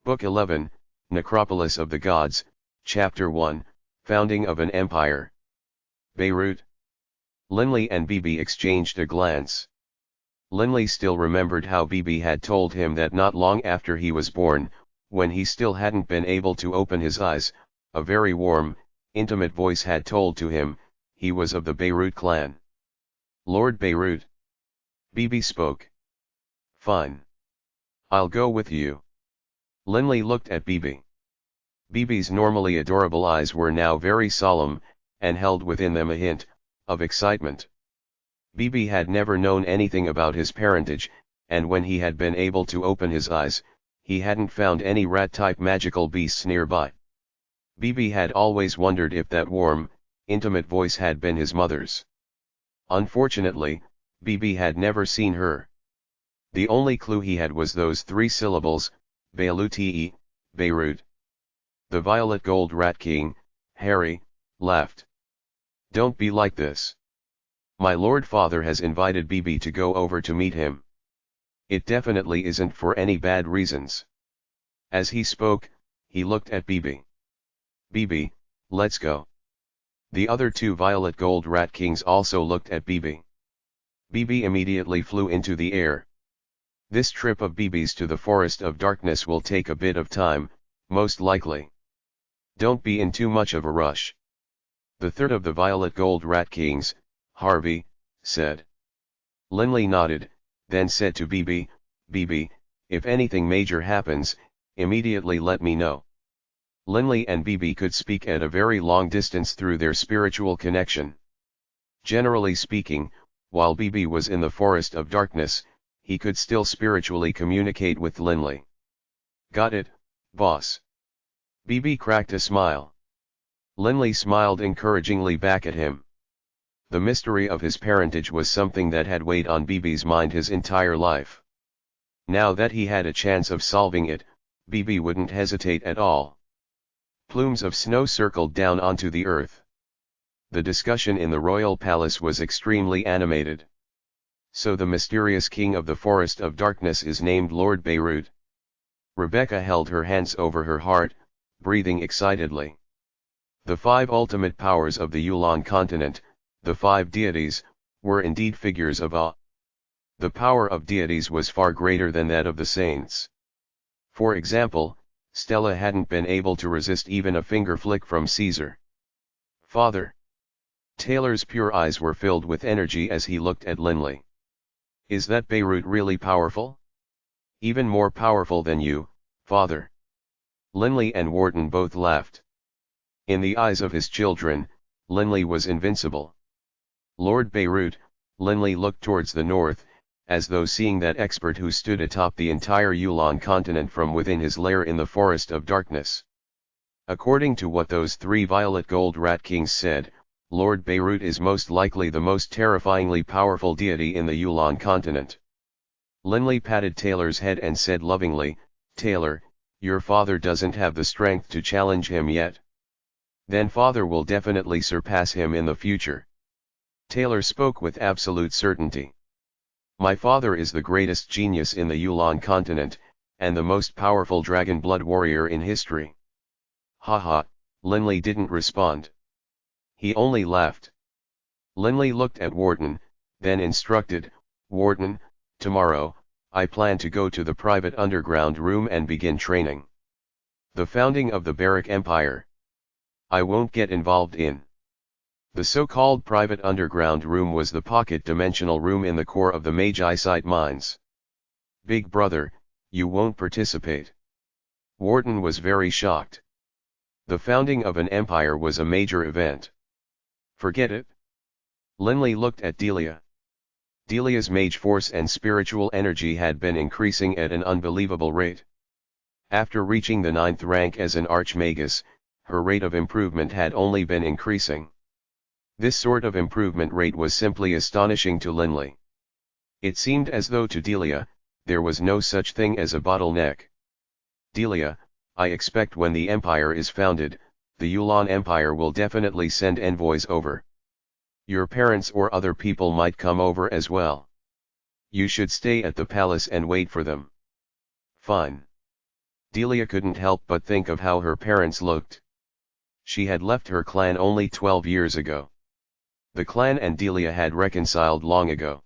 Book 11, Necropolis of the Gods, Chapter 1, Founding of an Empire. Beirut. Linley and Bibi exchanged a glance. Linley still remembered how Bibi had told him that not long after he was born, when he still hadn't been able to open his eyes, a very warm, intimate voice had told to him, he was of the Beirut clan. Lord Beirut. Bibi spoke. Fine. I'll go with you. Linley looked at Bibi. Bibi's normally adorable eyes were now very solemn, and held within them a hint of excitement. Bibi had never known anything about his parentage, and when he had been able to open his eyes, he hadn't found any rat-type magical beasts nearby. Bibi had always wondered if that warm, intimate voice had been his mother's. Unfortunately, Bibi had never seen her. The only clue he had was those 3 syllables, Beirut, Beirut. The violet gold rat king, Harry, laughed. Don't be like this. My lord father has invited Bibi to go over to meet him. It definitely isn't for any bad reasons. As he spoke, he looked at Bibi. Bibi, let's go. The other 2 violet gold rat kings also looked at Bibi. Bibi immediately flew into the air. This trip of Bibi's to the Forest of Darkness will take a bit of time, most likely. Don't be in too much of a rush. The third of the violet gold rat kings, Harvey, said. Linley nodded, then said to Bibi, Bibi, if anything major happens, immediately let me know. Linley and Bibi could speak at a very long distance through their spiritual connection. Generally speaking, while Bibi was in the Forest of Darkness, he could still spiritually communicate with Linley. Got it, boss. Bibi cracked a smile. Linley smiled encouragingly back at him. The mystery of his parentage was something that had weighed on Bibi's mind his entire life. Now that he had a chance of solving it, Bibi wouldn't hesitate at all. Plumes of snow circled down onto the earth. The discussion in the royal palace was extremely animated. So the mysterious king of the Forest of Darkness is named Lord Beirut. Rebecca held her hands over her heart, breathing excitedly. The 5 ultimate powers of the Yulan continent, the 5 deities, were indeed figures of awe. The power of deities was far greater than that of the saints. For example, Stella hadn't been able to resist even a finger flick from Caesar. Father. Taylor's pure eyes were filled with energy as he looked at Linley. Is that Beirut really powerful? Even more powerful than you, father. Linley and Wharton both laughed. In the eyes of his children, Linley was invincible. Lord Beirut, Linley looked towards the north, as though seeing that expert who stood atop the entire Yulan continent from within his lair in the Forest of Darkness. According to what those 3 violet gold rat kings said, Lord Beirut is most likely the most terrifyingly powerful deity in the Yulan continent. Linley patted Taylor's head and said lovingly, Taylor, your father doesn't have the strength to challenge him yet. Then father will definitely surpass him in the future. Taylor spoke with absolute certainty. My father is the greatest genius in the Yulan continent, and the most powerful dragon blood warrior in history. Haha, Linley didn't respond. He only laughed. Linley looked at Wharton, then instructed, Wharton, tomorrow, I plan to go to the private underground room and begin training. The founding of the Baruch Empire. I won't get involved in. The so-called private underground room was the pocket-dimensional room in the core of the Magi-site mines. Big brother, you won't participate. Wharton was very shocked. The founding of an empire was a major event. Forget it. Linley looked at Delia. Delia's mage force and spiritual energy had been increasing at an unbelievable rate. After reaching the 9th rank as an archmagus, her rate of improvement had only been increasing. This sort of improvement rate was simply astonishing to Linley. It seemed as though to Delia, there was no such thing as a bottleneck. Delia, I expect when the empire is founded, the Yulan Empire will definitely send envoys over. Your parents or other people might come over as well. You should stay at the palace and wait for them. Fine. Delia couldn't help but think of how her parents looked. She had left her clan only 12 years ago. The clan and Delia had reconciled long ago.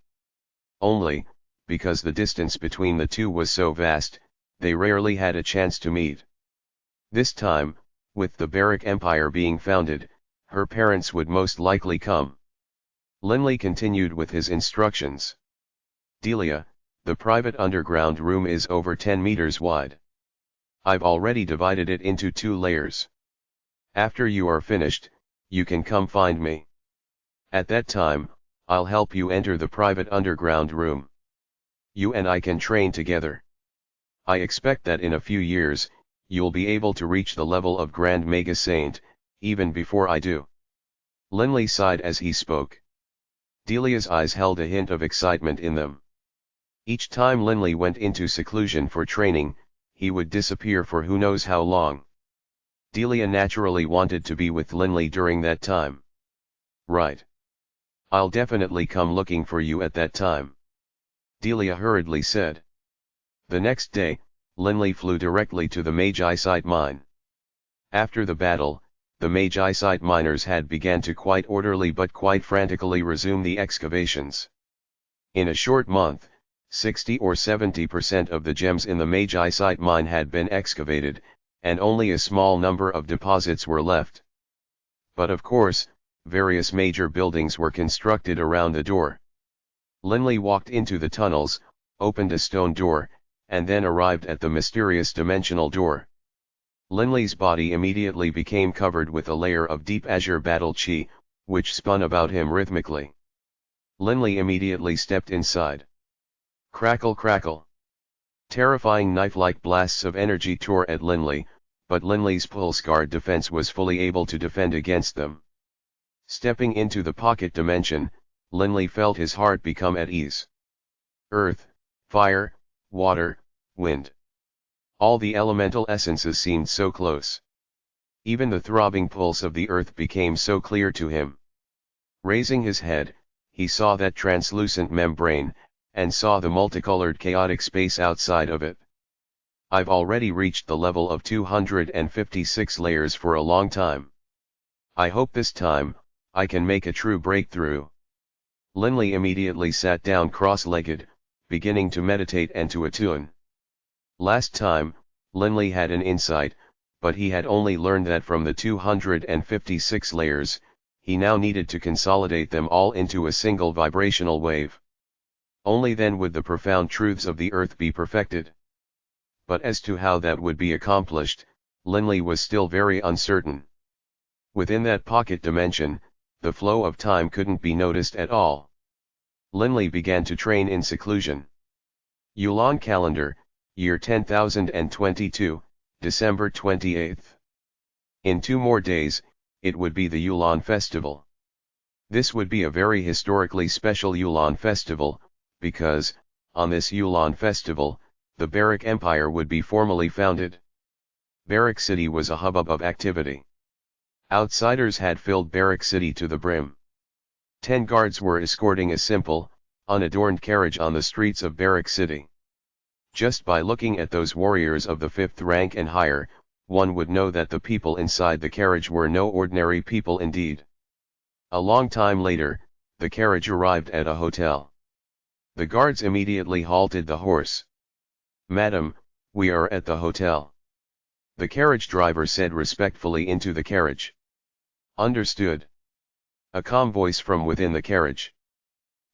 Only, because the distance between the two was so vast, they rarely had a chance to meet. This time, with the Baruch Empire being founded, her parents would most likely come. Linley continued with his instructions. Delia, the private underground room is over 10 meters wide. I've already divided it into 2 layers. After you are finished, you can come find me. At that time, I'll help you enter the private underground room. You and I can train together. I expect that in a few years, you'll be able to reach the level of Grand Mega Saint, even before I do. Linley sighed as he spoke. Delia's eyes held a hint of excitement in them. Each time Linley went into seclusion for training, he would disappear for who knows how long. Delia naturally wanted to be with Linley during that time. Right. I'll definitely come looking for you at that time. Delia hurriedly said. The next day, Linley flew directly to the Magi site mine. After the battle, the Magi site miners had begun to quite orderly but quite frantically resume the excavations. In a short month, 60 or 70% of the gems in the Magi site mine had been excavated, and only a small number of deposits were left. But of course, various major buildings were constructed around the door. Linley walked into the tunnels, opened a stone door, and then arrived at the mysterious dimensional door. Linley's body immediately became covered with a layer of deep azure battle chi, which spun about him rhythmically. Linley immediately stepped inside. Crackle crackle. Terrifying knife-like blasts of energy tore at Linley, but Linley's pulse guard defense was fully able to defend against them. Stepping into the pocket dimension, Linley felt his heart become at ease. Earth, fire, water, wind. All the elemental essences seemed so close. Even the throbbing pulse of the earth became so clear to him. Raising his head, he saw that translucent membrane, and saw the multicolored chaotic space outside of it. I've already reached the level of 256 layers for a long time. I hope this time, I can make a true breakthrough. Linley immediately sat down cross-legged, beginning to meditate and to attune. Last time, Linley had an insight, but he had only learned that from the 256 layers, he now needed to consolidate them all into a single vibrational wave. Only then would the profound truths of the earth be perfected. But as to how that would be accomplished, Linley was still very uncertain. Within that pocket dimension, the flow of time couldn't be noticed at all. Linley began to train in seclusion. Yulan calendar, year 10,022, December 28th. In 2 more days, it would be the Yulan festival. This would be a very historically special Yulan festival, because, on this Yulan festival, the Baruch Empire would be formally founded. Baruch City was a hubbub of activity. Outsiders had filled Baruch City to the brim. 10 guards were escorting a simple, unadorned carriage on the streets of Baruch City. Just by looking at those warriors of the 5th rank and higher, one would know that the people inside the carriage were no ordinary people indeed. A long time later, the carriage arrived at a hotel. The guards immediately halted the horse. "Madam, we are at the hotel," the carriage driver said respectfully into the carriage. "Understood." A calm voice from within the carriage.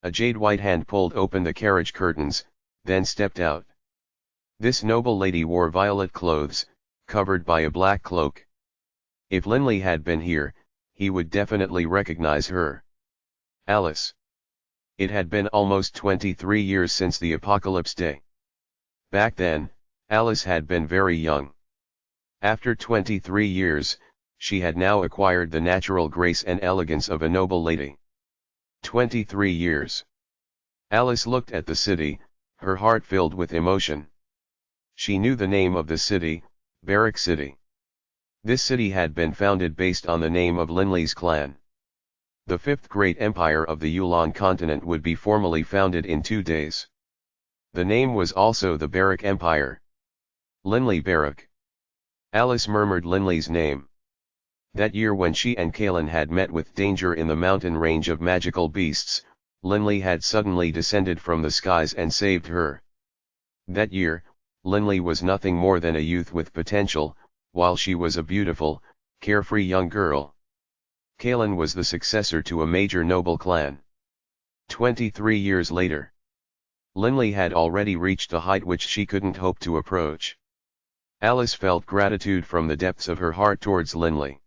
A jade white hand pulled open the carriage curtains, then stepped out. This noble lady wore violet clothes, covered by a black cloak. If Linley had been here, he would definitely recognize her. Alice. It had been almost 23 years since the Apocalypse Day. Back then, Alice had been very young. After 23 years, she had now acquired the natural grace and elegance of a noble lady. 23 years. Alice looked at the city, her heart filled with emotion. She knew the name of the city, Baruch City. This city had been founded based on the name of Linley's clan. The 5th great empire of the Yulan continent would be formally founded in 2 days. The name was also the Baruch Empire. Linley Baruch. Alice murmured Linley's name. That year when she and Kaelin had met with danger in the mountain range of magical beasts, Linley had suddenly descended from the skies and saved her. That year, Linley was nothing more than a youth with potential, while she was a beautiful, carefree young girl. Kaelin was the successor to a major noble clan. 23 years later, Linley had already reached a height which she couldn't hope to approach. Alice felt gratitude from the depths of her heart towards Linley.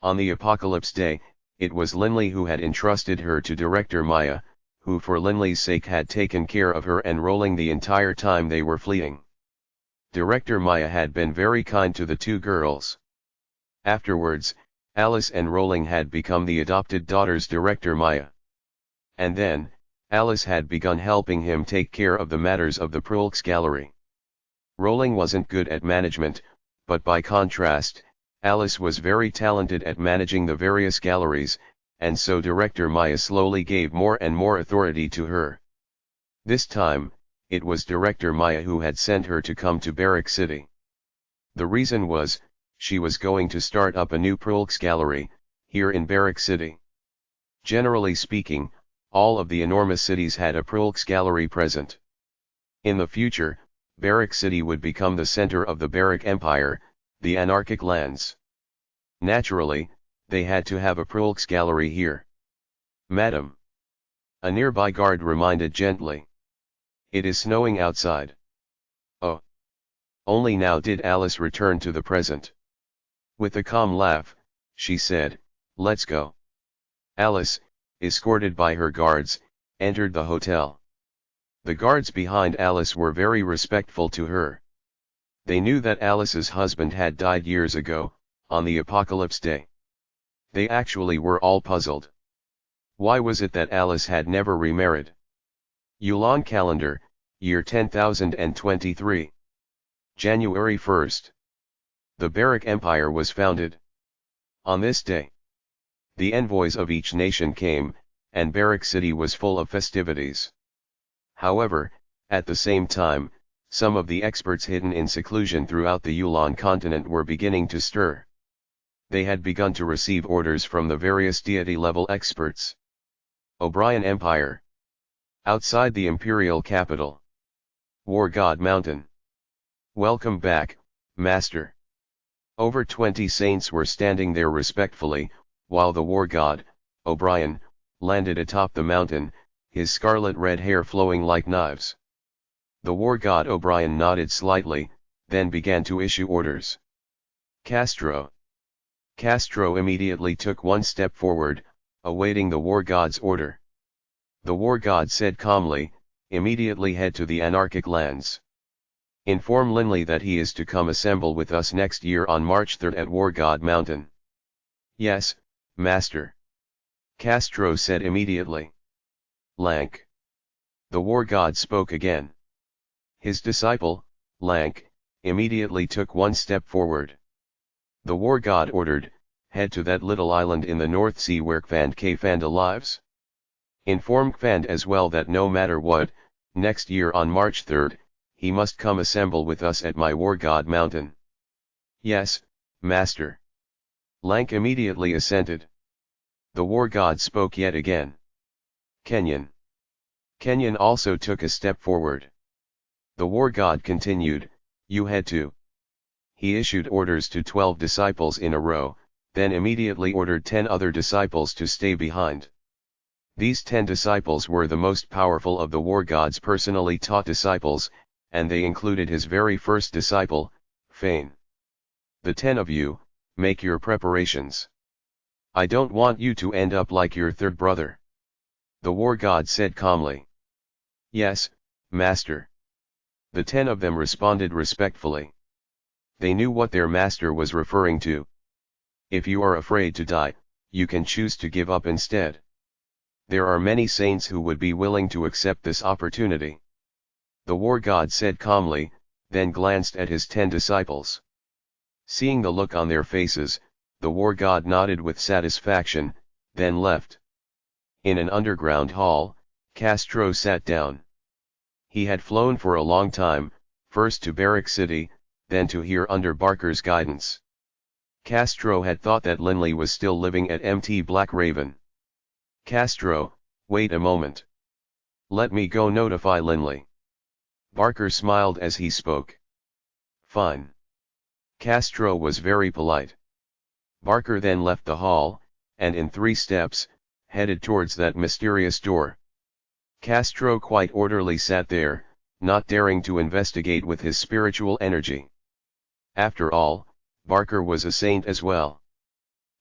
On the Apocalypse Day, it was Linley who had entrusted her to Director Maya, who for Linley's sake had taken care of her and Rolling the entire time they were fleeing. Director Maya had been very kind to the two girls. Afterwards, Alice and Rolling had become the adopted daughters Director Maya. And then, Alice had begun helping him take care of the matters of the Prolix Gallery. Rolling wasn't good at management, but by contrast, Alice was very talented at managing the various galleries, and so Director Maya slowly gave more and more authority to her. This time, it was Director Maya who had sent her to come to Baruch City. The reason was, she was going to start up a new Prolix Gallery, here in Baruch City. Generally speaking, all of the enormous cities had a Prolix Gallery present. In the future, Baruch City would become the center of the Baruch Empire, the anarchic lands. Naturally, they had to have a Prolix Gallery here. Madam. A nearby guard reminded gently. It is snowing outside. Oh. Only now did Alice return to the present. With a calm laugh, she said, "Let's go." Alice, escorted by her guards, entered the hotel. The guards behind Alice were very respectful to her. They knew that Alice's husband had died years ago, on the Apocalypse Day. They actually were all puzzled. Why was it that Alice had never remarried? Yulon calendar, year 10,023. January 1st. The Baruch Empire was founded. On this day, the envoys of each nation came, and Baruch City was full of festivities. However, at the same time, some of the experts hidden in seclusion throughout the Yulon continent were beginning to stir. They had begun to receive orders from the various deity-level experts. O'Brien Empire. Outside the imperial capital. War God Mountain. Welcome back, Master. Over 20 saints were standing there respectfully, while the war god, O'Brien, landed atop the mountain, his scarlet-red hair flowing like knives. The war god O'Brien nodded slightly, then began to issue orders. Castro. Castro immediately took one step forward, awaiting the war god's order. The war god said calmly, "Immediately head to the anarchic lands. Inform Linley that he is to come assemble with us next year on March 3rd at War God Mountain." "Yes, Master," Castro said immediately. Lank. The war god spoke again. His disciple, Lank, immediately took one step forward. The war god ordered, "Head to that little island in the North Sea where Kfand Kfand lives. Inform Kfand as well that no matter what, next year on March 3rd, he must come assemble with us at my War God Mountain." "Yes, Master." Lank immediately assented. The war god spoke yet again. Kenyon. Kenyon also took a step forward. The war god continued, "You head to." He issued orders to 12 disciples in a row, then immediately ordered 10 other disciples to stay behind. These 10 disciples were the most powerful of the war god's personally taught disciples, and they included his very first disciple, Fane. "The 10 of you, make your preparations. I don't want you to end up like your third brother," the war god said calmly. "Yes, Master." The 10 of them responded respectfully. They knew what their master was referring to. If you are afraid to die, you can choose to give up instead. There are many saints who would be willing to accept this opportunity. The war god said calmly, then glanced at his 10 disciples. Seeing the look on their faces, the war god nodded with satisfaction, then left. In an underground hall, Castro sat down. He had flown for a long time, first to Baruch City, then to hear under Barker's guidance. Castro had thought that Linley was still living at Mt. Black Raven. Castro, wait a moment. Let me go notify Linley. Barker smiled as he spoke. Fine. Castro was very polite. Barker then left the hall, and in 3 steps, headed towards that mysterious door. Castro quite orderly sat there, not daring to investigate with his spiritual energy. After all, Barker was a saint as well.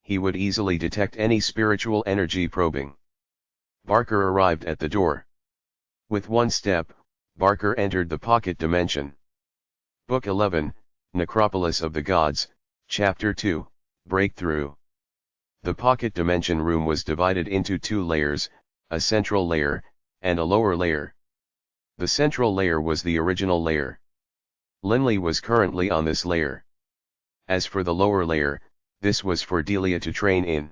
He would easily detect any spiritual energy probing. Barker arrived at the door. With 1 step, Barker entered the pocket dimension. Book 11, Necropolis of the Gods, Chapter 2, Breakthrough. The pocket dimension room was divided into 2 layers, a central layer, and a lower layer. The central layer was the original layer. Linley was currently on this layer. As for the lower layer, this was for Delia to train in.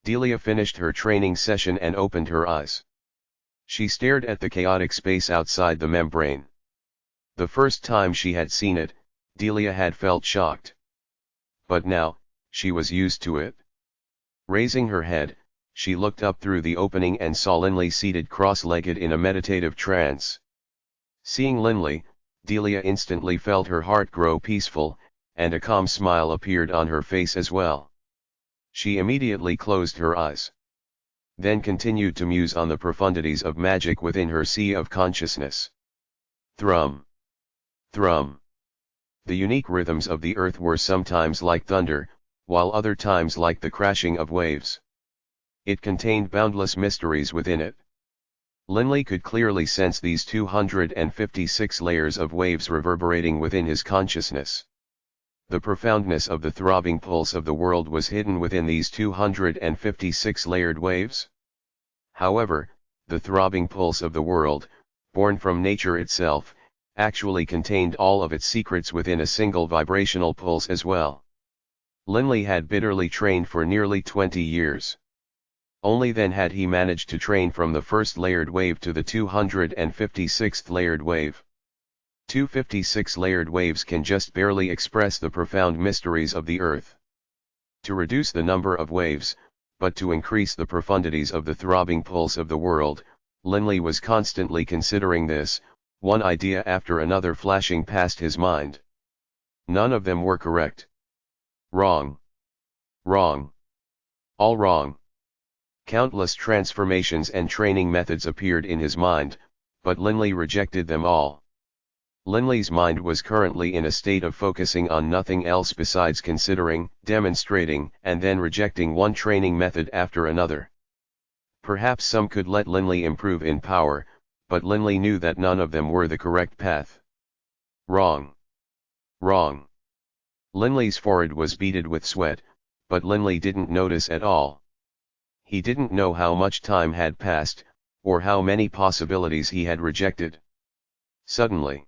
Delia finished her training session and opened her eyes. She stared at the chaotic space outside the membrane. The first time she had seen it, Delia had felt shocked. But now, she was used to it. Raising her head, she looked up through the opening and saw Linley seated cross-legged in a meditative trance. Seeing Linley, Delia instantly felt her heart grow peaceful, and a calm smile appeared on her face as well. She immediately closed her eyes. Then continued to muse on the profundities of magic within her sea of consciousness. Thrum. Thrum. The unique rhythms of the earth were sometimes like thunder, while other times like the crashing of waves. It contained boundless mysteries within it. Linley could clearly sense these 256 layers of waves reverberating within his consciousness. The profoundness of the throbbing pulse of the world was hidden within these 256 layered waves. However, the throbbing pulse of the world, born from nature itself, actually contained all of its secrets within a single vibrational pulse as well. Linley had bitterly trained for nearly 20 years. Only then had he managed to train from the first layered wave to the 256th layered wave. 256 layered waves can just barely express the profound mysteries of the earth. To reduce the number of waves, but to increase the profundities of the throbbing pulse of the world, Linley was constantly considering this, one idea after another flashing past his mind. None of them were correct. Wrong. Wrong. All wrong. Countless transformations and training methods appeared in his mind, but Linley rejected them all. Linley's mind was currently in a state of focusing on nothing else besides considering, demonstrating, and then rejecting one training method after another. Perhaps some could let Linley improve in power, but Linley knew that none of them were the correct path. Wrong. Wrong. Linley's forehead was beaded with sweat, but Linley didn't notice at all. He didn't know how much time had passed, or how many possibilities he had rejected. Suddenly,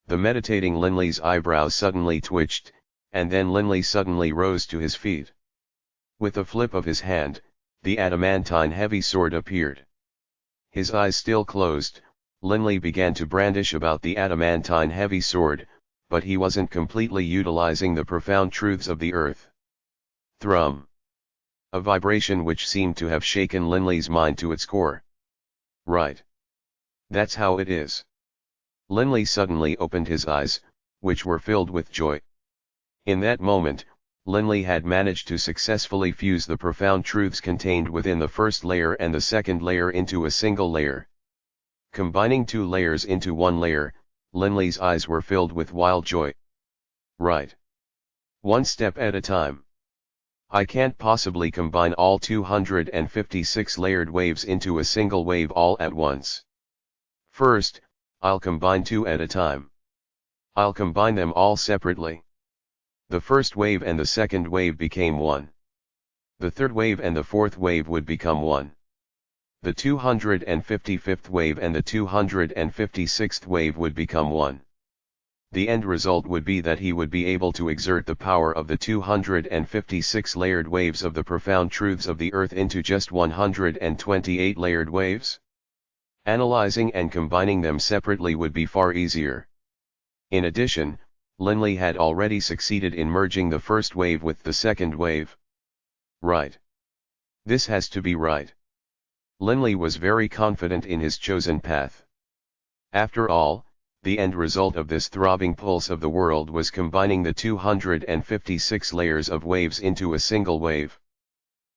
the meditating Linley's eyebrows suddenly twitched, and then Linley suddenly rose to his feet. With a flip of his hand, the adamantine heavy sword appeared. His eyes still closed, Linley began to brandish about the adamantine heavy sword, but he wasn't completely utilizing the profound truths of the earth. Thrum. A vibration which seemed to have shaken Linley's mind to its core. Right. That's how it is. Linley suddenly opened his eyes, which were filled with joy. In that moment, Linley had managed to successfully fuse the profound truths contained within the first layer and the second layer into a single layer. Combining 2 layers into 1 layer, Linley's eyes were filled with wild joy. Right. One step at a time. I can't possibly combine all 256 layered waves into a single wave all at once. First, I'll combine 2 at a time. I'll combine them all separately. The first wave and the second wave became 1. The third wave and the fourth wave would become 1. The 255th wave and the 256th wave would become 1. The end result would be that he would be able to exert the power of the 256 layered waves of the profound truths of the earth into just 128 layered waves. Analyzing and combining them separately would be far easier. In addition, Linley had already succeeded in merging the first wave with the second wave. Right. This has to be right. Linley was very confident in his chosen path. After all, the end result of this throbbing pulse of the world was combining the 256 layers of waves into a single wave.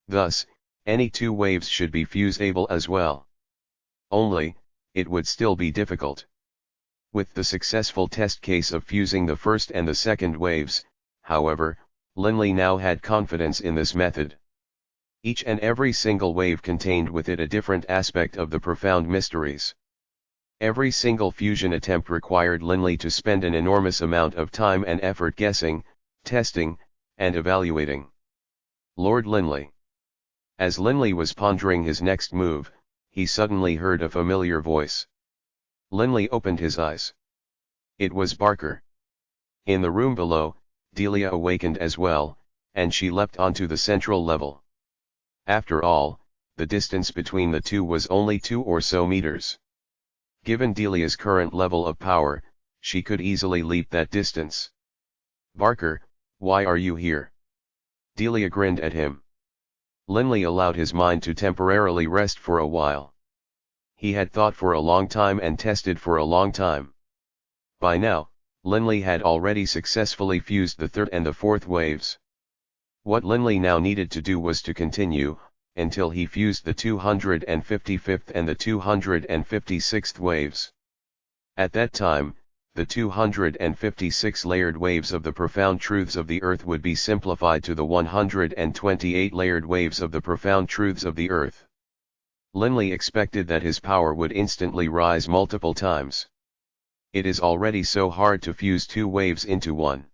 Thus, any two waves should be fuseable as well. Only, it would still be difficult. With the successful test case of fusing the first and the second waves, however, Linley now had confidence in this method. Each and every single wave contained with it a different aspect of the profound mysteries. Every single fusion attempt required Linley to spend an enormous amount of time and effort guessing, testing, and evaluating. Lord Linley. As Linley was pondering his next move, he suddenly heard a familiar voice. Linley opened his eyes. It was Barker. In the room below, Delia awakened as well, and she leapt onto the central level. After all, the distance between the two was only 2 or so meters. Given Delia's current level of power, she could easily leap that distance. Barker, why are you here? Delia grinned at him. Linley allowed his mind to temporarily rest for a while. He had thought for a long time and tested for a long time. By now, Linley had already successfully fused the third and the fourth waves. What Linley now needed to do was to continue, until he fused the 255th and the 256th waves. At that time, the 256 layered waves of the profound truths of the earth would be simplified to the 128 layered waves of the profound truths of the earth. Linley expected that his power would instantly rise multiple times. It is already so hard to fuse two waves into one.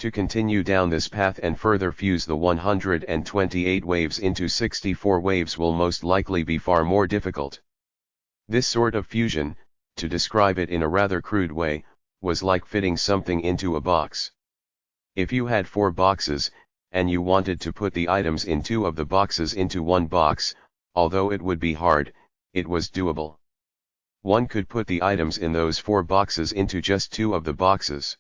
To continue down this path and further fuse the 128 waves into 64 waves will most likely be far more difficult. This sort of fusion, to describe it in a rather crude way, was like fitting something into a box. If you had 4 boxes, and you wanted to put the items in 2 of the boxes into one box, although it would be hard, it was doable. One could put the items in those 4 boxes into just 2 of the boxes.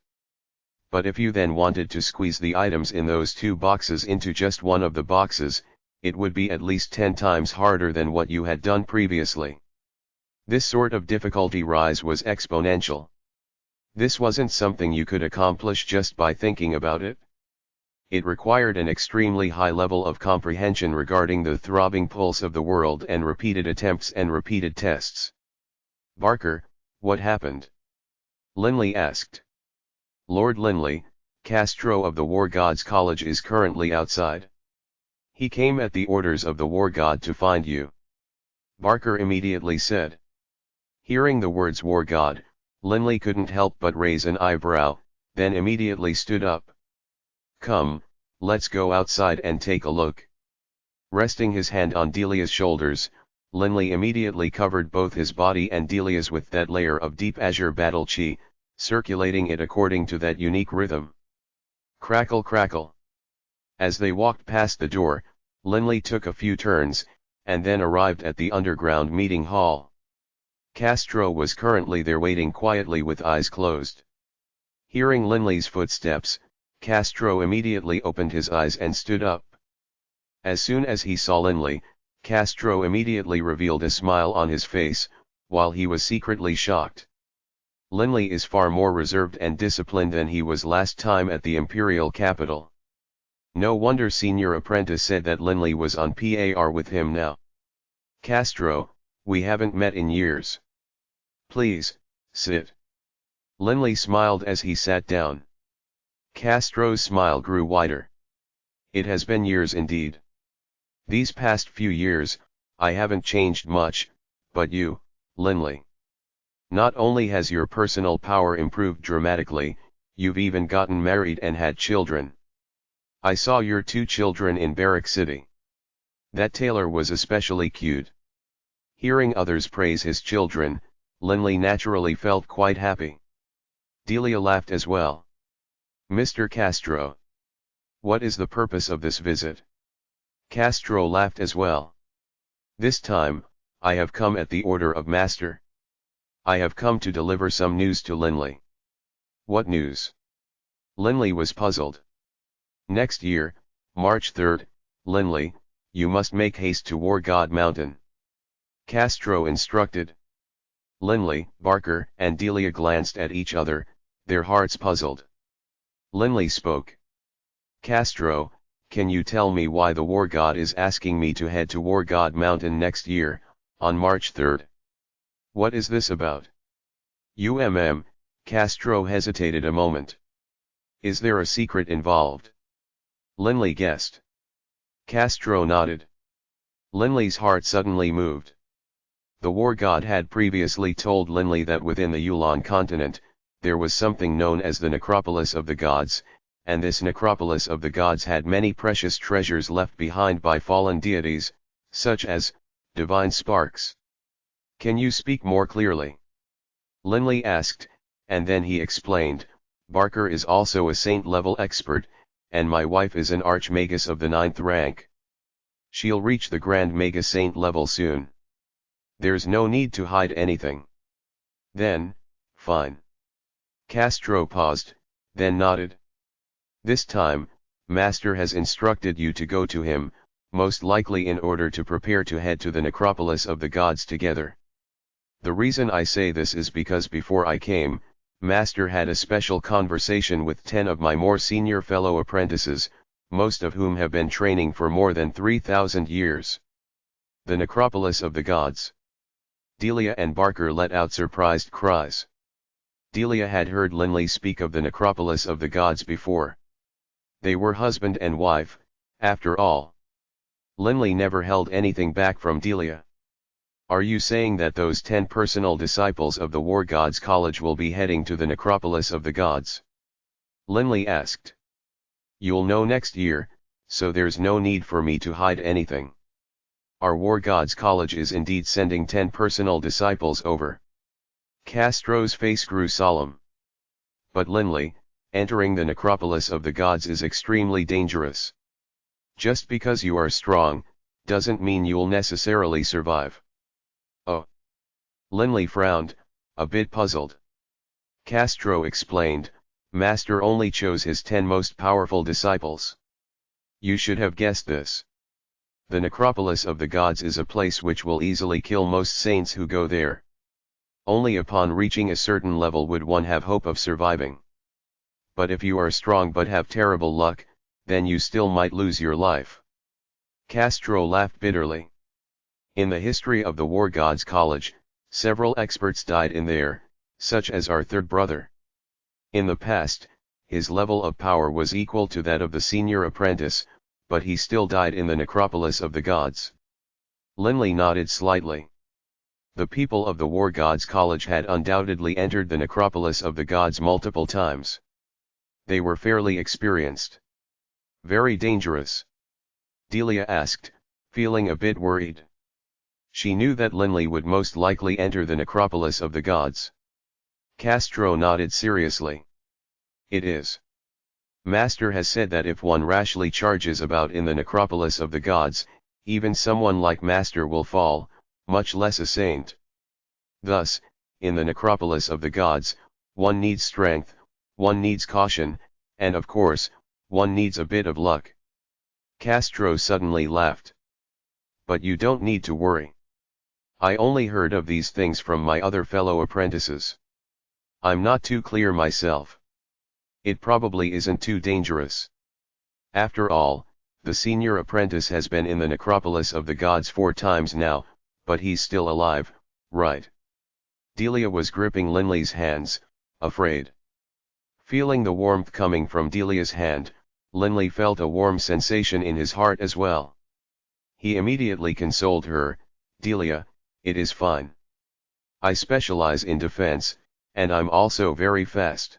But if you then wanted to squeeze the items in those 2 boxes into just one of the boxes, it would be at least 10 times harder than what you had done previously. This sort of difficulty rise was exponential. This wasn't something you could accomplish just by thinking about it. It required an extremely high level of comprehension regarding the throbbing pulse of the world and repeated attempts and repeated tests. Barker, what happened? Linley asked. Lord Linley, Castro of the War Gods College is currently outside. He came at the orders of the War God to find you. Barker immediately said. Hearing the words War God, Linley couldn't help but raise an eyebrow, then immediately stood up. Come, let's go outside and take a look. Resting his hand on Delia's shoulders, Linley immediately covered both his body and Delia's with that layer of deep azure battle chi, circulating it according to that unique rhythm. Crackle crackle. As they walked past the door, Linley took a few turns, and then arrived at the underground meeting hall. Castro was currently there waiting quietly with eyes closed. Hearing Linley's footsteps, Castro immediately opened his eyes and stood up. As soon as he saw Linley, Castro immediately revealed a smile on his face, while he was secretly shocked. Linley is far more reserved and disciplined than he was last time at the imperial capital. No wonder Senior Apprentice said that Linley was on par with him now. Castro, we haven't met in years. Please, sit. Linley smiled as he sat down. Castro's smile grew wider. It has been years indeed. These past few years, I haven't changed much, but you, Linley. Not only has your personal power improved dramatically, you've even gotten married and had children. I saw your 2 children in Baruch City. That tailor was especially cute. Hearing others praise his children, Linley naturally felt quite happy. Delia laughed as well. Mr. Castro. What is the purpose of this visit? Castro laughed as well. This time, I have come at the order of Master. I have come to deliver some news to Linley. What news? Linley was puzzled. Next year, March 3rd, Linley, you must make haste to War God Mountain. Castro instructed. Linley, Barker, and Delia glanced at each other, their hearts puzzled. Linley spoke. Castro, can you tell me why the War God is asking me to head to War God Mountain next year, on March 3rd? What is this about? Castro hesitated a moment. Is there a secret involved? Linley guessed. Castro nodded. Linley's heart suddenly moved. The War God had previously told Linley that within the Yulan continent, there was something known as the Necropolis of the Gods, and this Necropolis of the Gods had many precious treasures left behind by fallen deities, such as divine sparks. Can you speak more clearly? Linley asked, and then he explained, Barker is also a saint-level expert, and my wife is an archmagus of the 9th rank. She'll reach the Grand Mega Saint level soon. There's no need to hide anything. Then, fine. Castro paused, then nodded. This time, Master has instructed you to go to him, most likely in order to prepare to head to the Necropolis of the Gods together. The reason I say this is because before I came, Master had a special conversation with 10 of my more senior fellow apprentices, most of whom have been training for more than 3,000 years. The Necropolis of the Gods. Delia and Barker let out surprised cries. Delia had heard Linley speak of the Necropolis of the Gods before. They were husband and wife, after all. Linley never held anything back from Delia. Are you saying that those 10 personal disciples of the War Gods College will be heading to the Necropolis of the Gods? Linley asked. You'll know next year, so there's no need for me to hide anything. Our War Gods College is indeed sending 10 personal disciples over. Castro's face grew solemn. But Linley, entering the Necropolis of the Gods is extremely dangerous. Just because you are strong, doesn't mean you'll necessarily survive. Oh. Linley frowned, a bit puzzled. Castro explained, Master only chose his 10 most powerful disciples. You should have guessed this. The Necropolis of the Gods is a place which will easily kill most saints who go there. Only upon reaching a certain level would one have hope of surviving. But if you are strong but have terrible luck, then you still might lose your life. Castro laughed bitterly. In the history of the War Gods College, several experts died in there, such as our third brother. In the past, his level of power was equal to that of the senior apprentice, but he still died in the Necropolis of the Gods. Linley nodded slightly. The people of the War Gods College had undoubtedly entered the Necropolis of the Gods multiple times. They were fairly experienced. Very dangerous? Delia asked, feeling a bit worried. She knew that Linley would most likely enter the Necropolis of the Gods. Castro nodded seriously. It is. Master has said that if one rashly charges about in the Necropolis of the Gods, even someone like Master will fall, much less a saint. Thus, in the Necropolis of the Gods, one needs strength, one needs caution, and of course, one needs a bit of luck. Castro suddenly laughed. But you don't need to worry. I only heard of these things from my other fellow apprentices. I'm not too clear myself. It probably isn't too dangerous. After all, the senior apprentice has been in the Necropolis of the Gods 4 times now, but he's still alive, right? Delia was gripping Linley's hands, afraid. Feeling the warmth coming from Delia's hand, Linley felt a warm sensation in his heart as well. He immediately consoled her, Delia, it is fine. I specialize in defense, and I'm also very fast.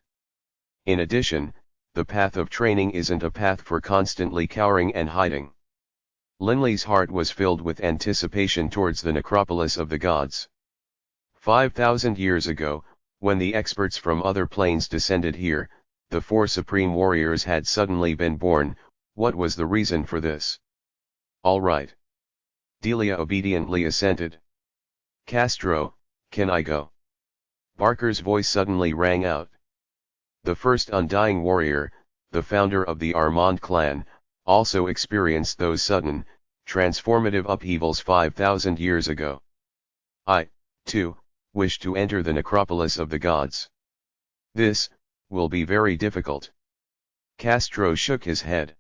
In addition, the path of training isn't a path for constantly cowering and hiding. Linley's heart was filled with anticipation towards the Necropolis of the Gods. 5,000 years ago, when the experts from other planes descended here, the 4 supreme warriors had suddenly been born. What was the reason for this? All right. Delia obediently assented. Castro, can I go? Barker's voice suddenly rang out. The first undying warrior, the founder of the Armand clan, also experienced those sudden, transformative upheavals 5,000 years ago. I, too, wish to enter the necropolis of the gods. This will be very difficult. Castro shook his head.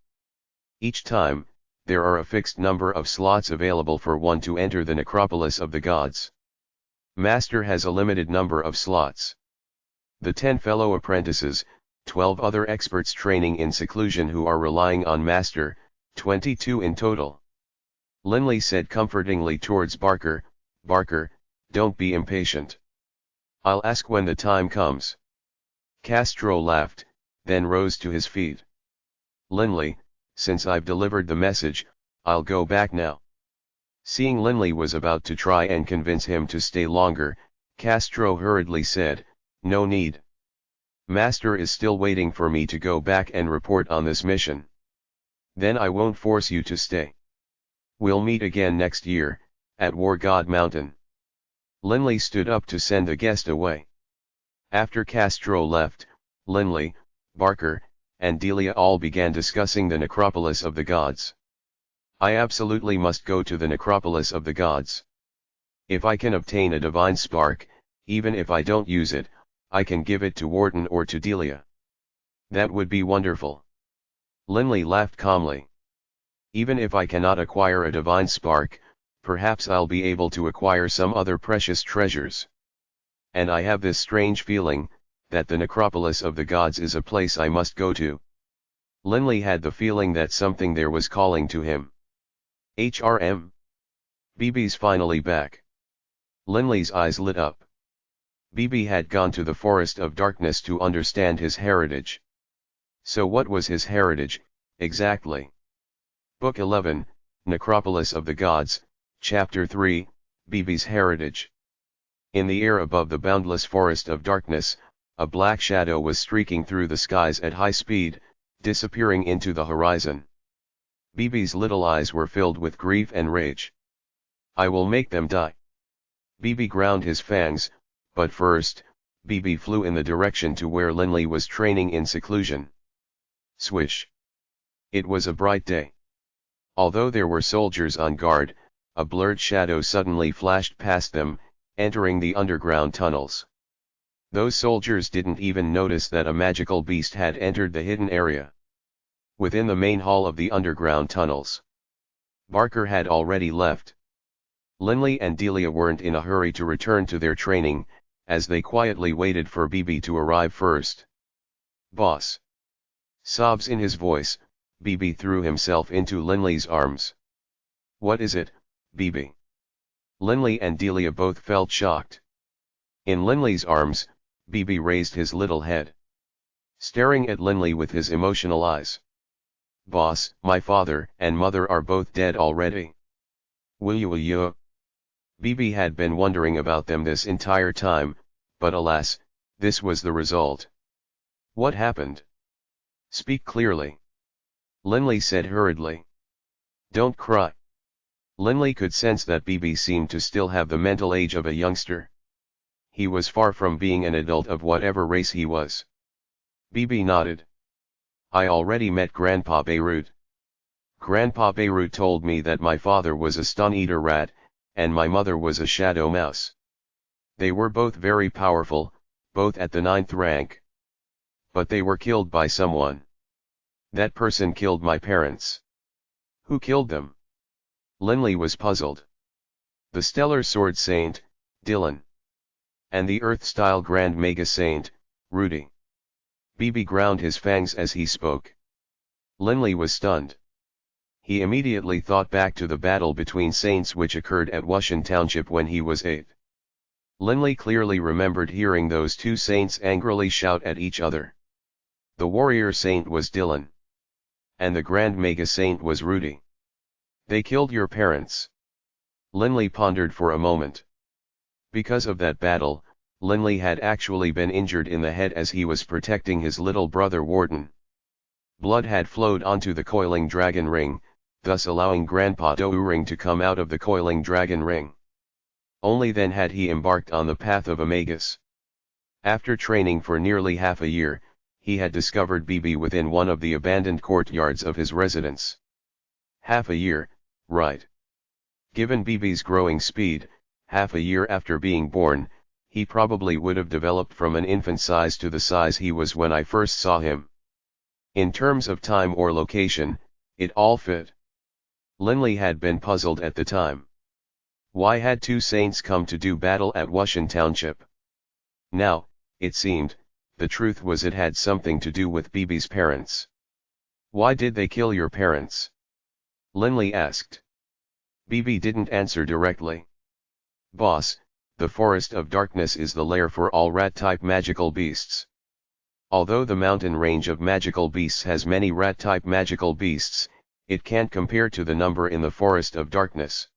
Each time, there are a fixed number of slots available for one to enter the necropolis of the gods. Master has a limited number of slots. The 10 fellow apprentices, 12 other experts training in seclusion who are relying on Master, 22 in total. Linley said comfortingly towards Barker, "Barker, don't be impatient. I'll ask when the time comes." Castro laughed, then rose to his feet. "Linley, since I've delivered the message, I'll go back now." Seeing Linley was about to try and convince him to stay longer, Castro hurriedly said, "No need. Master is still waiting for me to go back and report on this mission. Then I won't force you to stay. We'll meet again next year, at War God Mountain." Linley stood up to send the guest away. After Castro left, Linley, Barker, and Delia all began discussing the necropolis of the gods. "I absolutely must go to the necropolis of the gods. If I can obtain a divine spark, even if I don't use it, I can give it to Wharton or to Delia. That would be wonderful." Linley laughed calmly. "Even if I cannot acquire a divine spark, perhaps I'll be able to acquire some other precious treasures. And I have this strange feeling, that the necropolis of the gods is a place I must go to." Linley had the feeling that something there was calling to him. "BB's finally back." Linley's eyes lit up. BB had gone to the Forest of Darkness to understand his heritage. So what was his heritage, exactly? Book 11, Necropolis of the Gods, Chapter 3, BB's Heritage. In the air above the boundless Forest of Darkness, a black shadow was streaking through the skies at high speed, disappearing into the horizon. BB's little eyes were filled with grief and rage. "I will make them die." BB ground his fangs, but first, BB flew in the direction to where Linley was training in seclusion. Swish! It was a bright day. Although there were soldiers on guard, a blurred shadow suddenly flashed past them, entering the underground tunnels. Those soldiers didn't even notice that a magical beast had entered the hidden area. Within the main hall of the underground tunnels, Barker had already left. Linley and Delia weren't in a hurry to return to their training, as they quietly waited for BB to arrive first. "Boss!" Sobs in his voice, BB threw himself into Linley's arms. "What is it, BB?" Linley and Delia both felt shocked. In Linley's arms, BB raised his little head, staring at Linley with his emotional eyes. "Boss, my father and mother are both dead already." "Will you?" BB had been wondering about them this entire time, but alas, this was the result. "What happened? Speak clearly." Linley said hurriedly. "Don't cry." Linley could sense that BB seemed to still have the mental age of a youngster. He was far from being an adult of whatever race he was. BB nodded. "I already met Grandpa Beirut. Grandpa Beirut told me that my father was a stun-eater rat, and my mother was a shadow mouse. They were both very powerful, both at the 9th rank. But they were killed by someone. That person killed my parents." "Who killed them?" Linley was puzzled. "The Stellar Sword Saint, Dylan. And the Earth-style Grand Mega Saint, Rudy." BB ground his fangs as he spoke. Linley was stunned. He immediately thought back to the battle between saints which occurred at Wushan Township when he was 8. Linley clearly remembered hearing those two saints angrily shout at each other. The warrior saint was Dylan. And the Grand Mega Saint was Rudy. "They killed your parents." Linley pondered for a moment. Because of that battle, Linley had actually been injured in the head as he was protecting his little brother Wharton. Blood had flowed onto the Coiling Dragon ring, thus allowing Grandpa Douring to come out of the Coiling Dragon ring. Only then had he embarked on the path of a magus. After training for nearly half a year, he had discovered Bibi within one of the abandoned courtyards of his residence. Half a year, right? Given Bibi's growing speed, half a year after being born, he probably would have developed from an infant size to the size he was when I first saw him. In terms of time or location, it all fit. Linley had been puzzled at the time. Why had two saints come to do battle at Wushan Township? Now, it seemed, the truth was it had something to do with Bibi's parents. Why did they kill your parents? Linley asked. Bibi didn't answer directly. Boss, the Forest of Darkness is the lair for all rat-type magical beasts. Although the mountain range of magical beasts has many rat-type magical beasts, it can't compare to the number in the Forest of Darkness.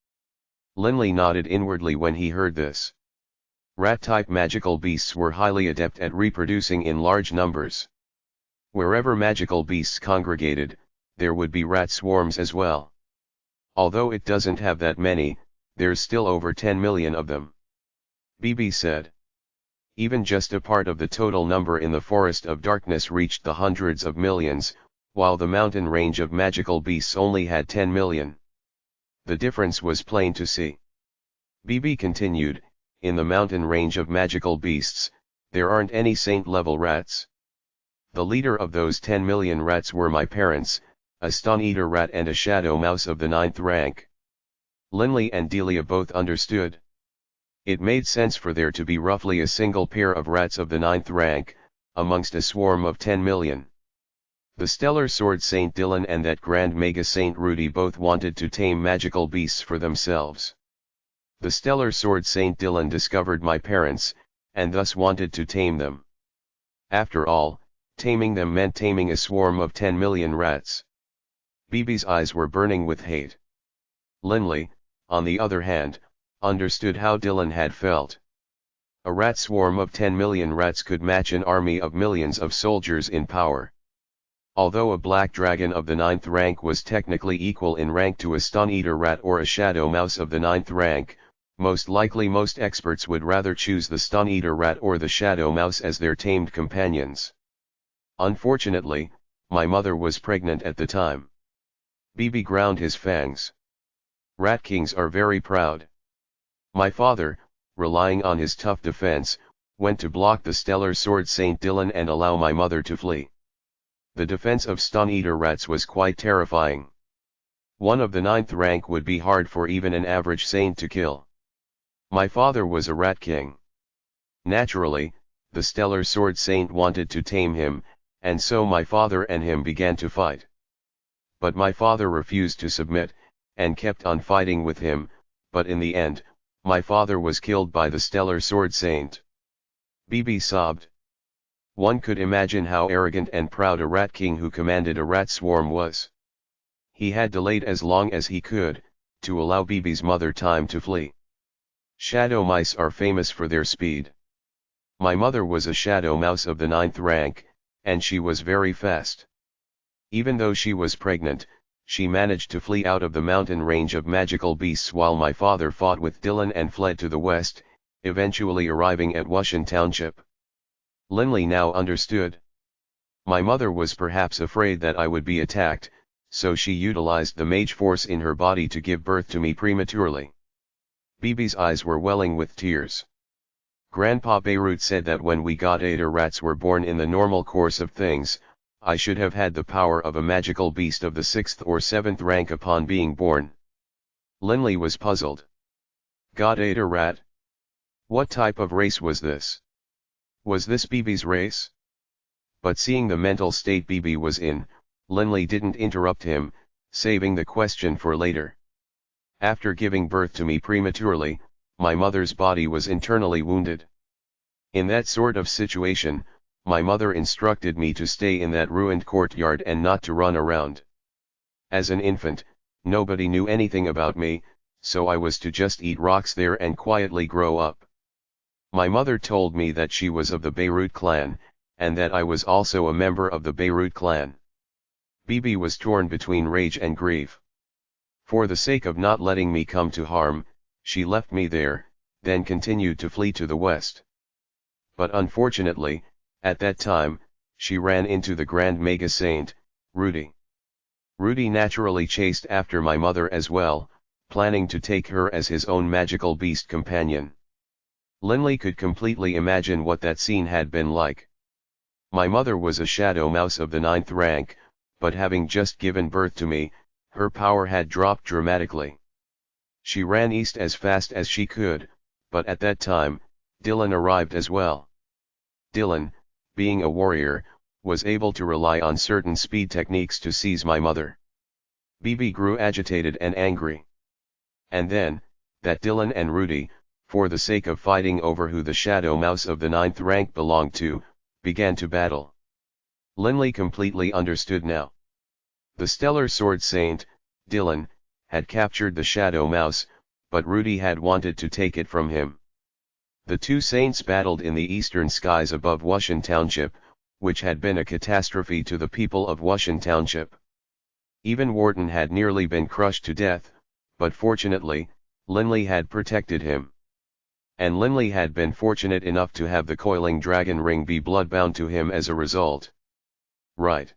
Linley nodded inwardly when he heard this. Rat-type magical beasts were highly adept at reproducing in large numbers. Wherever magical beasts congregated, there would be rat swarms as well. Although it doesn't have that many, there's still over 10 million of them. Bibi said. Even just a part of the total number in the Forest of Darkness reached the hundreds of millions, while the mountain range of magical beasts only had 10 million. The difference was plain to see. Bibi continued, in the mountain range of magical beasts, there aren't any saint-level rats. The leader of those 10 million rats were my parents, a stone-eater rat and a shadow mouse of the 9th rank. Linley and Delia both understood. It made sense for there to be roughly a single pair of rats of the 9th rank, amongst a swarm of 10 million. The stellar sword Saint Dylan and that grand mega Saint Rudy both wanted to tame magical beasts for themselves. The stellar sword Saint Dylan discovered my parents, and thus wanted to tame them. After all, taming them meant taming a swarm of 10 million rats. Bibi's eyes were burning with hate. Linley, on the other hand, understood how Dylan had felt. A rat swarm of 10 million rats could match an army of millions of soldiers in power. Although a black dragon of the 9th rank was technically equal in rank to a stone-eater rat or a shadow mouse of the 9th rank, most likely most experts would rather choose the stone-eater rat or the shadow mouse as their tamed companions. Unfortunately, my mother was pregnant at the time. Bibi ground his fangs. Rat kings are very proud. My father, relying on his tough defense, went to block the stellar sword Saint Dylan and allow my mother to flee. The defense of stone-eater rats was quite terrifying. One of the 9th rank would be hard for even an average saint to kill. My father was a rat king. Naturally, the stellar sword saint wanted to tame him, and so my father and him began to fight. But my father refused to submit, and kept on fighting with him, but in the end, my father was killed by the stellar sword saint. Bibi sobbed. One could imagine how arrogant and proud a rat king who commanded a rat swarm was. He had delayed as long as he could, to allow Bibi's mother time to flee. Shadow mice are famous for their speed. My mother was a shadow mouse of the 9th rank, and she was very fast. Even though she was pregnant, she managed to flee out of the mountain range of magical beasts while my father fought with Dylan and fled to the west, eventually arriving at Wushan Township. Linley now understood. My mother was perhaps afraid that I would be attacked, so she utilized the mage force in her body to give birth to me prematurely. Bibi's eyes were welling with tears. Grandpa Baruch said that when we God-eater rats were born in the normal course of things, I should have had the power of a magical beast of the 6th or 7th rank upon being born. Linley was puzzled. God-eater rat? What type of race was this? Was this Bibi's race? But seeing the mental state Bibi was in, Linley didn't interrupt him, saving the question for later. After giving birth to me prematurely, my mother's body was internally wounded. In that sort of situation, my mother instructed me to stay in that ruined courtyard and not to run around. As an infant, nobody knew anything about me, so I was to just eat rocks there and quietly grow up. My mother told me that she was of the Baruch clan, and that I was also a member of the Baruch clan. Bibi was torn between rage and grief. For the sake of not letting me come to harm, she left me there, then continued to flee to the west. But unfortunately, at that time, She ran into the Grand Mega Saint, Rudy. Rudy naturally chased after my mother as well, planning to take her as his own magical beast companion. Linley could completely imagine what that scene had been like. My mother was a shadow mouse of the 9th rank, but having just given birth to me, her power had dropped dramatically. She ran east as fast as she could, but at that time, Dylan arrived as well. Dylan, being a warrior, was able to rely on certain speed techniques to seize my mother. Bibi grew agitated and angry. And then, that Dylan and Rudy, for the sake of fighting over who the shadow mouse of the 9th rank belonged to, began to battle. Linley completely understood now. The Stellar Sword Saint, Dylan, had captured the shadow mouse, but Rudy had wanted to take it from him. The two saints battled in the eastern skies above Wushan Township, which had been a catastrophe to the people of Wushan Township. Even Wharton had nearly been crushed to death, but fortunately, Linley had protected him. And Linley had been fortunate enough to have the Coiling Dragon ring be bloodbound to him as a result. Right.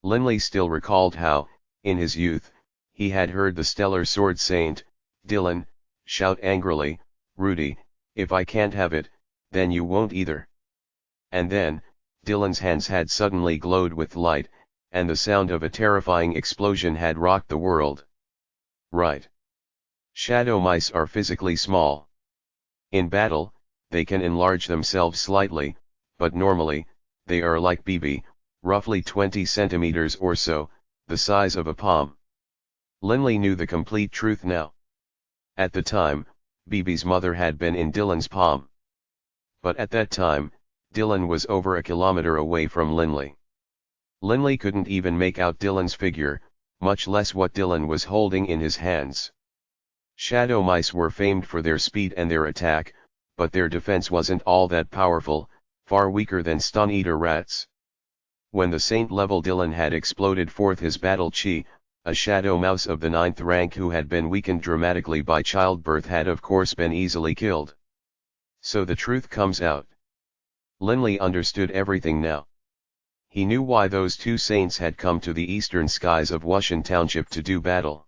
Linley still recalled how, in his youth, he had heard the Stellar Sword Saint, Dylan, shout angrily, "Rudy, if I can't have it, then you won't either." And then, Dylan's hands had suddenly glowed with light, and the sound of a terrifying explosion had rocked the world. Right. Shadow mice are physically small. In battle, they can enlarge themselves slightly, but normally, they are like Bibi, roughly 20 centimeters or so, the size of a palm. Linley knew the complete truth now. At the time, Bibi's mother had been in Dylan's palm. But at that time, Dylan was over a kilometer away from Linley. Linley couldn't even make out Dylan's figure, much less what Dylan was holding in his hands. Shadow mice were famed for their speed and their attack, but their defense wasn't all that powerful, far weaker than stun-eater rats. When the saint-level Dylan had exploded forth his battle chi, a shadow mouse of the 9th rank who had been weakened dramatically by childbirth had of course been easily killed. So the truth comes out. Linley understood everything now. He knew why those two saints had come to the eastern skies of Wushan Township to do battle.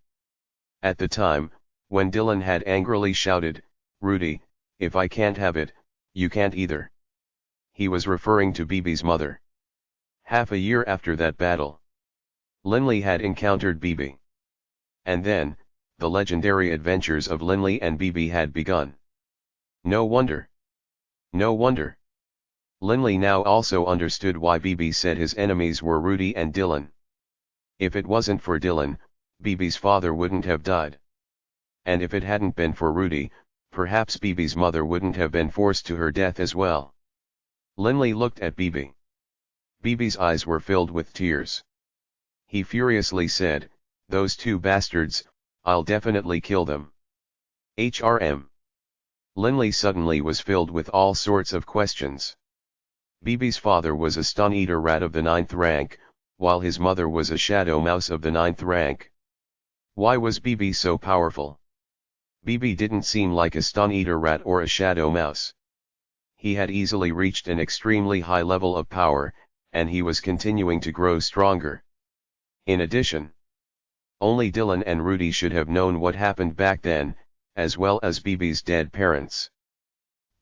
At the time, when Dylan had angrily shouted, "Rudy, if I can't have it, you can't either," he was referring to Bibi's mother. Half a year after that battle, Linley had encountered Bibi. And then, the legendary adventures of Linley and Bibi had begun. No wonder. No wonder. Linley now also understood why Bibi said his enemies were Rudy and Dylan. If it wasn't for Dylan, Bibi's father wouldn't have died. And if it hadn't been for Rudy, perhaps Bibi's mother wouldn't have been forced to her death as well. Linley looked at Bibi. Bibi's eyes were filled with tears. He furiously said, "Those two bastards, I'll definitely kill them." HRM. Linley suddenly was filled with all sorts of questions. Bibi's father was a stun-eater rat of the 9th rank, while his mother was a shadow mouse of the 9th rank. Why was Bibi so powerful? Bibi didn't seem like a stun-eater rat or a shadow mouse. He had easily reached an extremely high level of power, and he was continuing to grow stronger. In addition, only Dylan and Rudy should have known what happened back then, as well as Bibi's dead parents.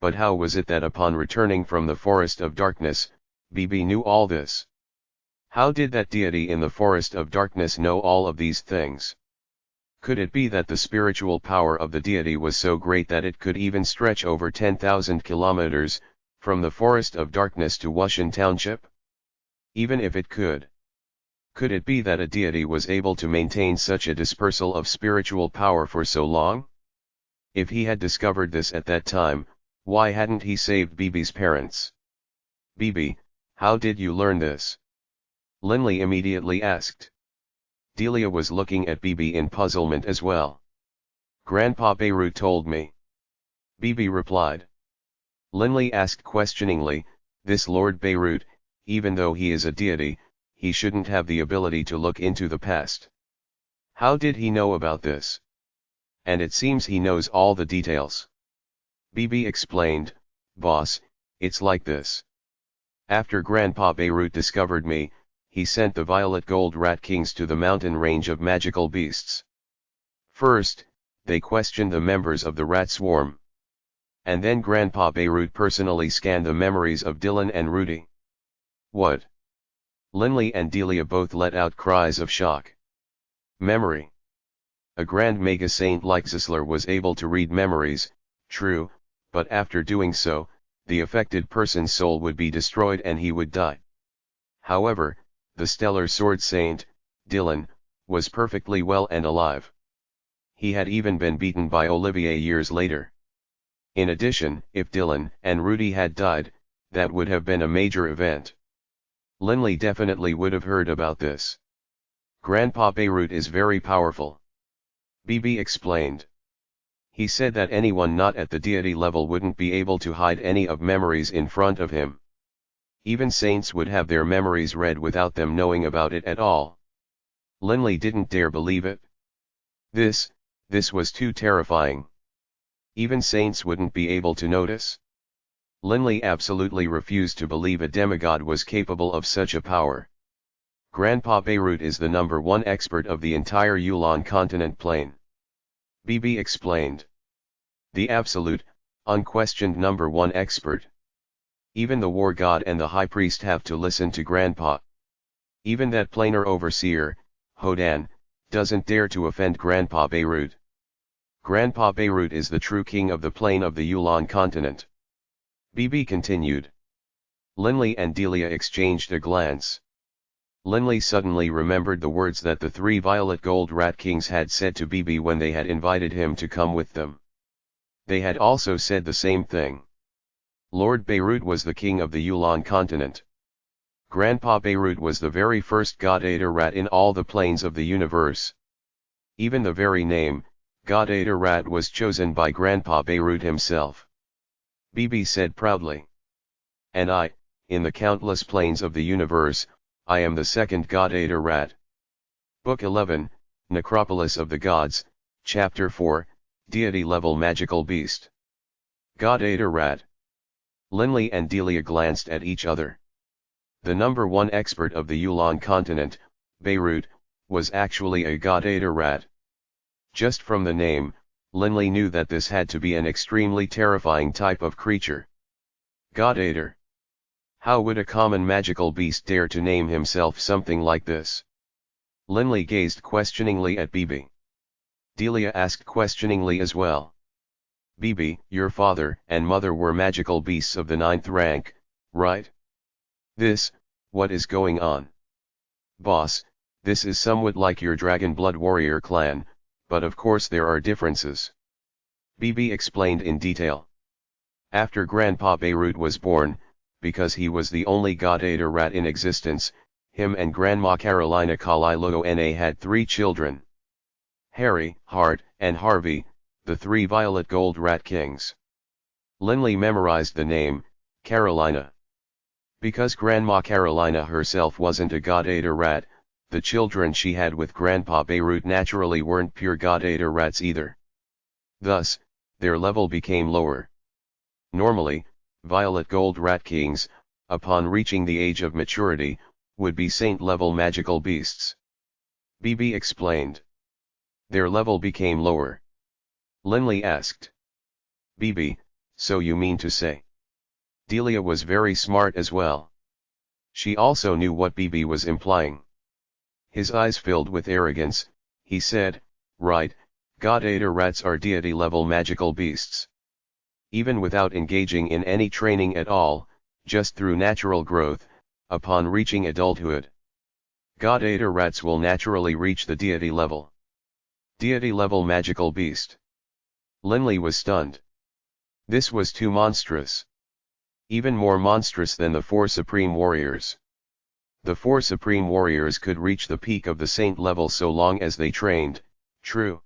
But how was it that upon returning from the Forest of Darkness, Bibi knew all this? How did that deity in the Forest of Darkness know all of these things? Could it be that the spiritual power of the deity was so great that it could even stretch over 10,000 kilometers, from the Forest of Darkness to Wushan Township? Even if it could it be that a deity was able to maintain such a dispersal of spiritual power for so long? If he had discovered this at that time, why hadn't he saved Bibi's parents? "Bibi, how did you learn this?" Linley immediately asked. Delia was looking at Bibi in puzzlement as well. "Grandpa Baruch told me," Bibi replied. Linley asked questioningly, "This Lord Baruch, even though he is a deity, he shouldn't have the ability to look into the past. How did he know about this? And it seems he knows all the details." Bibi explained, "Boss, it's like this. After Grandpa Beirut discovered me, he sent the violet gold rat kings to the mountain range of magical beasts. First, they questioned the members of the rat swarm. And then Grandpa Beirut personally scanned the memories of Dylan and Rudy. What? Linley and Delia both let out cries of shock. Memory. A grand mega saint like Zisler was able to read memories, true, but after doing so, the affected person's soul would be destroyed and he would die. However, the stellar sword saint, Dylan, was perfectly well and alive. He had even been beaten by Olivier years later. In addition, if Dylan and Rudy had died, that would have been a major event. Linley definitely would have heard about this. Grandpa Beirut is very powerful. BB explained. He said that anyone not at the deity level wouldn't be able to hide any of memories in front of him. Even saints would have their memories read without them knowing about it at all. Linley didn't dare believe it. This was too terrifying. Even saints wouldn't be able to notice. Linley absolutely refused to believe a demigod was capable of such a power. Grandpa Beirut is the #1 expert of the entire Yulon continent plane. BB explained. The absolute, unquestioned #1 expert. Even the war god and the high priest have to listen to Grandpa. Even that planar overseer, Hodan, doesn't dare to offend Grandpa Beirut. Grandpa Beirut is the true king of the plane of the Yulon continent. BB continued. Linley and Delia exchanged a glance. Linley suddenly remembered the words that the 3 violet gold rat kings had said to BB when they had invited him to come with them. They had also said the same thing. Lord Beirut was the king of the Yulon continent. Grandpa Beirut was the very first God-Eater rat in all the planes of the universe. Even the very name, God-Eater rat, was chosen by Grandpa Beirut himself. BB said proudly. And I, in the countless planes of the universe, I am the second God-Eater rat. Book 11, Necropolis of the Gods, Chapter 4, Deity-Level Magical Beast. God-Eater rat. Linley and Delia glanced at each other. The #1 expert of the Yulon continent, Beirut, was actually a God-Eater rat. Just from the name, Linley knew that this had to be an extremely terrifying type of creature. God-Eater. How would a common magical beast dare to name himself something like this? Linley gazed questioningly at BB. Delia asked questioningly as well. BB, your father and mother were magical beasts of the 9th rank, right? What is going on? Boss, this is somewhat like your Dragon Blood Warrior clan, but of course there are differences. BB explained in detail. After Grandpa Beirut was born, because he was the only God-Eater rat in existence, him and Grandma Carolina Kalilona had 3 children. Harry, Hart, and Harvey, the 3 violet gold rat kings. Linley memorized the name, Carolina. Because Grandma Carolina herself wasn't a God-Eater rat, the children she had with Grandpa Beirut naturally weren't pure God-Eater rats either. Thus, their level became lower. Normally, violet gold rat kings, upon reaching the age of maturity, would be saint-level magical beasts. BB explained. Their level became lower. Linley asked. BB, so you mean to say? Delia was very smart as well. She also knew what BB was implying. His eyes filled with arrogance, he said, right, God-Eater rats are deity-level magical beasts. Even without engaging in any training at all, just through natural growth, upon reaching adulthood, God-Eater rats will naturally reach the deity level. Deity-level magical beast. Linley was stunned. This was too monstrous. Even more monstrous than the 4 supreme warriors. The 4 supreme warriors could reach the peak of the saint level so long as they trained, true.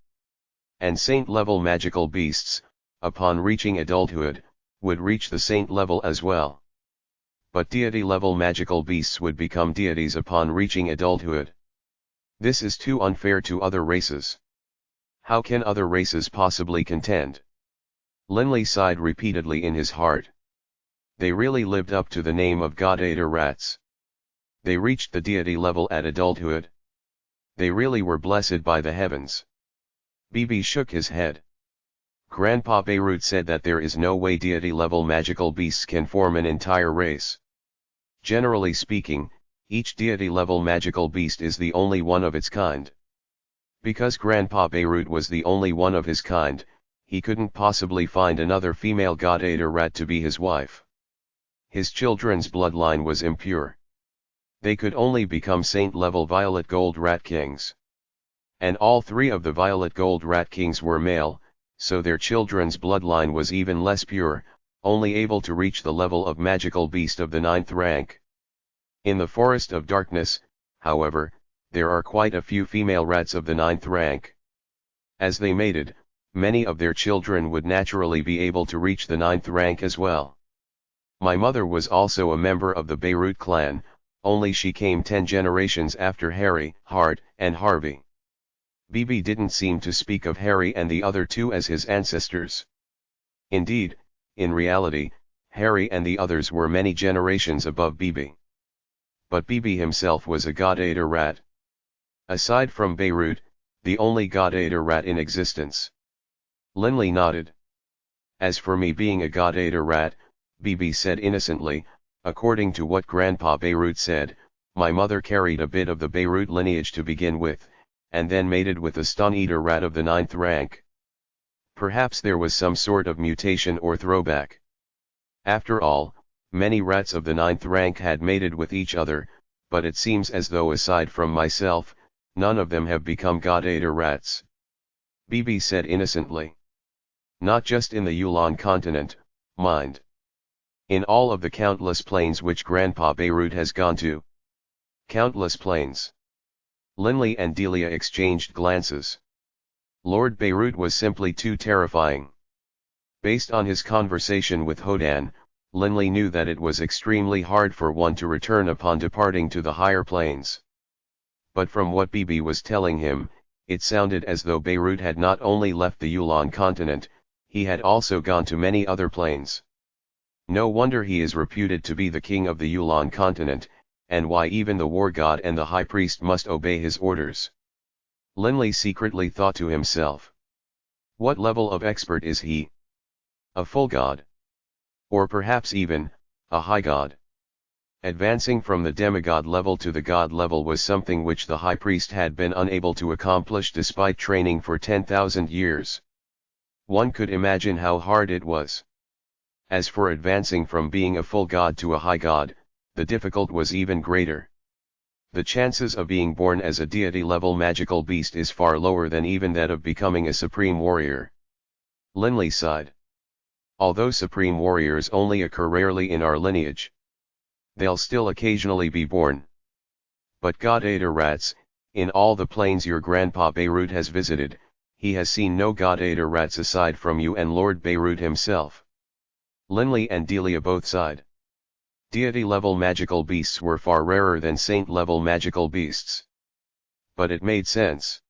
And saint-level magical beasts, upon reaching adulthood, would reach the saint level as well. But deity-level magical beasts would become deities upon reaching adulthood. This is too unfair to other races. How can other races possibly contend? Linley sighed repeatedly in his heart. They really lived up to the name of God-eater rats. They reached the deity level at adulthood. They really were blessed by the heavens. Bibi shook his head. Grandpa Beirut said that there is no way deity-level magical beasts can form an entire race. Generally speaking, each deity-level magical beast is the only one of its kind. Because Grandpa Beirut was the only one of his kind, he couldn't possibly find another female god-eater rat to be his wife. His children's bloodline was impure. They could only become saint-level violet gold rat kings. And all three of the violet gold rat kings were male, so their children's bloodline was even less pure, only able to reach the level of magical beast of the 9th rank. In the Forest of Darkness, however, there are quite a few female rats of the 9th rank. As they mated, many of their children would naturally be able to reach the 9th rank as well. My mother was also a member of the Beirut clan, only she came 10 generations after Harry, Hart, and Harvey. Bibi didn't seem to speak of Harry and the other two as his ancestors. Indeed, in reality, Harry and the others were many generations above Bibi. But Bibi himself was a god-eater rat. Aside from Beirut, the only god-eater rat in existence. Linley nodded. As for me being a god-eater rat, Bibi said innocently, according to what Grandpa Beirut said, my mother carried a bit of the Beirut lineage to begin with, and then mated with a stun-eater rat of the 9th rank. Perhaps there was some sort of mutation or throwback. After all, many rats of the 9th rank had mated with each other, but it seems as though aside from myself, none of them have become god-eater rats. Bibi said innocently. Not just in the Yulon continent, mind. In all of the countless planes which Grandpa Beirut has gone to. Countless planes. Linley and Delia exchanged glances. Lord Beirut was simply too terrifying. Based on his conversation with Hodan, Linley knew that it was extremely hard for one to return upon departing to the higher planes. But from what Bibi was telling him, it sounded as though Beirut had not only left the Yulon continent, he had also gone to many other planes. No wonder he is reputed to be the king of the Yulon continent, and why even the war god and the high priest must obey his orders. Linley secretly thought to himself. What level of expert is he? A full god? Or perhaps even, a high god? Advancing from the demigod level to the god level was something which the high priest had been unable to accomplish despite training for 10,000 years. One could imagine how hard it was. As for advancing from being a full god to a high god, the difficulty was even greater. The chances of being born as a deity-level magical beast is far lower than even that of becoming a supreme warrior. Linley sighed. Although supreme warriors only occur rarely in our lineage, they'll still occasionally be born. But god-eater rats, in all the planes your Grandpa Beirut has visited, he has seen no god-eater rats aside from you and Lord Beirut himself. Linley and Delia both sighed. Deity-level magical beasts were far rarer than saint-level magical beasts. But it made sense.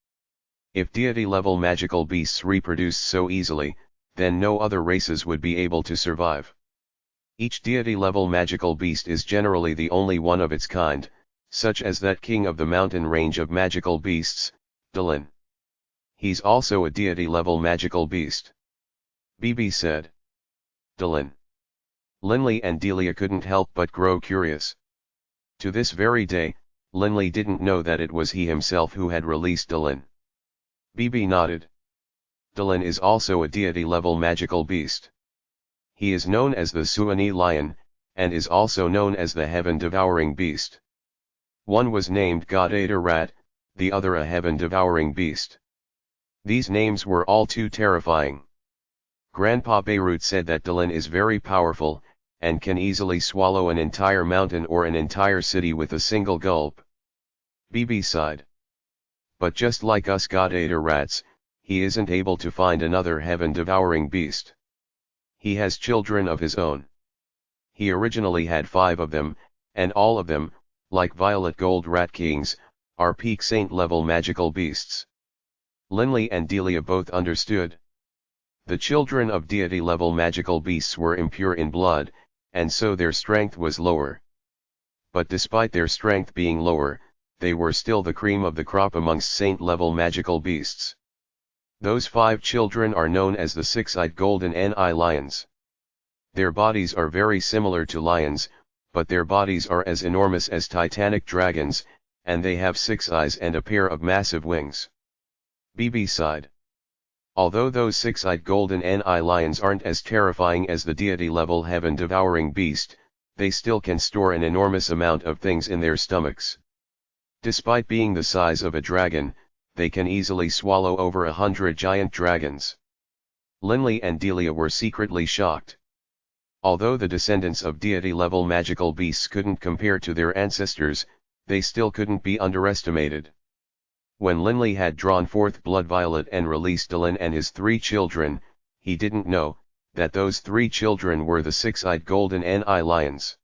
If deity-level magical beasts reproduced so easily, then no other races would be able to survive. Each deity-level magical beast is generally the only one of its kind, such as that king of the mountain range of magical beasts, Dylan. He's also a deity-level magical beast. Bibi said. Dylan. Linley and Delia couldn't help but grow curious. To this very day, Linley didn't know that it was he himself who had released Dylan. Bibi nodded. Dylan is also a deity-level magical beast. He is known as the Suani lion, and is also known as the heaven-devouring beast. One was named God-eater rat, the other a heaven-devouring beast. These names were all too terrifying. Grandpa Beirut said that Dylan is very powerful, and can easily swallow an entire mountain or an entire city with a single gulp. Bibi sighed. But just like us god-eater rats, he isn't able to find another heaven-devouring beast. He has children of his own. He originally had 5 of them, and all of them, like violet gold rat kings, are peak saint-level magical beasts. Linley and Delia both understood. The children of deity-level magical beasts were impure in blood, and so their strength was lower. But despite their strength being lower, they were still the cream of the crop amongst saint-level magical beasts. Those 5 children are known as the 6-eyed golden Ni lions. Their bodies are very similar to lions, but their bodies are as enormous as titanic dragons, and they have 6 eyes and a pair of massive wings. BB sighed. Although those 6-eyed golden Ni lions aren't as terrifying as the deity-level heaven-devouring beast, they still can store an enormous amount of things in their stomachs. Despite being the size of a dragon, they can easily swallow over 100 giant dragons. Linley and Delia were secretly shocked. Although the descendants of deity-level magical beasts couldn't compare to their ancestors, they still couldn't be underestimated. When Linley had drawn forth Blood Violet and released Dylan and his 3 children, he didn't know that those 3 children were the 6-eyed golden Ni lions.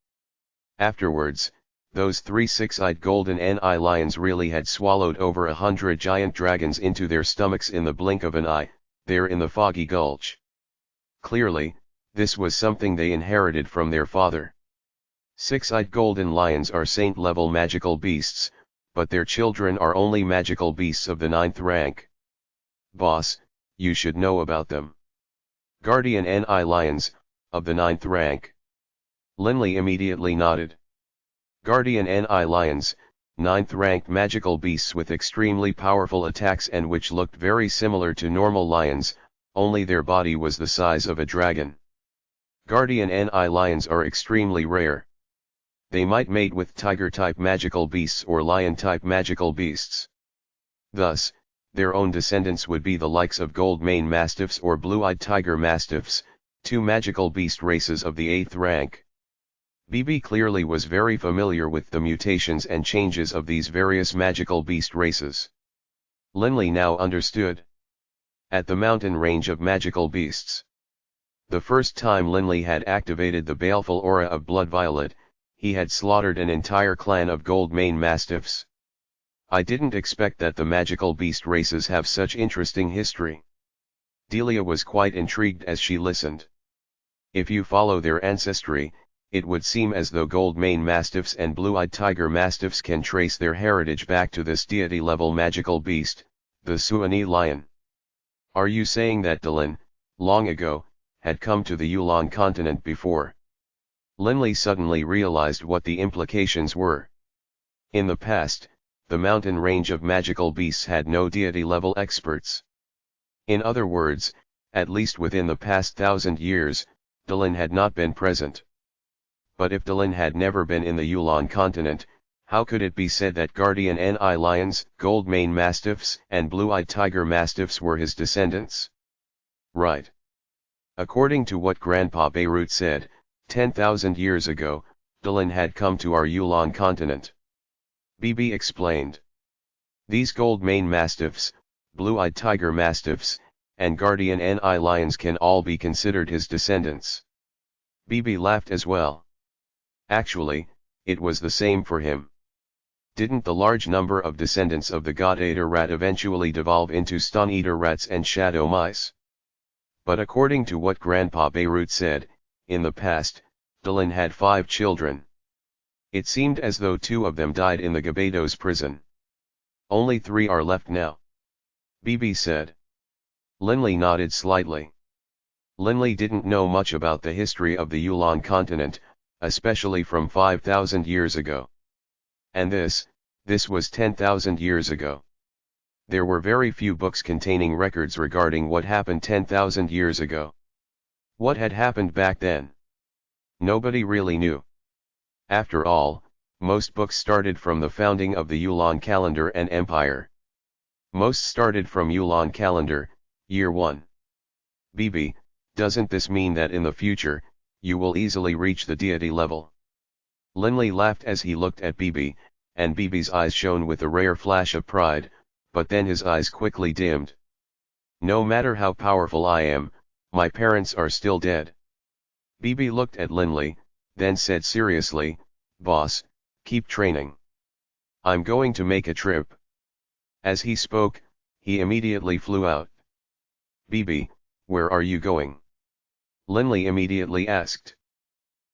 Afterwards, those 3 6-eyed golden Ni lions really had swallowed over 100 giant dragons into their stomachs in the blink of an eye, there in the foggy gulch. Clearly, this was something they inherited from their father. 6-eyed golden lions are saint-level magical beasts, but their children are only magical beasts of the 9th rank. Boss, you should know about them. Guardian Ni lions, of the 9th rank. Linley immediately nodded. Guardian Ni lions, 9th ranked magical beasts with extremely powerful attacks and which looked very similar to normal lions, only their body was the size of a dragon. Guardian Ni lions are extremely rare. They might mate with tiger-type magical beasts or lion-type magical beasts. Thus, their own descendants would be the likes of gold-mane mastiffs or blue-eyed tiger mastiffs, 2 magical beast races of the 8th rank. BB clearly was very familiar with the mutations and changes of these various magical beast races. Linley now understood. At the mountain range of magical beasts. The first time Linley had activated the baleful aura of Blood Violet, he had slaughtered an entire clan of gold-mane mastiffs. I didn't expect that the magical beast races have such interesting history. Delia was quite intrigued as she listened. If you follow their ancestry, it would seem as though gold-mane mastiffs and blue-eyed tiger mastiffs can trace their heritage back to this deity-level magical beast, the Suani lion. Are you saying that Dylan, long ago, had come to the Yulon continent before? Linley suddenly realized what the implications were. In the past, the mountain range of magical beasts had no deity-level experts. In other words, at least within the past 1,000 years, Dylan had not been present. But if Dylan had never been in the Yulon continent, how could it be said that guardian Ni lions, gold-mane mastiffs and blue-eyed tiger mastiffs were his descendants? Right. According to what Grandpa Beirut said, 10,000 years ago, Dylan had come to our Yulon continent. BB explained. These gold-mane mastiffs, blue-eyed tiger mastiffs, and guardian Ni lions can all be considered his descendants. BB laughed as well. Actually, it was the same for him. Didn't the large number of descendants of the god-eater rat eventually devolve into stone-eater rats and shadow mice? But according to what Grandpa Beirut said, in the past, Dylan had 5 children. It seemed as though 2 of them died in the Gabados prison. Only 3 are left now. BB said. Linley nodded slightly. Linley didn't know much about the history of the Yulon continent, especially from 5,000 years ago. And this was 10,000 years ago. There were very few books containing records regarding what happened 10,000 years ago. What had happened back then? Nobody really knew. After all, most books started from the founding of the Yulon calendar and empire. Most started from Yulon calendar, year 1. BB, doesn't this mean that in the future, you will easily reach the deity level? Linley laughed as he looked at BB, and BB's eyes shone with a rare flash of pride, but then his eyes quickly dimmed. No matter how powerful I am, my parents are still dead. BB looked at Linley, then said seriously, Boss, keep training. I'm going to make a trip. As he spoke, he immediately flew out. BB, where are you going? Linley immediately asked.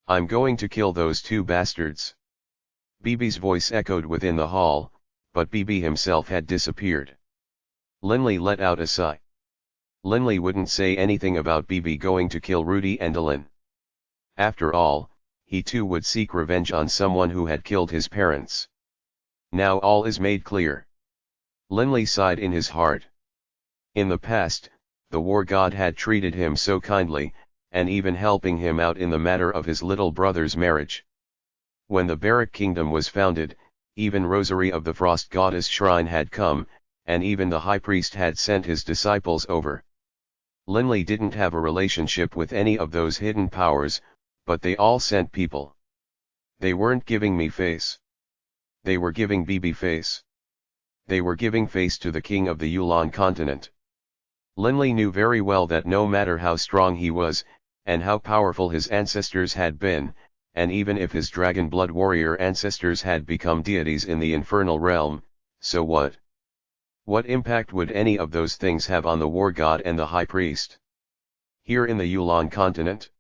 I'm going to kill those two bastards. Bibi's voice echoed within the hall, but Bibi himself had disappeared. Linley let out a sigh. Linley wouldn't say anything about Bibi going to kill Rudy and Dylan. After all, he too would seek revenge on someone who had killed his parents. Now all is made clear. Linley sighed in his heart. In the past, the war god had treated him so kindly, and even helping him out in the matter of his little brother's marriage. When the Baruch kingdom was founded, even Rosary of the Frost Goddess shrine had come, and even the high priest had sent his disciples over. Linley didn't have a relationship with any of those hidden powers, but they all sent people. They weren't giving me face. They were giving Bibi face. They were giving face to the king of the Yulan continent. Linley knew very well that no matter how strong he was, and how powerful his ancestors had been, and even if his dragon blood warrior ancestors had become deities in the infernal realm, so what? What impact would any of those things have on the war god and the high priest? Here in the Yulan continent?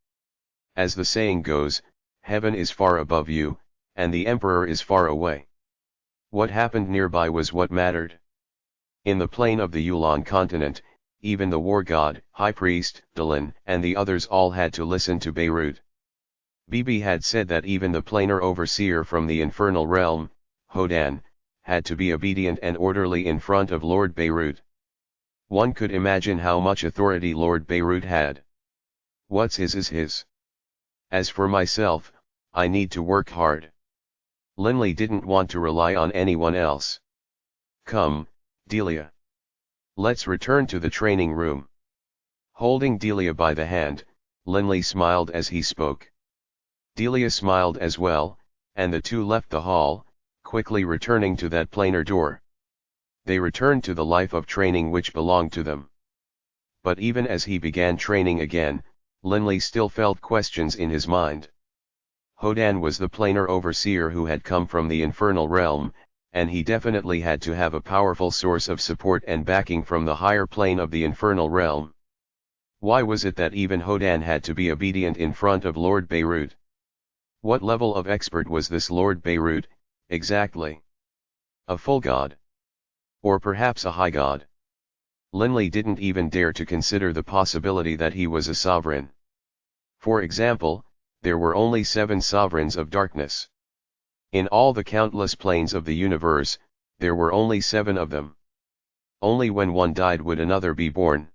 As the saying goes, heaven is far above you, and the emperor is far away. What happened nearby was what mattered. In the plain of the Yulan continent, even the war god, high priest, Dylan, and the others all had to listen to Beirut. Bibi had said that even the planar overseer from the infernal realm, Hodan, had to be obedient and orderly in front of Lord Beirut. One could imagine how much authority Lord Beirut had. What's his is his. As for myself, I need to work hard. Linley didn't want to rely on anyone else. Come, Delia. Let's return to the training room. Holding Delia by the hand, Linley smiled as he spoke. Delia smiled as well, and the two left the hall, quickly returning to that planar door. They returned to the life of training which belonged to them. But even as he began training again, Linley still felt questions in his mind. Hodan was the planar overseer who had come from the infernal realm, and he definitely had to have a powerful source of support and backing from the higher plane of the infernal realm. Why was it that even Hodan had to be obedient in front of Lord Beirut? What level of expert was this Lord Beirut, exactly? A full god? Or perhaps a high god? Linley didn't even dare to consider the possibility that he was a sovereign. For example, there were only 7 sovereigns of darkness. In all the countless planes of the universe, there were only 7 of them. Only when one died would another be born.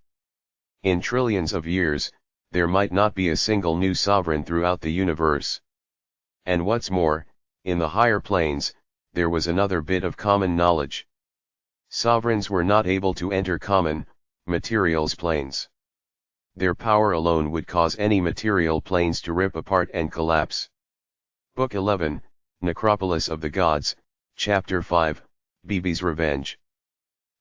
In trillions of years, there might not be a single new sovereign throughout the universe. And what's more, in the higher planes, there was another bit of common knowledge. Sovereigns were not able to enter common, materials planes. Their power alone would cause any material planes to rip apart and collapse. Book 11, Necropolis of the Gods, Chapter 5, Bibi's Revenge.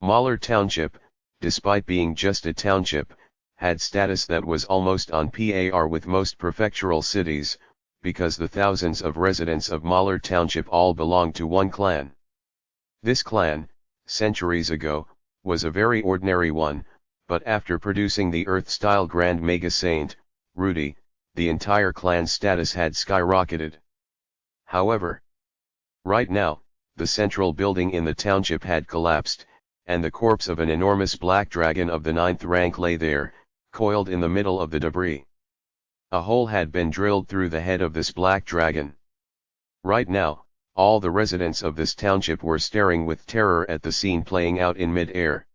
Mahler Township, despite being just a township, had status that was almost on par with most prefectural cities, because the thousands of residents of Mahler Township all belonged to one clan. This clan, centuries ago, was a very ordinary one, but after producing the Earth-style Grand Mega Saint, Rudy, the entire clan's status had skyrocketed. However, right now, the central building in the township had collapsed, and the corpse of an enormous black dragon of the 9th rank lay there, coiled in the middle of the debris. A hole had been drilled through the head of this black dragon. Right now, all the residents of this township were staring with terror at the scene playing out in mid-air.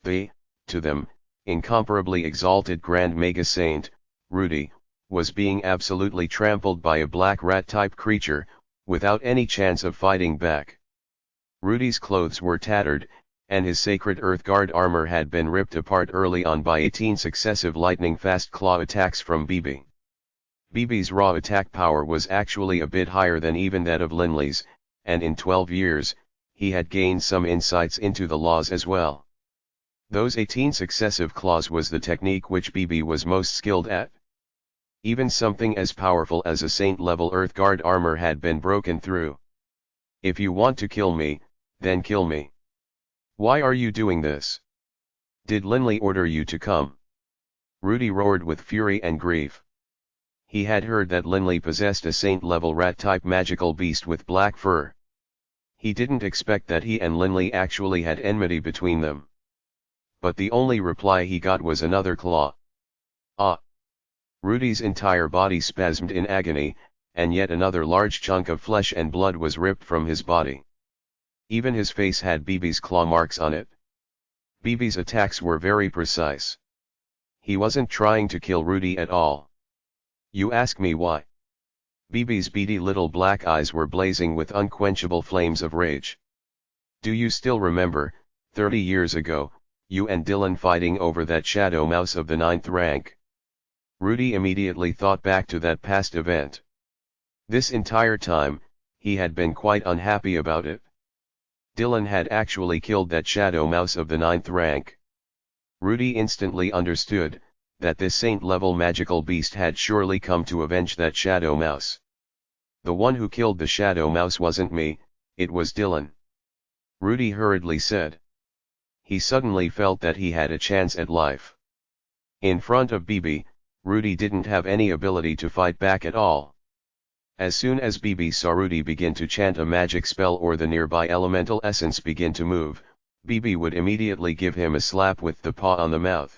The, to them, incomparably exalted Grand Mega Saint, Rudy, was being absolutely trampled by a black rat-type creature, without any chance of fighting back. Rudy's clothes were tattered, and his sacred Earth Guard armor had been ripped apart early on by 18 successive lightning-fast claw attacks from Bibi. Bibi's raw attack power was actually a bit higher than even that of Linley's, and in 12 years, he had gained some insights into the laws as well. Those 18 successive claws was the technique which Bibi was most skilled at. Even something as powerful as a saint-level Earth Guard armor had been broken through. If you want to kill me, then kill me. Why are you doing this? Did Linley order you to come? Rudy roared with fury and grief. He had heard that Linley possessed a saint-level rat-type magical beast with black fur. He didn't expect that he and Linley actually had enmity between them. But the only reply he got was another claw. Ah! Rudy's entire body spasmed in agony, and yet another large chunk of flesh and blood was ripped from his body. Even his face had BB's claw marks on it. BB's attacks were very precise. He wasn't trying to kill Rudy at all. You ask me why? BB's beady little black eyes were blazing with unquenchable flames of rage. Do you still remember, 30 years ago, you and Dylan fighting over that shadow mouse of the 9th rank? Rudy immediately thought back to that past event. This entire time, he had been quite unhappy about it. Dylan had actually killed that shadow mouse of the 9th rank. Rudy instantly understood that this saint-level magical beast had surely come to avenge that shadow mouse. The one who killed the shadow mouse wasn't me, it was Dylan. Rudy hurriedly said. He suddenly felt that he had a chance at life. In front of BB, Rudy didn't have any ability to fight back at all. As soon as BB saw Rudy begin to chant a magic spell or the nearby elemental essence begin to move, BB would immediately give him a slap with the paw on the mouth.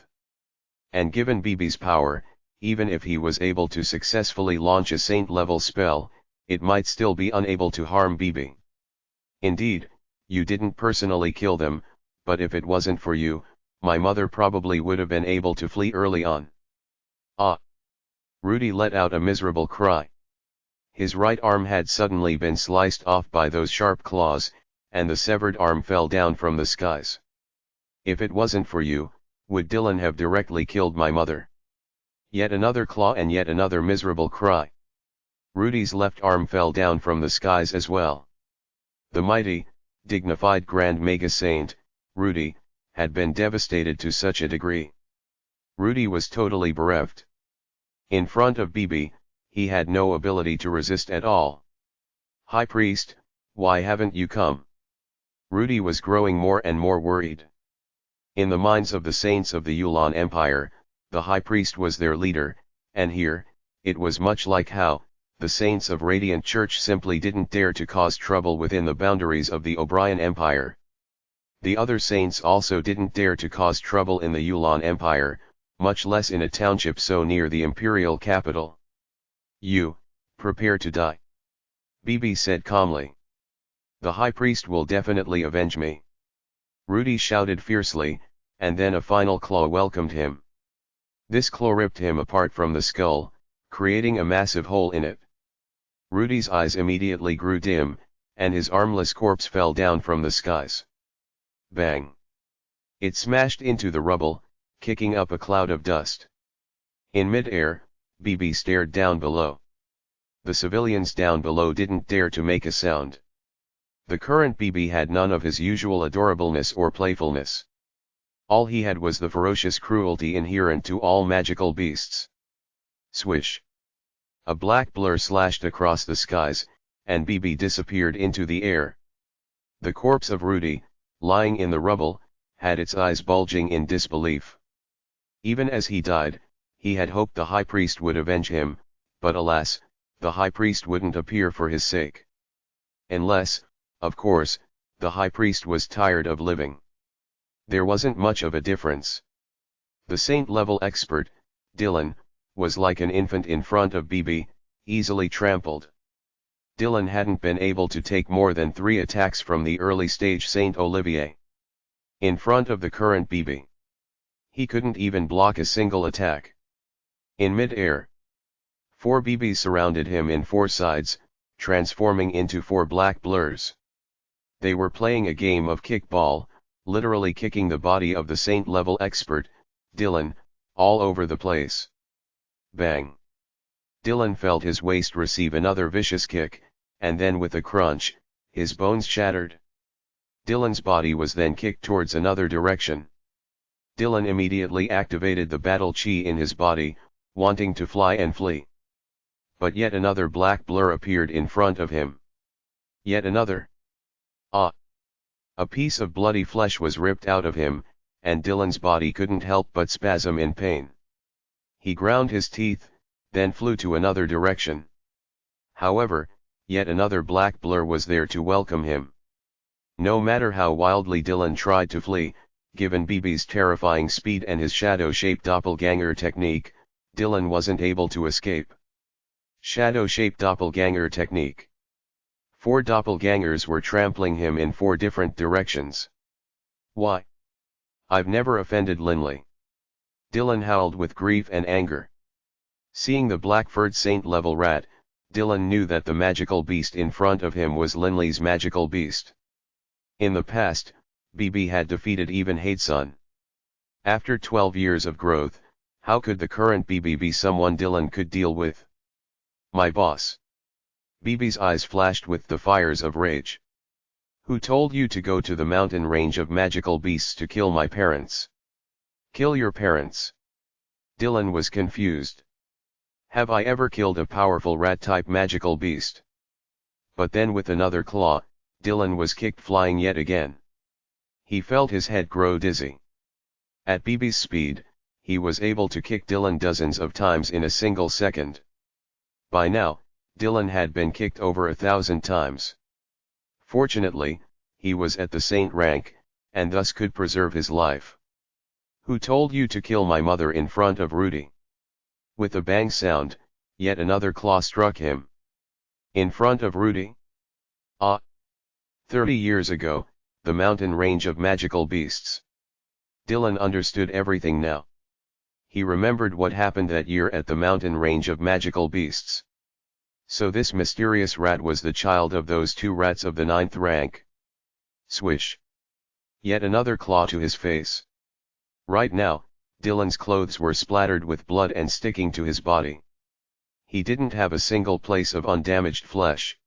And given BB's power, even if he was able to successfully launch a saint-level spell, it might still be unable to harm BB. Indeed, you didn't personally kill them, but if it wasn't for you, my mother probably would have been able to flee early on. Ah! Rudy let out a miserable cry. His right arm had suddenly been sliced off by those sharp claws, and the severed arm fell down from the skies. If it wasn't for you, would Dylan have directly killed my mother? Yet another claw and yet another miserable cry. Rudy's left arm fell down from the skies as well. The mighty, dignified Grand Mega Saint, Rudy, had been devastated to such a degree. Rudy was totally bereft. In front of BB, he had no ability to resist at all. High Priest, why haven't you come? Rudy was growing more and more worried. In the minds of the saints of the Yulan Empire, the High Priest was their leader, and here, it was much like how, the saints of Radiant Church simply didn't dare to cause trouble within the boundaries of the O'Brien Empire. The other saints also didn't dare to cause trouble in the Yulan Empire, much less in a township so near the imperial capital. You, prepare to die. BB said calmly. The High Priest will definitely avenge me. Rudy shouted fiercely, and then a final claw welcomed him. This claw ripped him apart from the skull, creating a massive hole in it. Rudy's eyes immediately grew dim, and his armless corpse fell down from the skies. Bang! It smashed into the rubble, kicking up a cloud of dust. In mid-air, BB stared down below. The civilians down below didn't dare to make a sound. The current BB had none of his usual adorableness or playfulness. All he had was the ferocious cruelty inherent to all magical beasts. Swish! A black blur slashed across the skies, and BB disappeared into the air. The corpse of Rudy, lying in the rubble, had its eyes bulging in disbelief. Even as he died, he had hoped the High Priest would avenge him, but alas, the High Priest wouldn't appear for his sake. Unless, of course, the High Priest was tired of living. There wasn't much of a difference. The saint-level expert, Dylan, was like an infant in front of BB, easily trampled. Dylan hadn't been able to take more than 3 attacks from the early-stage Saint Olivier. In front of the current BB, he couldn't even block a single attack. In mid-air, 4 BBs surrounded him in 4 sides, transforming into 4 black blurs. They were playing a game of kickball, literally kicking the body of the saint-level expert, Dylan, all over the place. Bang! Dylan felt his waist receive another vicious kick, and then with a crunch, his bones shattered. Dylan's body was then kicked towards another direction. Dylan immediately activated the battle chi in his body, wanting to fly and flee. But yet another black blur appeared in front of him. Yet another. Ah! A piece of bloody flesh was ripped out of him, and Dylan's body couldn't help but spasm in pain. He ground his teeth, then flew to another direction. However, yet another black blur was there to welcome him. No matter how wildly Dylan tried to flee, given BB's terrifying speed and his shadow-shaped doppelganger technique, Dylan wasn't able to escape. Shadow-shaped doppelganger technique. 4 doppelgangers were trampling him in 4 different directions. Why? I've never offended Linley. Dylan howled with grief and anger. Seeing the black-furred saint-level rat, Dylan knew that the magical beast in front of him was Linley's magical beast. In the past, BB had defeated even Hadesun. After 12 years of growth, how could the current BB be someone Dylan could deal with? My boss. BB's eyes flashed with the fires of rage. Who told you to go to the mountain range of magical beasts to kill my parents? Kill your parents. Dylan was confused. Have I ever killed a powerful rat-type magical beast? But then with another claw, Dylan was kicked flying yet again. He felt his head grow dizzy. At BB's speed, he was able to kick Dylan dozens of times in a single second. By now, Dylan had been kicked over 1,000 times. Fortunately, he was at the saint rank, and thus could preserve his life. Who told you to kill my mother in front of Rudy? With a bang sound, yet another claw struck him. In front of Rudy? 30 years ago, the mountain range of magical beasts. Dylan understood everything now. He remembered what happened that year at the mountain range of magical beasts. So this mysterious rat was the child of those 2 rats of the 9th rank. Swish. Yet another claw to his face. Right now, Dylan's clothes were splattered with blood and sticking to his body. He didn't have a single place of undamaged flesh.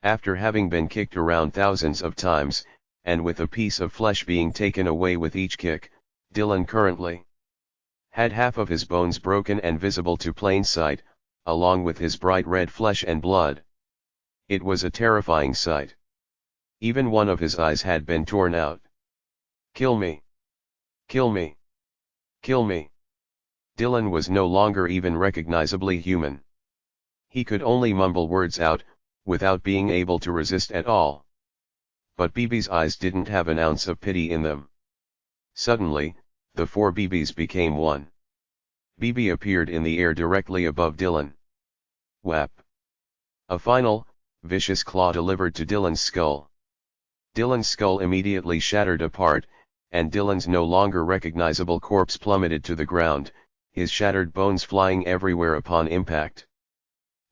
After having been kicked around thousands of times, and with a piece of flesh being taken away with each kick, Dylan currently had half of his bones broken and visible to plain sight, along with his bright red flesh and blood. It was a terrifying sight. Even one of his eyes had been torn out. Kill me! Kill me! Kill me! Dylan was no longer even recognizably human. He could only mumble words out, without being able to resist at all. But BB's eyes didn't have an ounce of pity in them. Suddenly, the 4 BBs became one. BB appeared in the air directly above Dylan. Whap! A final, vicious claw delivered to Dylan's skull. Dylan's skull immediately shattered apart, and Dylan's no longer recognizable corpse plummeted to the ground, his shattered bones flying everywhere upon impact.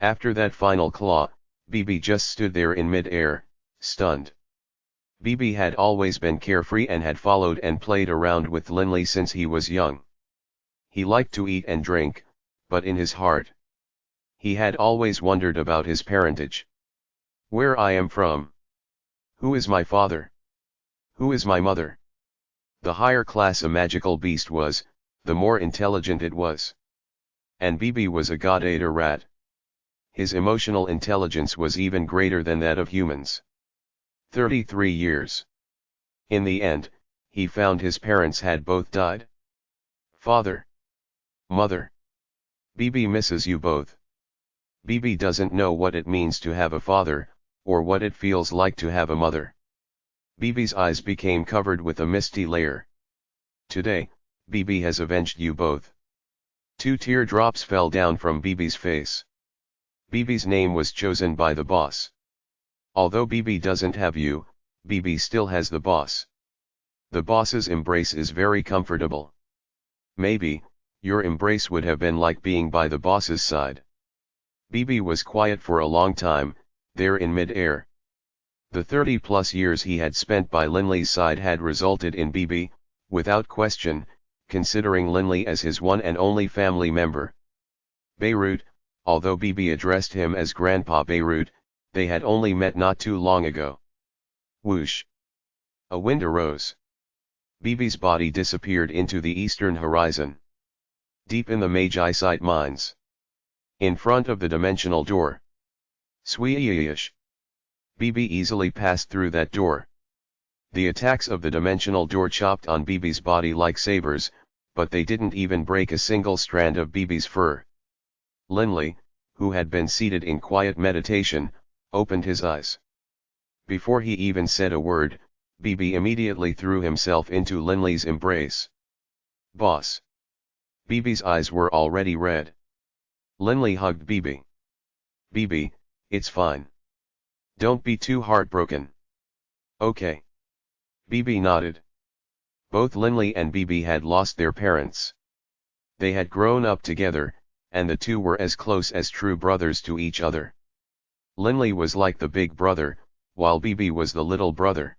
After that final claw, BB just stood there in mid-air, stunned. BB had always been carefree and had followed and played around with Linley since he was young. He liked to eat and drink, but in his heart, he had always wondered about his parentage. Where I am from? Who is my father? Who is my mother? The higher class a magical beast was, the more intelligent it was. And BB was a god-eater rat. His emotional intelligence was even greater than that of humans. 33 years. In the end, he found his parents had both died. Father. Mother. BB misses you both. BB doesn't know what it means to have a father, or what it feels like to have a mother. BB's eyes became covered with a misty layer. Today, BB has avenged you both. 2 teardrops fell down from BB's face. BB's name was chosen by the boss. Although BB doesn't have you, BB still has the boss. The boss's embrace is very comfortable. Maybe, your embrace would have been like being by the boss's side. BB was quiet for a long time, there in mid-air. The 30-plus years he had spent by Linley's side had resulted in BB, without question, considering Linley as his one and only family member. Beirut, although BB addressed him as Grandpa Beirut, they had only met not too long ago. Whoosh! A wind arose. BB's body disappeared into the eastern horizon. Deep in the Magi-site mines. In front of the dimensional door. Sweeyish! BB easily passed through that door. The attacks of the dimensional door chopped on BB's body like sabers, but they didn't even break a single strand of BB's fur. Linley, who had been seated in quiet meditation, opened his eyes. Before he even said a word, Bibi immediately threw himself into Linley's embrace. "Boss." Bibi's eyes were already red. Linley hugged Bibi. "Bibi, it's fine. Don't be too heartbroken." "Okay." Bibi nodded. Both Linley and Bibi had lost their parents. They had grown up together, and the two were as close as true brothers to each other. Linley was like the big brother, while Bibi was the little brother.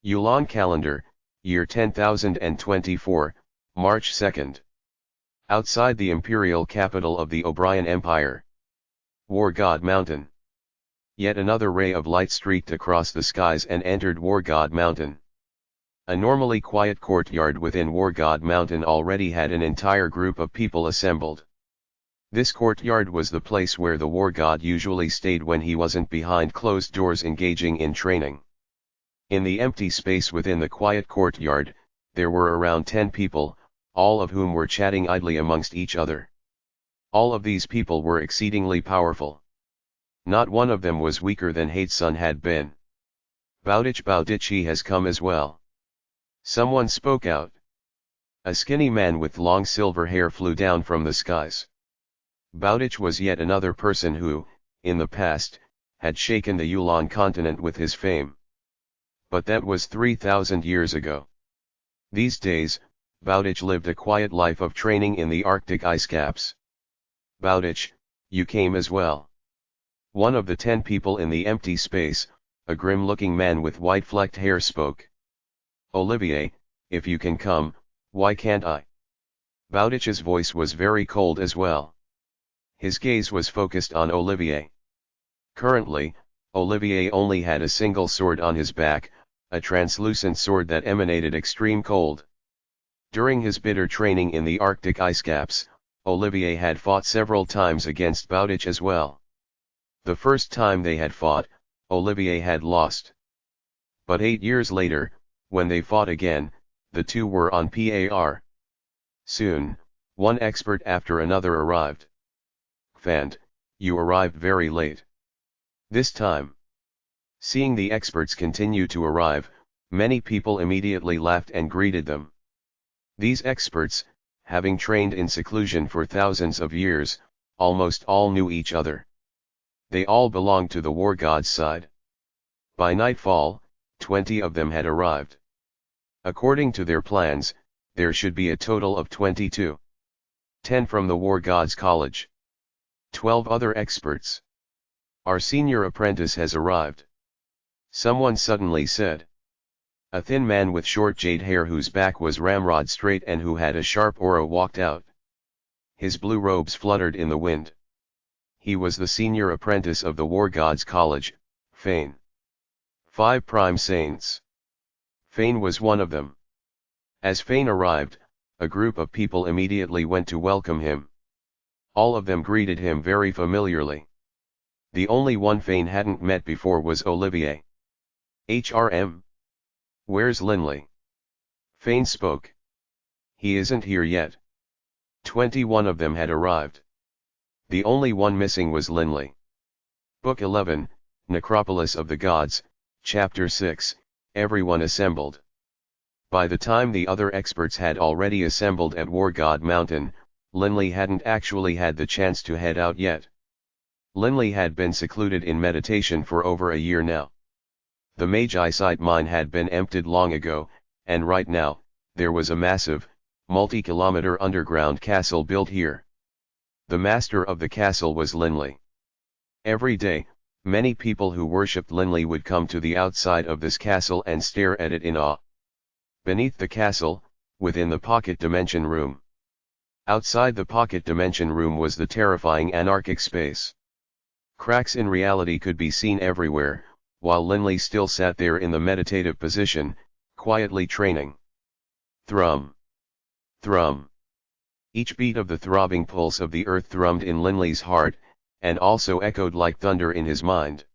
Yulan calendar, year 10,024, March 2nd. Outside the imperial capital of the O'Brien Empire. War God Mountain. Yet another ray of light streaked across the skies and entered War God Mountain. A normally quiet courtyard within War God Mountain already had an entire group of people assembled. This courtyard was the place where the war god usually stayed when he wasn't behind closed doors engaging in training. In the empty space within the quiet courtyard, there were around 10 people, all of whom were chatting idly amongst each other. All of these people were exceedingly powerful. Not one of them was weaker than Hatesun had been. Bowditch has come as well. Someone spoke out. A skinny man with long silver hair flew down from the skies. Bowditch was yet another person who, in the past, had shaken the Yulan continent with his fame. But that was 3,000 years ago. These days, Bowditch lived a quiet life of training in the Arctic ice caps. "Bowditch, you came as well." One of the 10 people in the empty space, a grim-looking man with white-flecked hair spoke. "Olivier, if you can come, why can't I?" Bowditch's voice was very cold as well. His gaze was focused on Olivier. Currently, Olivier only had a single sword on his back, a translucent sword that emanated extreme cold. During his bitter training in the Arctic ice caps, Olivier had fought several times against Bowditch as well. The first time they had fought, Olivier had lost. But 8 years later, when they fought again, the two were on par. Soon, one expert after another arrived. "Fand, you arrived very late. This time." Seeing the experts continue to arrive, many people immediately laughed and greeted them. These experts, having trained in seclusion for thousands of years, almost all knew each other. They all belonged to the war god's side. By nightfall, 20 of them had arrived. According to their plans, there should be a total of 22. 10 from the war god's college. 12 other experts. "Our senior apprentice has arrived," someone suddenly said. A thin man with short jade hair whose back was ramrod straight and who had a sharp aura walked out. His blue robes fluttered in the wind. He was the senior apprentice of the war god's college, Fane. 5 prime saints. Fane was one of them. As Fane arrived, a group of people immediately went to welcome him. All of them greeted him very familiarly. The only one Fane hadn't met before was Olivier. "HRM? Where's Linley?" Fane spoke. "He isn't here yet." 21 of them had arrived. The only one missing was Linley. Book 11, Necropolis of the Gods, Chapter 6, Everyone assembled. By the time the other experts had already assembled at War God Mountain, Linley hadn't actually had the chance to head out yet. Linley had been secluded in meditation for over a year now. The Magi site mine had been emptied long ago, and right now, there was a massive, multi-kilometer underground castle built here. The master of the castle was Linley. Every day, many people who worshipped Linley would come to the outside of this castle and stare at it in awe. Beneath the castle, within the pocket dimension room. Outside the pocket dimension room was the terrifying anarchic space. Cracks in reality could be seen everywhere, while Linley still sat there in the meditative position, quietly training. Thrum. Thrum. Each beat of the throbbing pulse of the earth thrummed in Linley's heart, and also echoed like thunder in his mind.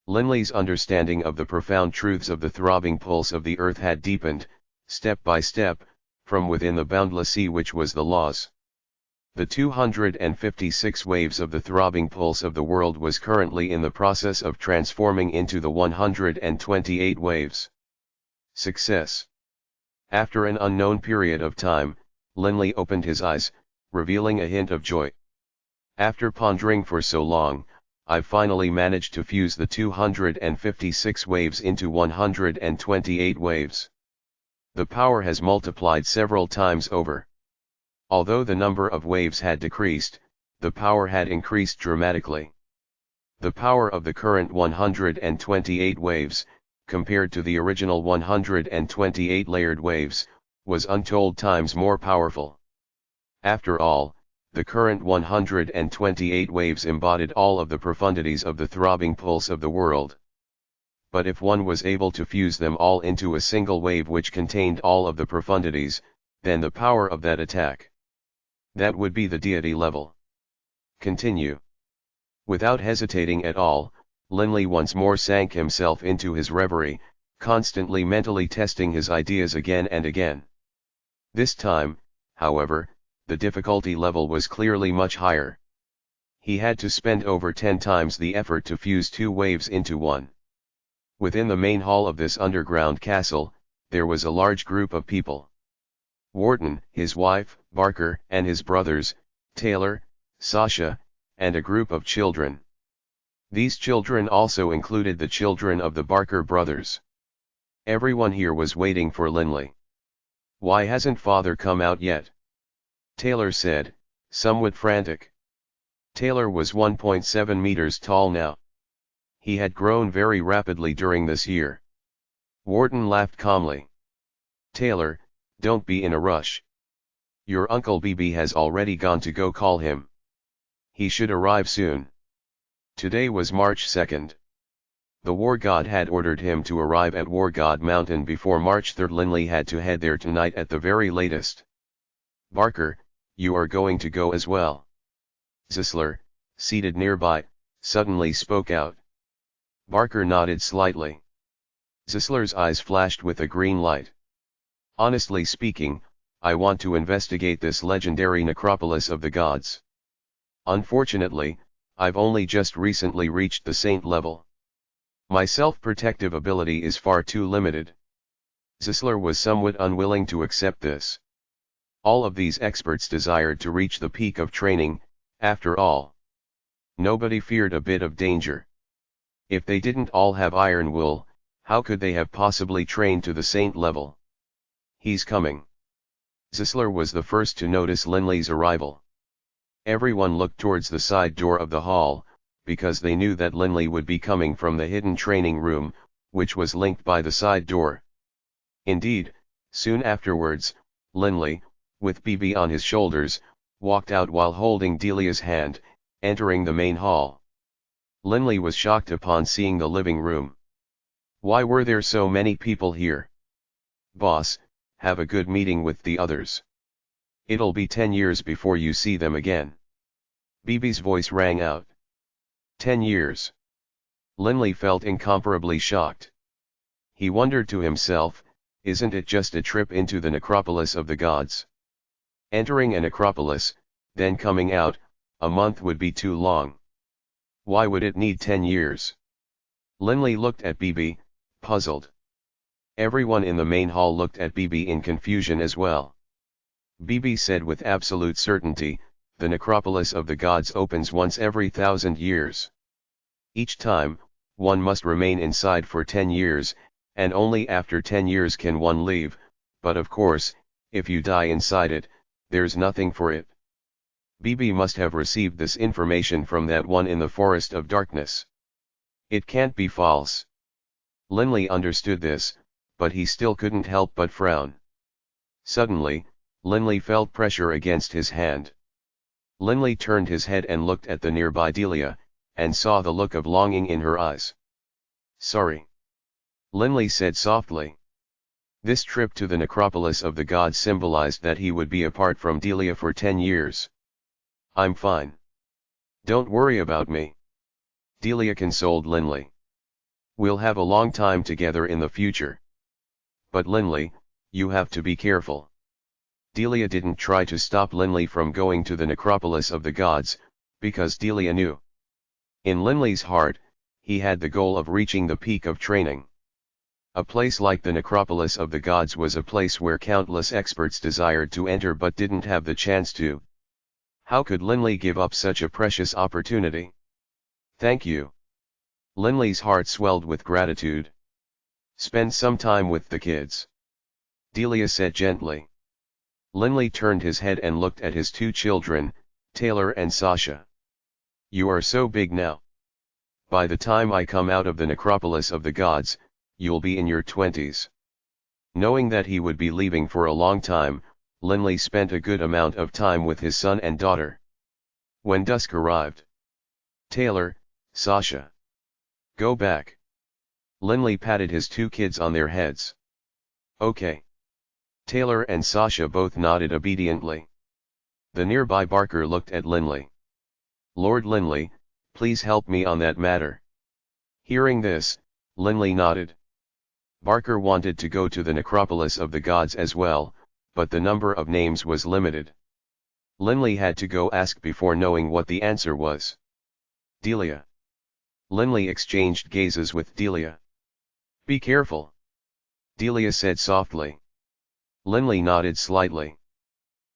Linley's understanding of the profound truths of the throbbing pulse of the earth had deepened, step by step, from within the boundless sea which was the laws. The 256 waves of the throbbing pulse of the world was currently in the process of transforming into the 128 waves. Success. After an unknown period of time, Linley opened his eyes, revealing a hint of joy. After pondering for so long, I've finally managed to fuse the 256 waves into 128 waves. The power has multiplied several times over. Although the number of waves had decreased, the power had increased dramatically. The power of the current 128 waves, compared to the original 128 layered waves, was untold times more powerful. After all, the current 128 waves embodied all of the profundities of the throbbing pulse of the world. But if one was able to fuse them all into a single wave which contained all of the profundities, then the power of that attack. That would be the deity level. Continue. Without hesitating at all, Linley once more sank himself into his reverie, constantly mentally testing his ideas again and again. This time, however, the difficulty level was clearly much higher. He had to spend over 10 times the effort to fuse 2 waves into one. Within the main hall of this underground castle, there was a large group of people. Wharton, his wife, Barker, and his brothers, Taylor, Sasha, and a group of children. These children also included the children of the Barker brothers. Everyone here was waiting for Linley. "Why hasn't father come out yet?" Taylor said, somewhat frantic. Taylor was 1.7 meters tall now. He had grown very rapidly during this year. Wharton laughed calmly. "Taylor, don't be in a rush. Your Uncle BB has already gone to go call him. He should arrive soon." Today was March 2nd. The War God had ordered him to arrive at War God Mountain before March 3rd. Linley had to head there tonight at the very latest. "Barker, you are going to go as well?" Zisler, seated nearby, suddenly spoke out. Barker nodded slightly. Zisler's eyes flashed with a green light. "Honestly speaking, I want to investigate this legendary necropolis of the gods. Unfortunately, I've only just recently reached the saint level. My self-protective ability is far too limited." Zisler was somewhat unwilling to accept this. All of these experts desired to reach the peak of training, after all. Nobody feared a bit of danger. If they didn't all have iron wool, how could they have possibly trained to the saint level? "He's coming." Zisler was the first to notice Linley's arrival. Everyone looked towards the side door of the hall, because they knew that Linley would be coming from the hidden training room, which was linked by the side door. Indeed, soon afterwards, Linley, with BB on his shoulders, walked out while holding Delia's hand, entering the main hall. Linley was shocked upon seeing the living room. Why were there so many people here? "Boss, have a good meeting with the others. It'll be 10 years before you see them again." BB's voice rang out. 10 years. Linley felt incomparably shocked. He wondered to himself, isn't it just a trip into the necropolis of the gods? Entering a necropolis, then coming out, a month would be too long. Why would it need 10 years? Linley looked at BB, puzzled. Everyone in the main hall looked at BB in confusion as well. BB said with absolute certainty, "The necropolis of the gods opens once every 1,000 years. Each time, one must remain inside for 10 years, and only after 10 years can one leave, but of course, if you die inside it, there's nothing for it." BB must have received this information from that one in the forest of darkness. It can't be false. Linley understood this, but he still couldn't help but frown. Suddenly, Linley felt pressure against his hand. Linley turned his head and looked at the nearby Delia, and saw the look of longing in her eyes. "Sorry," Linley said softly. This trip to the necropolis of the gods symbolized that he would be apart from Delia for 10 years. "I'm fine. Don't worry about me," Delia consoled Linley. "We'll have a long time together in the future. But Linley, you have to be careful. Delia didn't try to stop Linley from going to the Necropolis of the Gods, because Delia knew. In Linley's heart, he had the goal of reaching the peak of training. A place like the Necropolis of the Gods was a place where countless experts desired to enter but didn't have the chance to. How could Linley give up such a precious opportunity? Thank you. Linley's heart swelled with gratitude. Spend some time with the kids, Delia said gently. Linley turned his head and looked at his two children, Taylor and Sasha. You are so big now. By the time I come out of the Necropolis of the Gods, you'll be in your 20s. Knowing that he would be leaving for a long time, Linley spent a good amount of time with his son and daughter. When dusk arrived, Taylor, Sasha, go back. Linley patted his two kids on their heads. Okay. Taylor and Sasha both nodded obediently. The nearby Barker looked at Linley. Lord Linley, please help me on that matter. Hearing this, Linley nodded. Barker wanted to go to the Necropolis of the Gods as well, but the number of names was limited. Linley had to go ask before knowing what the answer was. Delia. Linley exchanged gazes with Delia. Be careful, Delia said softly. Linley nodded slightly.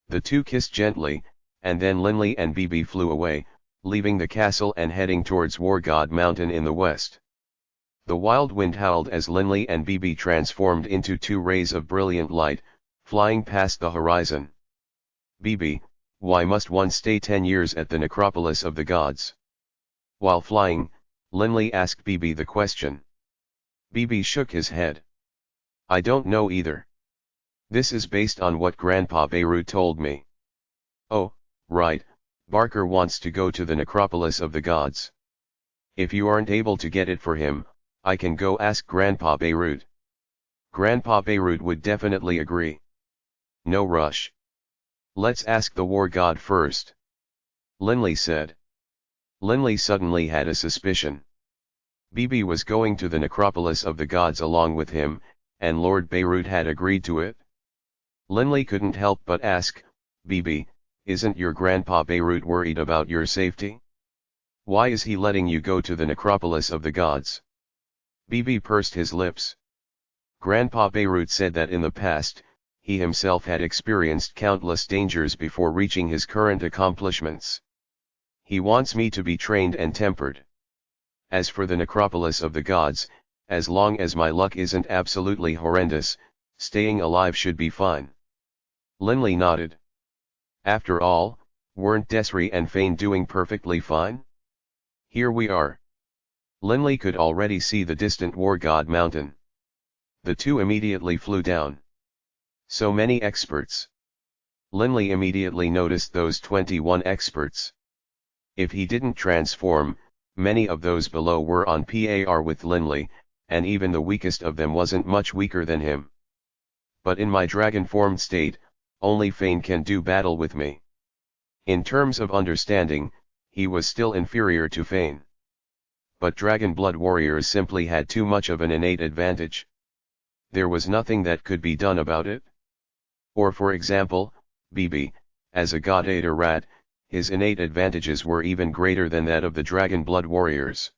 The two kissed gently, and then Linley and Bibi flew away, leaving the castle and heading towards War God Mountain in the west. The wild wind howled as Linley and Bibi transformed into two rays of brilliant light, flying past the horizon. Bibi, why must one stay 10 years at the Necropolis of the Gods? While flying, Linley asked Bibi the question. Bibi shook his head. I don't know either. This is based on what Grandpa Beirut told me. Oh, right, Barker wants to go to the Necropolis of the Gods. If you aren't able to get it for him, I can go ask Grandpa Beirut. Grandpa Beirut would definitely agree. No rush. Let's ask the war god first, Linley said. Linley suddenly had a suspicion. Bibi was going to the Necropolis of the Gods along with him, and Lord Beirut had agreed to it. Linley couldn't help but ask, Bibi, isn't your Grandpa Beirut worried about your safety? Why is he letting you go to the Necropolis of the Gods? Bibi pursed his lips. Grandpa Beirut said that in the past, he himself had experienced countless dangers before reaching his current accomplishments. He wants me to be trained and tempered. As for the Necropolis of the Gods, as long as my luck isn't absolutely horrendous, staying alive should be fine. Linley nodded. After all, weren't Desri and Fane doing perfectly fine? Here we are. Linley could already see the distant War God Mountain. The two immediately flew down. So many experts. Linley immediately noticed those 21 experts. If he didn't transform, many of those below were on par with Linley, and even the weakest of them wasn't much weaker than him. But in my dragon-formed state, only Fane can do battle with me. In terms of understanding, he was still inferior to Fane. But dragon blood warriors simply had too much of an innate advantage. There was nothing that could be done about it. Or for example, Bibi, as a god rat, his innate advantages were even greater than that of the dragon blood warriors.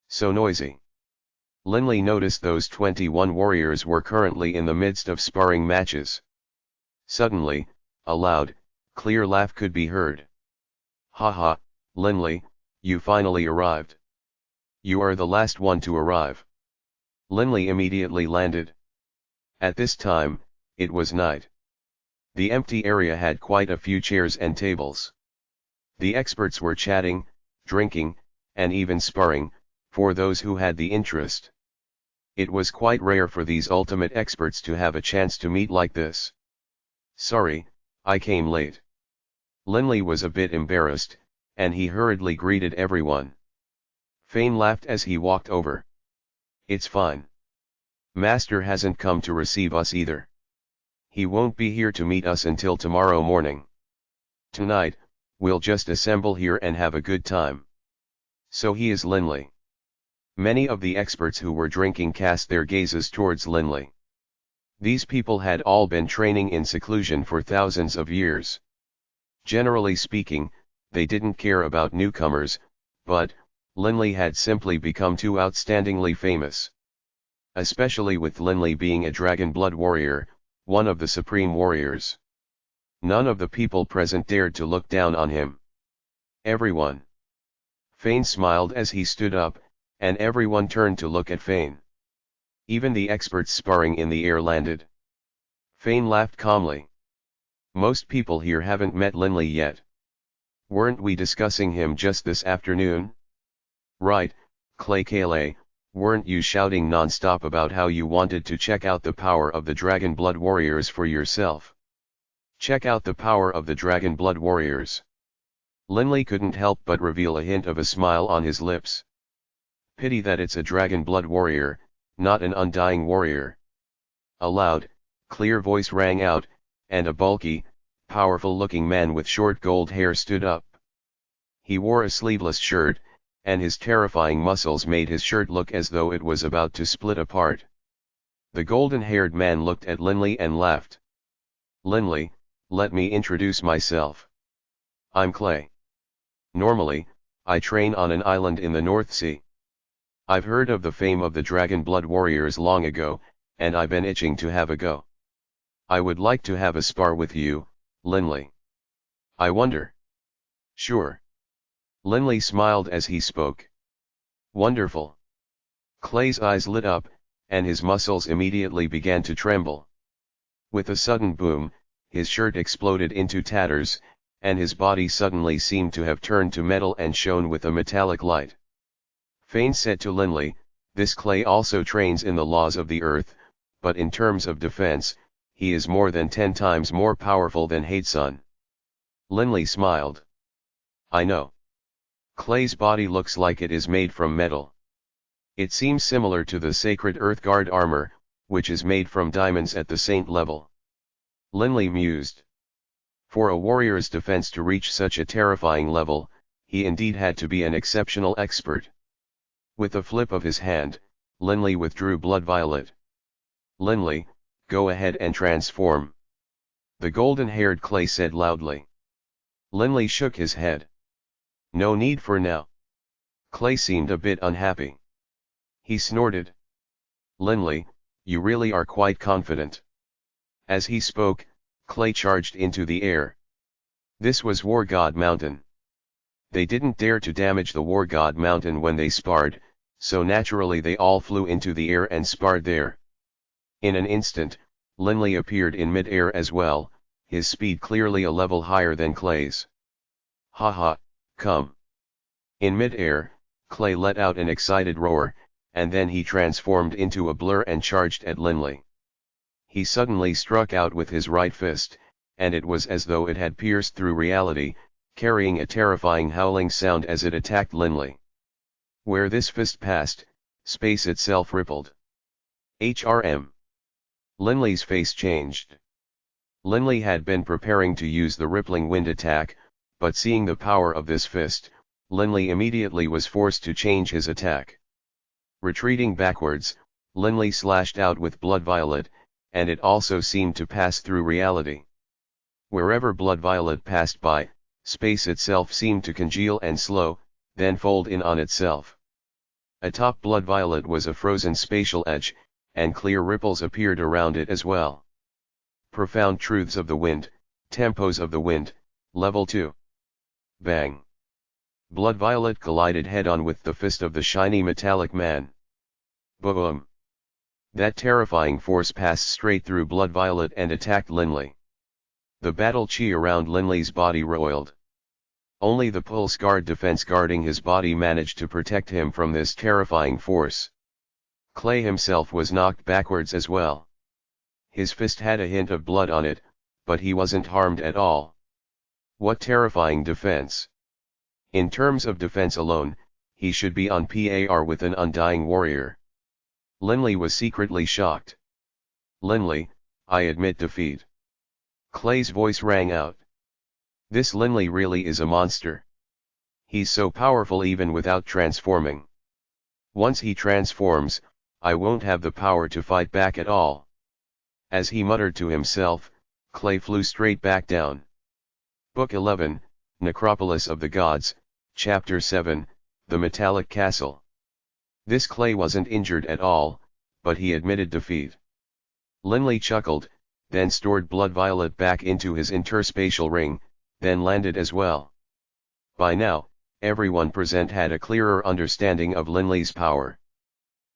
So noisy. Linley noticed those 21 warriors were currently in the midst of sparring matches. Suddenly, a loud, clear laugh could be heard. Ha ha, Linley, you finally arrived. You are the last one to arrive. Linley immediately landed. At this time, it was night. The empty area had quite a few chairs and tables. The experts were chatting, drinking, and even sparring, for those who had the interest. It was quite rare for these ultimate experts to have a chance to meet like this. Sorry, I came late. Linley was a bit embarrassed, and he hurriedly greeted everyone. Fane laughed as he walked over. It's fine. Master hasn't come to receive us either. He won't be here to meet us until tomorrow morning. Tonight, we'll just assemble here and have a good time. So he is Linley. Many of the experts who were drinking cast their gazes towards Linley. These people had all been training in seclusion for thousands of years. Generally speaking, they didn't care about newcomers, but Linley had simply become too outstandingly famous. Especially with Linley being a dragon blood warrior, one of the supreme warriors. None of the people present dared to look down on him. Everyone. Fane smiled as he stood up, and everyone turned to look at Fane. Even the experts sparring in the air landed. Fane laughed calmly. Most people here haven't met Linley yet. Weren't we discussing him just this afternoon? Right, Clay Kale, weren't you shouting non-stop about how you wanted to check out the power of the Dragon Blood Warriors for yourself? Check out the power of the Dragon Blood Warriors. Linley couldn't help but reveal a hint of a smile on his lips. Pity that it's a Dragon Blood Warrior, not an undying warrior. A loud, clear voice rang out, and a bulky, powerful-looking man with short gold hair stood up. He wore a sleeveless shirt, and his terrifying muscles made his shirt look as though it was about to split apart. The golden-haired man looked at Linley and laughed. Linley, let me introduce myself. I'm Clay. Normally, I train on an island in the North Sea. I've heard of the fame of the Dragon Blood Warriors long ago, and I've been itching to have a go. I would like to have a spar with you, Linley. I wonder. Sure. Linley smiled as he spoke. Wonderful. Clay's eyes lit up, and his muscles immediately began to tremble. With a sudden boom, his shirt exploded into tatters, and his body suddenly seemed to have turned to metal and shone with a metallic light. Fane said to Linley, this Clay also trains in the laws of the earth, but in terms of defense, he is more than 10 times more powerful than Hadesun. Linley smiled. I know. Clay's body looks like it is made from metal. It seems similar to the sacred Earth Guard armor, which is made from diamonds at the saint level. Linley mused. For a warrior's defense to reach such a terrifying level, he indeed had to be an exceptional expert. With a flip of his hand, Linley withdrew Blood Violet. Linley, go ahead and transform. The golden-haired Clay said loudly. Linley shook his head. No need for now. Clay seemed a bit unhappy. He snorted. Linley, you really are quite confident. As he spoke, Clay charged into the air. This was War God Mountain. They didn't dare to damage the War God Mountain when they sparred, so naturally they all flew into the air and sparred there. In an instant, Linley appeared in mid-air as well, his speed clearly a level higher than Clay's. Ha ha, come. In mid-air, Clay let out an excited roar, and then he transformed into a blur and charged at Linley. He suddenly struck out with his right fist, and it was as though it had pierced through reality, carrying a terrifying howling sound as it attacked Linley. Where this fist passed, space itself rippled. HRM. Linley's face changed. Linley had been preparing to use the rippling wind attack, but seeing the power of this fist, Linley immediately was forced to change his attack. Retreating backwards, Linley slashed out with Blood Violet, and it also seemed to pass through reality. Wherever Blood Violet passed by, space itself seemed to congeal and slow, then fold in on itself. Atop Blood Violet was a frozen spatial edge, and clear ripples appeared around it as well. Profound truths of the wind, tempos of the wind, level 2. Bang. Blood Violet collided head-on with the fist of the shiny metallic man. Boom. That terrifying force passed straight through Blood Violet and attacked Linley. The battle chi around Linley's body roiled. Only the pulse guard defense guarding his body managed to protect him from this terrifying force. Clay himself was knocked backwards as well. His fist had a hint of blood on it, but he wasn't harmed at all. What terrifying defense! In terms of defense alone, he should be on par with an undying warrior. Linley was secretly shocked. Linley, I admit defeat. Clay's voice rang out. This Linley really is a monster. He's so powerful even without transforming. Once he transforms, I won't have the power to fight back at all. As he muttered to himself, clay flew straight back down. Book 11, Necropolis of the Gods, Chapter 7, The Metallic Castle. This clay wasn't injured at all, but he admitted defeat. Linley chuckled, then stored Blood Violet back into his interspatial ring, then landed as well. By now, everyone present had a clearer understanding of Linley's power.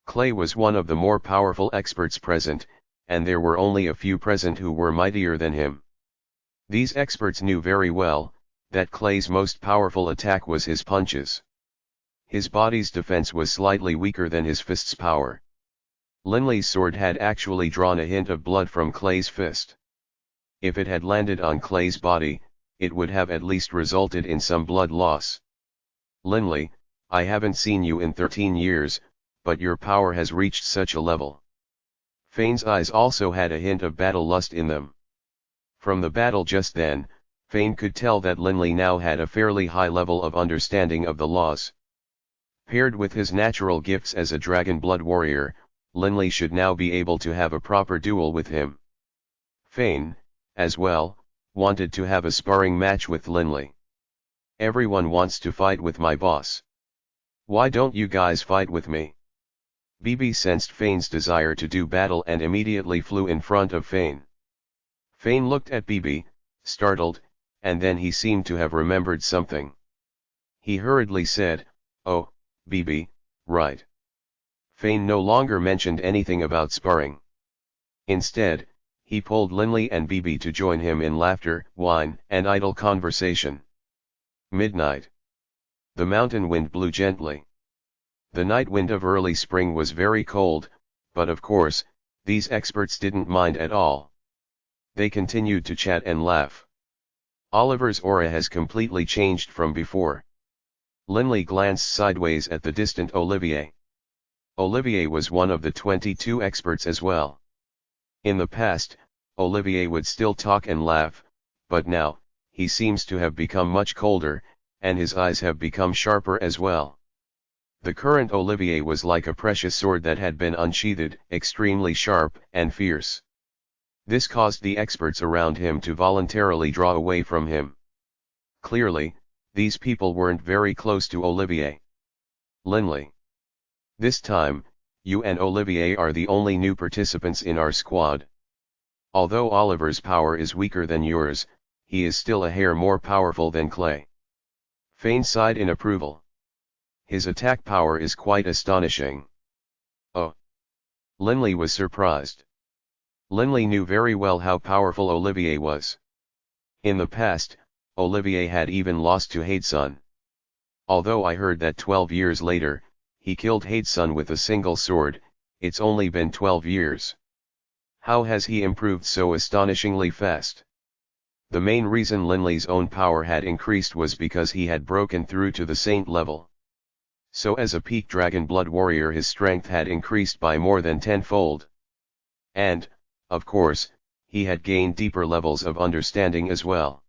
Clay was one of the more powerful experts present, and there were only a few present who were mightier than him. These experts knew very well that Clay's most powerful attack was his punches. His body's defense was slightly weaker than his fist's power. Linley's sword had actually drawn a hint of blood from Clay's fist. If it had landed on Clay's body, it would have at least resulted in some blood loss. Linley, I haven't seen you in 13 years, but your power has reached such a level. Fane's eyes also had a hint of battle lust in them. From the battle just then, Fane could tell that Linley now had a fairly high level of understanding of the laws. Paired with his natural gifts as a dragon blood warrior, Linley should now be able to have a proper duel with him. Fane, as well, wanted to have a sparring match with Linley. Everyone wants to fight with my boss. Why don't you guys fight with me? BB sensed Fane's desire to do battle and immediately flew in front of Fane. Fane looked at BB, startled, and then he seemed to have remembered something. He hurriedly said, "Oh, BB, right." Fane no longer mentioned anything about sparring. Instead, he pulled Linley and BB to join him in laughter, wine, and idle conversation. Midnight. The mountain wind blew gently. The night wind of early spring was very cold, but of course, these experts didn't mind at all. They continued to chat and laugh. Oliver's aura has completely changed from before. Linley glanced sideways at the distant Olivier. Olivier was one of the 22 experts as well. In the past, Olivier would still talk and laugh, but now, he seems to have become much colder, and his eyes have become sharper as well. The current Olivier was like a precious sword that had been unsheathed, extremely sharp and fierce. This caused the experts around him to voluntarily draw away from him. Clearly, these people weren't very close to Olivier. Linley. This time, you and Olivier are the only new participants in our squad. Although Oliver's power is weaker than yours, he is still a hair more powerful than Clay. Fane sighed in approval. His attack power is quite astonishing. Oh! Linley was surprised. Linley knew very well how powerful Olivier was. In the past, Olivier had even lost to Hadesun. Although I heard that 12 years later, he killed Hadesun with a single sword, it's only been 12 years. How has he improved so astonishingly fast? The main reason Linley's own power had increased was because he had broken through to the saint level. So as a peak dragon blood warrior his strength had increased by more than tenfold. And, of course, he had gained deeper levels of understanding as well.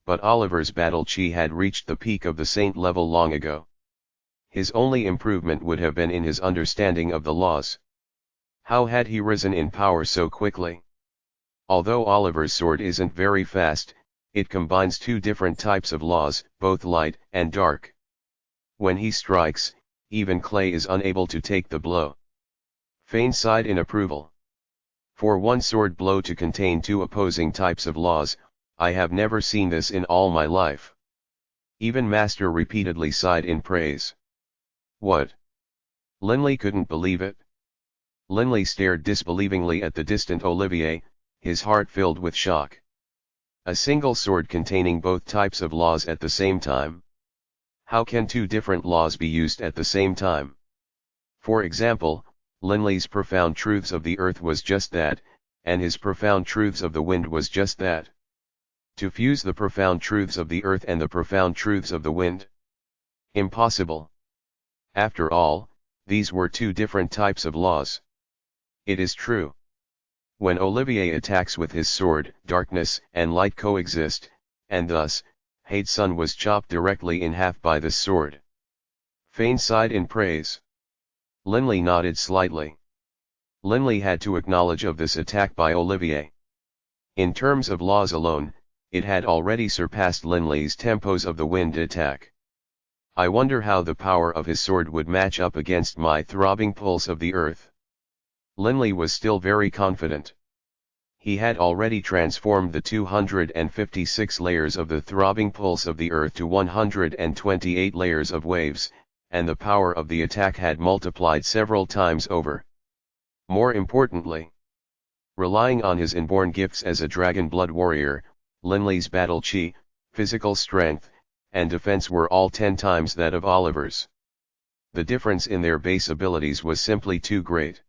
But Oliver's battle chi had reached the peak of the saint level long ago. His only improvement would have been in his understanding of the laws. How had he risen in power so quickly? Although Oliver's sword isn't very fast, it combines two different types of laws, both light and dark. When he strikes, even Clay is unable to take the blow. Fane sighed in approval. For one sword blow to contain two opposing types of laws, I have never seen this in all my life. Even Master repeatedly sighed in praise. What? Linley couldn't believe it. Linley stared disbelievingly at the distant Olivier, his heart filled with shock. A single sword containing both types of laws at the same time. How can two different laws be used at the same time? For example, Linley's profound truths of the earth was just that, and his profound truths of the wind was just that. To fuse the profound truths of the earth and the profound truths of the wind? Impossible. After all, these were two different types of laws. It is true. When Olivier attacks with his sword, darkness and light coexist, and thus, Hadesun was chopped directly in half by this sword. Fane sighed in praise. Linley nodded slightly. Linley had to acknowledge of this attack by Olivier. In terms of laws alone, it had already surpassed Linley's tempos of the wind attack. I wonder how the power of his sword would match up against my throbbing pulse of the earth. Linley was still very confident. He had already transformed the 256 layers of the throbbing pulse of the earth to 128 layers of waves, and the power of the attack had multiplied several times over. More importantly, relying on his inborn gifts as a dragon blood warrior, Linley's battle chi, physical strength, and defense were all 10 times that of Oliver's. The difference in their base abilities was simply too great.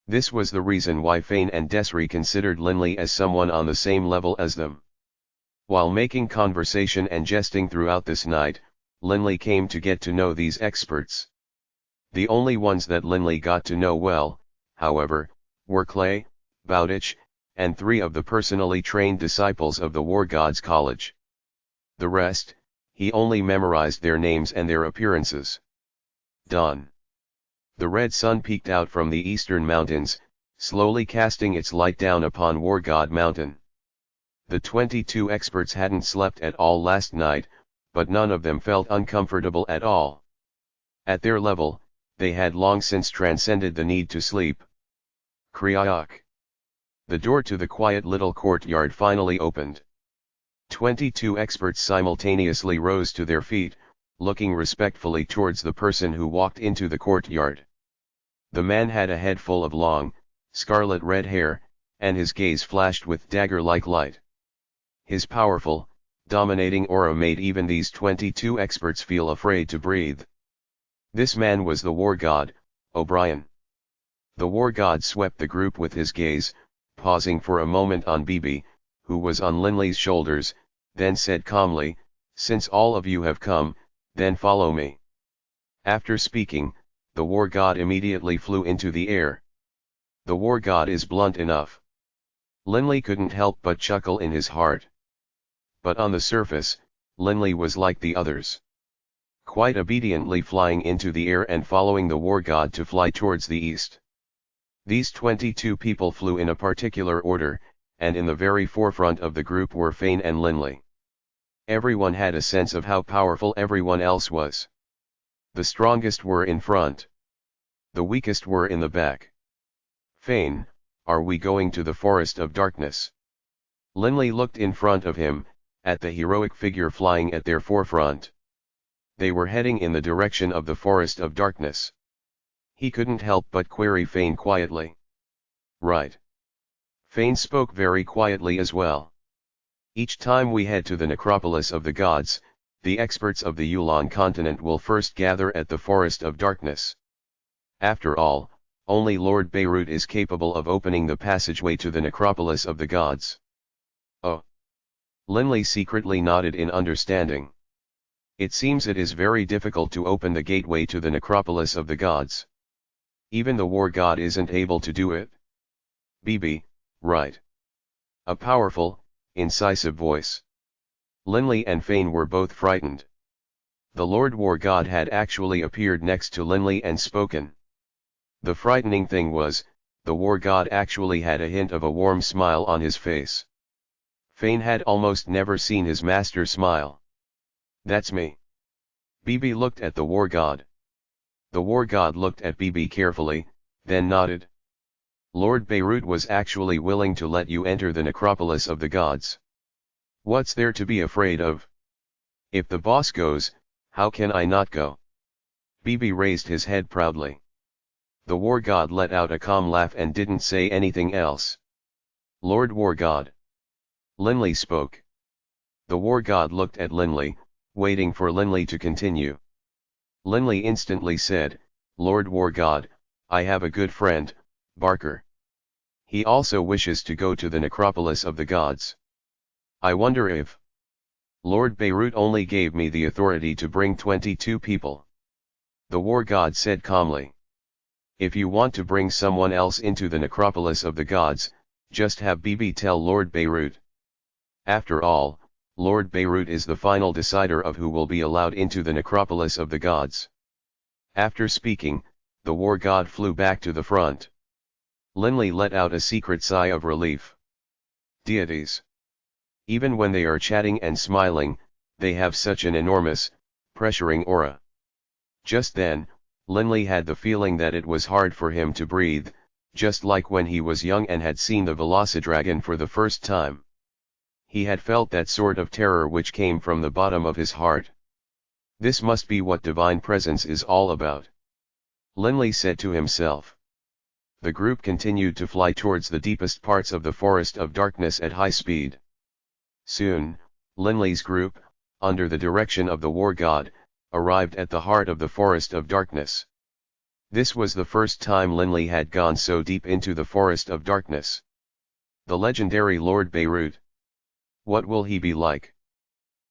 This was the reason why Fane and Desri considered Linley as someone on the same level as them. While making conversation and jesting throughout this night, Linley came to get to know these experts. The only ones that Linley got to know well, however, were Clay, Bowditch, and 3 of the personally trained disciples of the War Gods College. The rest, he only memorized their names and their appearances. Dawn. The red sun peeked out from the eastern mountains, slowly casting its light down upon War God Mountain. The 22 experts hadn't slept at all last night, but none of them felt uncomfortable at all. At their level, they had long since transcended the need to sleep. Kriak. The door to the quiet little courtyard finally opened. 22 experts simultaneously rose to their feet, looking respectfully towards the person who walked into the courtyard. The man had a head full of long, scarlet red hair, and his gaze flashed with dagger-like light. His powerful, dominating aura made even these 22 experts feel afraid to breathe. This man was the War God, O'Brien. The War God swept the group with his gaze, pausing for a moment on Bibi, who was on Linley's shoulders, then said calmly, "Since all of you have come, then follow me." After speaking, the War God immediately flew into the air. The War God is blunt enough. Linley couldn't help but chuckle in his heart. But on the surface, Linley was like the others. Quite obediently flying into the air and following the War God to fly towards the east. These 22 people flew in a particular order, and in the very forefront of the group were Fane and Linley. Everyone had a sense of how powerful everyone else was. The strongest were in front. The weakest were in the back. "Fane, are we going to the Forest of Darkness?" Linley looked in front of him, at the heroic figure flying at their forefront. They were heading in the direction of the Forest of Darkness. He couldn't help but query Fane quietly. "Right." Fane spoke very quietly as well. "Each time we head to the Necropolis of the Gods, the experts of the Yulan continent will first gather at the Forest of Darkness. After all, only Lord Beirut is capable of opening the passageway to the Necropolis of the Gods." "Oh." Linley secretly nodded in understanding. "It seems it is very difficult to open the gateway to the Necropolis of the Gods. Even the War God isn't able to do it." "Bibi, right." A powerful, incisive voice. Linley and Fane were both frightened. The Lord War God had actually appeared next to Linley and spoken. The frightening thing was, the War God actually had a hint of a warm smile on his face. Fane had almost never seen his master smile. "That's me." Bibi looked at the War God. The War God looked at Bibi carefully, then nodded. "Lord Beirut was actually willing to let you enter the Necropolis of the Gods. What's there to be afraid of? If the boss goes, how can I not go?" Bibi raised his head proudly. The War God let out a calm laugh and didn't say anything else. "Lord War God." Linley spoke. The War God looked at Linley, waiting for Linley to continue. Linley instantly said, "Lord War God, I have a good friend, Barker. He also wishes to go to the Necropolis of the Gods. I wonder if Lord Beirut only gave me the authority to bring 22 people." The War God said calmly. "If you want to bring someone else into the Necropolis of the Gods, just have Bibi tell Lord Beirut. After all, Lord Beirut is the final decider of who will be allowed into the Necropolis of the Gods." After speaking, the War God flew back to the front. Linley let out a secret sigh of relief. Deities. Even when they are chatting and smiling, they have such an enormous, pressuring aura. Just then, Linley had the feeling that it was hard for him to breathe, just like when he was young and had seen the Velocidragon for the first time. He had felt that sort of terror which came from the bottom of his heart. This must be what divine presence is all about, Linley said to himself. The group continued to fly towards the deepest parts of the forest of darkness at high speed. Soon, Linley's group, under the direction of the war god, arrived at the heart of the forest of darkness. This was the first time Linley had gone so deep into the forest of darkness. The legendary Lord Baruch. What will he be like?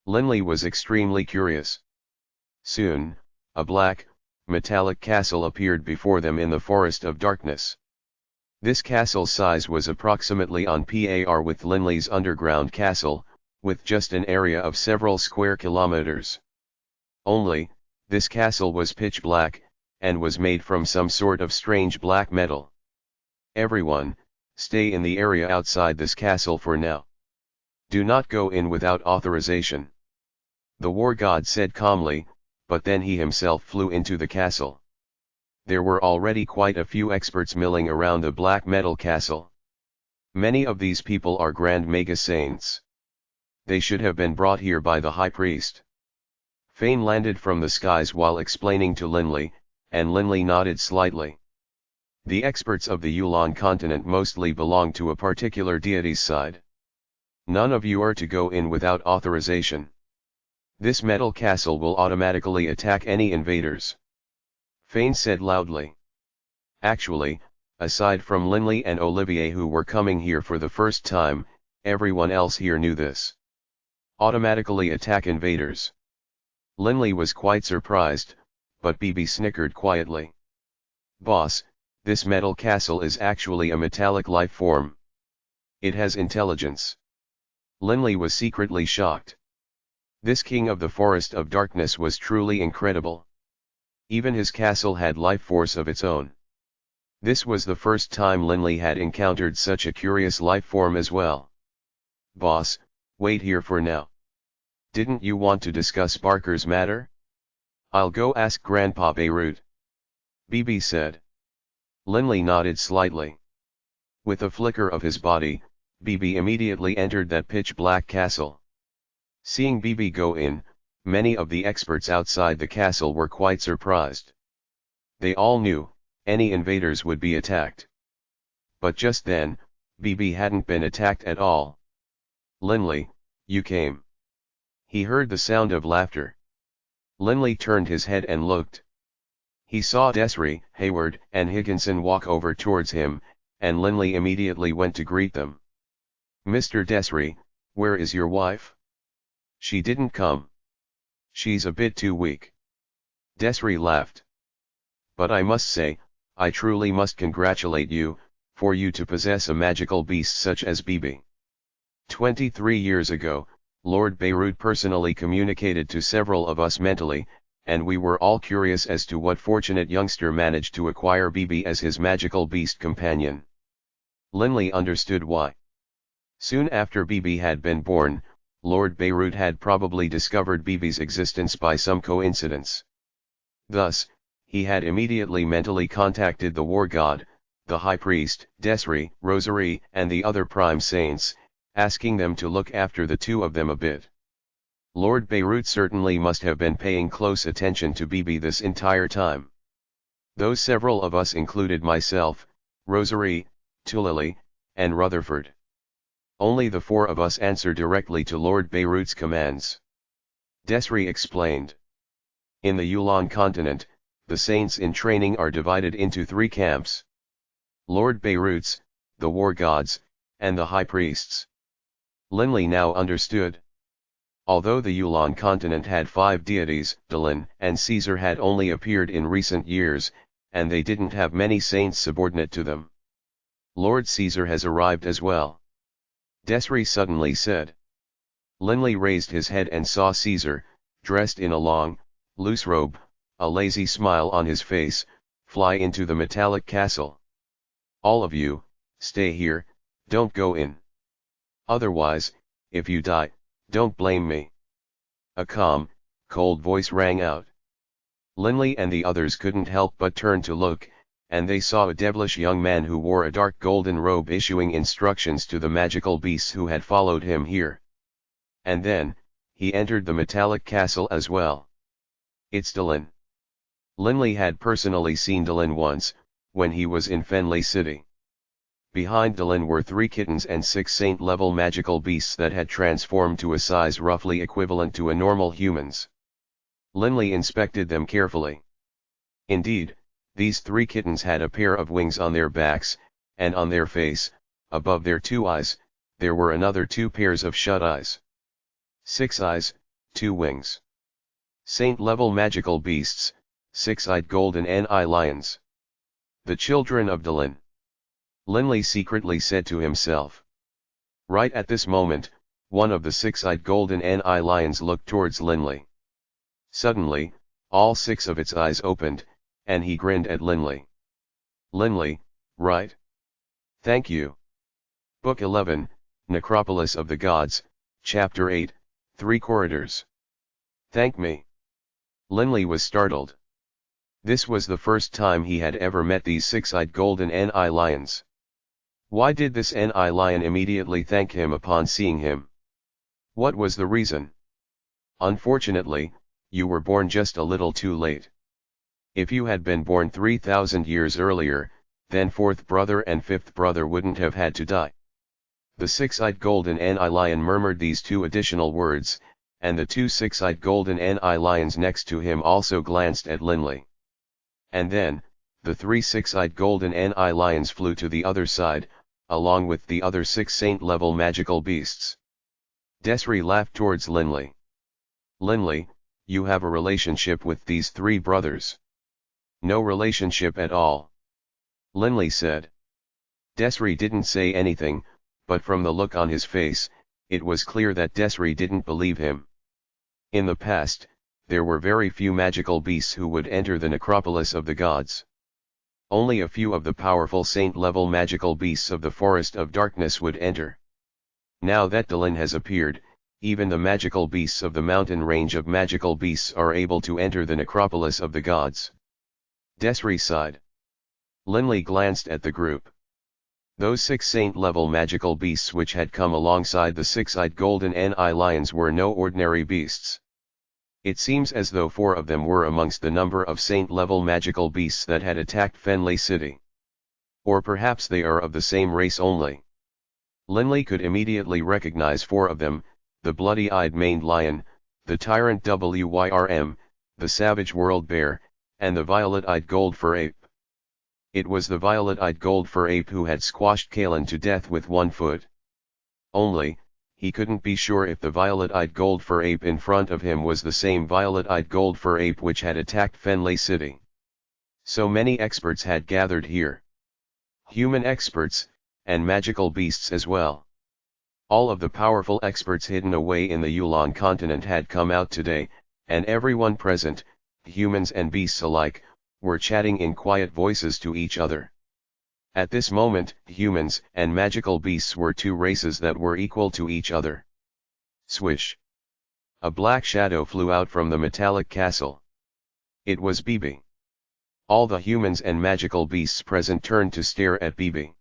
Linley was extremely curious. Soon, a black, metallic castle appeared before them in the forest of darkness. This castle's size was approximately on par with Linley's underground castle, with just an area of several square kilometers. Only, this castle was pitch black, and was made from some sort of strange black metal. Everyone, stay in the area outside this castle for now. Do not go in without authorization. The war god said calmly, but then he himself flew into the castle. There were already quite a few experts milling around the black metal castle. Many of these people are grand mega saints. They should have been brought here by the high priest. Fane landed from the skies while explaining to Linley, and Linley nodded slightly. The experts of the Yulan continent mostly belong to a particular deity's side. None of you are to go in without authorization. This metal castle will automatically attack any invaders. Fane said loudly. Actually, aside from Linley and Olivier who were coming here for the first time, everyone else here knew this. Automatically attack invaders. Linley was quite surprised, but BB snickered quietly. Boss, this metal castle is actually a metallic life form. It has intelligence. Linley was secretly shocked. This king of the forest of darkness was truly incredible. Even his castle had life force of its own. This was the first time Linley had encountered such a curious life form as well. Boss, wait here for now. Didn't you want to discuss Barker's matter? I'll go ask Grandpa Baruch. BB said. Linley nodded slightly. With a flicker of his body, BB immediately entered that pitch-black castle. Seeing BB go in, many of the experts outside the castle were quite surprised. They all knew, any invaders would be attacked. But just then, BB hadn't been attacked at all. Linley, you came. He heard the sound of laughter. Linley turned his head and looked. He saw Desri, Hayward, and Higginson walk over towards him, and Linley immediately went to greet them. Mr. Desri, where is your wife? She didn't come. She's a bit too weak. Desri laughed. But I must say, I truly must congratulate you, for you to possess a magical beast such as BB. 23 years ago, Lord Baruch personally communicated to several of us mentally, and we were all curious as to what fortunate youngster managed to acquire BB as his magical beast companion. Linley understood why. Soon after BB had been born, Lord Baruch had probably discovered BB's existence by some coincidence. Thus, he had immediately mentally contacted the war god, the high priest, Desri, Rosary, and the other prime saints, asking them to look after the two of them a bit. Lord Baruch certainly must have been paying close attention to BB this entire time. Those several of us included myself, Rosary, Tulili, and Rutherford. Only the four of us answer directly to Lord Baruch's commands. Desri explained. In the Yulan continent, the saints in training are divided into three camps. Lord Baruch's, the war gods, and the high priests. Linley now understood. Although the Yulan continent had 5 deities, Dylan and Caesar had only appeared in recent years, and they didn't have many saints subordinate to them. Lord Caesar has arrived as well. Desri suddenly said. Linley raised his head and saw Caesar, dressed in a long, loose robe, a lazy smile on his face, fly into the metallic castle. All of you, stay here, don't go in. Otherwise, if you die, don't blame me. A calm, cold voice rang out. Linley and the others couldn't help but turn to look, and they saw a devilish young man who wore a dark golden robe issuing instructions to the magical beasts who had followed him here. And then, he entered the metallic castle as well. It's Dylan. Linley had personally seen Dylan once, when he was in Fenley City. Behind Dylan were 3 kittens and 6 saint-level magical beasts that had transformed to a size roughly equivalent to a normal human's. Linley inspected them carefully. Indeed, these 3 kittens had a pair of wings on their backs, and on their face, above their 2 eyes, there were another 2 pairs of shut eyes. 6 eyes, 2 wings. Saint-level magical beasts, 6-eyed golden eye lions. The children of Dylan. Linley secretly said to himself. Right at this moment, one of the 6-eyed golden eye lions looked towards Linley. Suddenly, all 6 of its eyes opened, and he grinned at Linley. Linley, right? Thank you. Book 11, Necropolis of the Gods, Chapter 8, 3 Corridors. Thank me. Linley was startled. This was the first time he had ever met these 6-eyed golden eye lions. Why did this eye lion immediately thank him upon seeing him? What was the reason? Unfortunately, you were born just a little too late. If you had been born 3,000 years earlier, then 4th brother and 5th brother wouldn't have had to die. The 6-eyed golden eye lion murmured these 2 additional words, and the 2 6-eyed golden eye lions next to him also glanced at Linley. And then, the 3 6-eyed golden eye lions flew to the other side, along with the other 6 saint-level magical beasts. Desri laughed towards Linley. Linley, you have a relationship with these 3 brothers. No relationship at all. Linley said. Desri didn't say anything, but from the look on his face, it was clear that Desri didn't believe him. In the past, there were very few magical beasts who would enter the necropolis of the gods. Only a few of the powerful saint-level magical beasts of the Forest of Darkness would enter. Now that Dylan has appeared, even the magical beasts of the mountain range of magical beasts are able to enter the necropolis of the gods. Desri sighed. Linley glanced at the group. Those 6 saint-level magical beasts which had come alongside the 6-eyed golden eye lions were no ordinary beasts. It seems as though 4 of them were amongst the number of saint-level magical beasts that had attacked Fenley City. Or perhaps they are of the same race only. Linley could immediately recognize 4 of them, the bloody-eyed maned lion, the tyrant Wyrm, the savage world bear, and the violet-eyed gold-fur ape. It was the violet-eyed gold-fur ape who had squashed Kalen to death with 1 foot. Only, he couldn't be sure if the violet-eyed gold-fur ape in front of him was the same violet-eyed gold-fur ape which had attacked Fenley City. So many experts had gathered here. Human experts, and magical beasts as well. All of the powerful experts hidden away in the Yulon continent had come out today, and everyone present, humans and beasts alike, were chatting in quiet voices to each other. At this moment, humans and magical beasts were 2 races that were equal to each other. Swish! A black shadow flew out from the metallic castle. It was Bibi. All the humans and magical beasts present turned to stare at Bibi.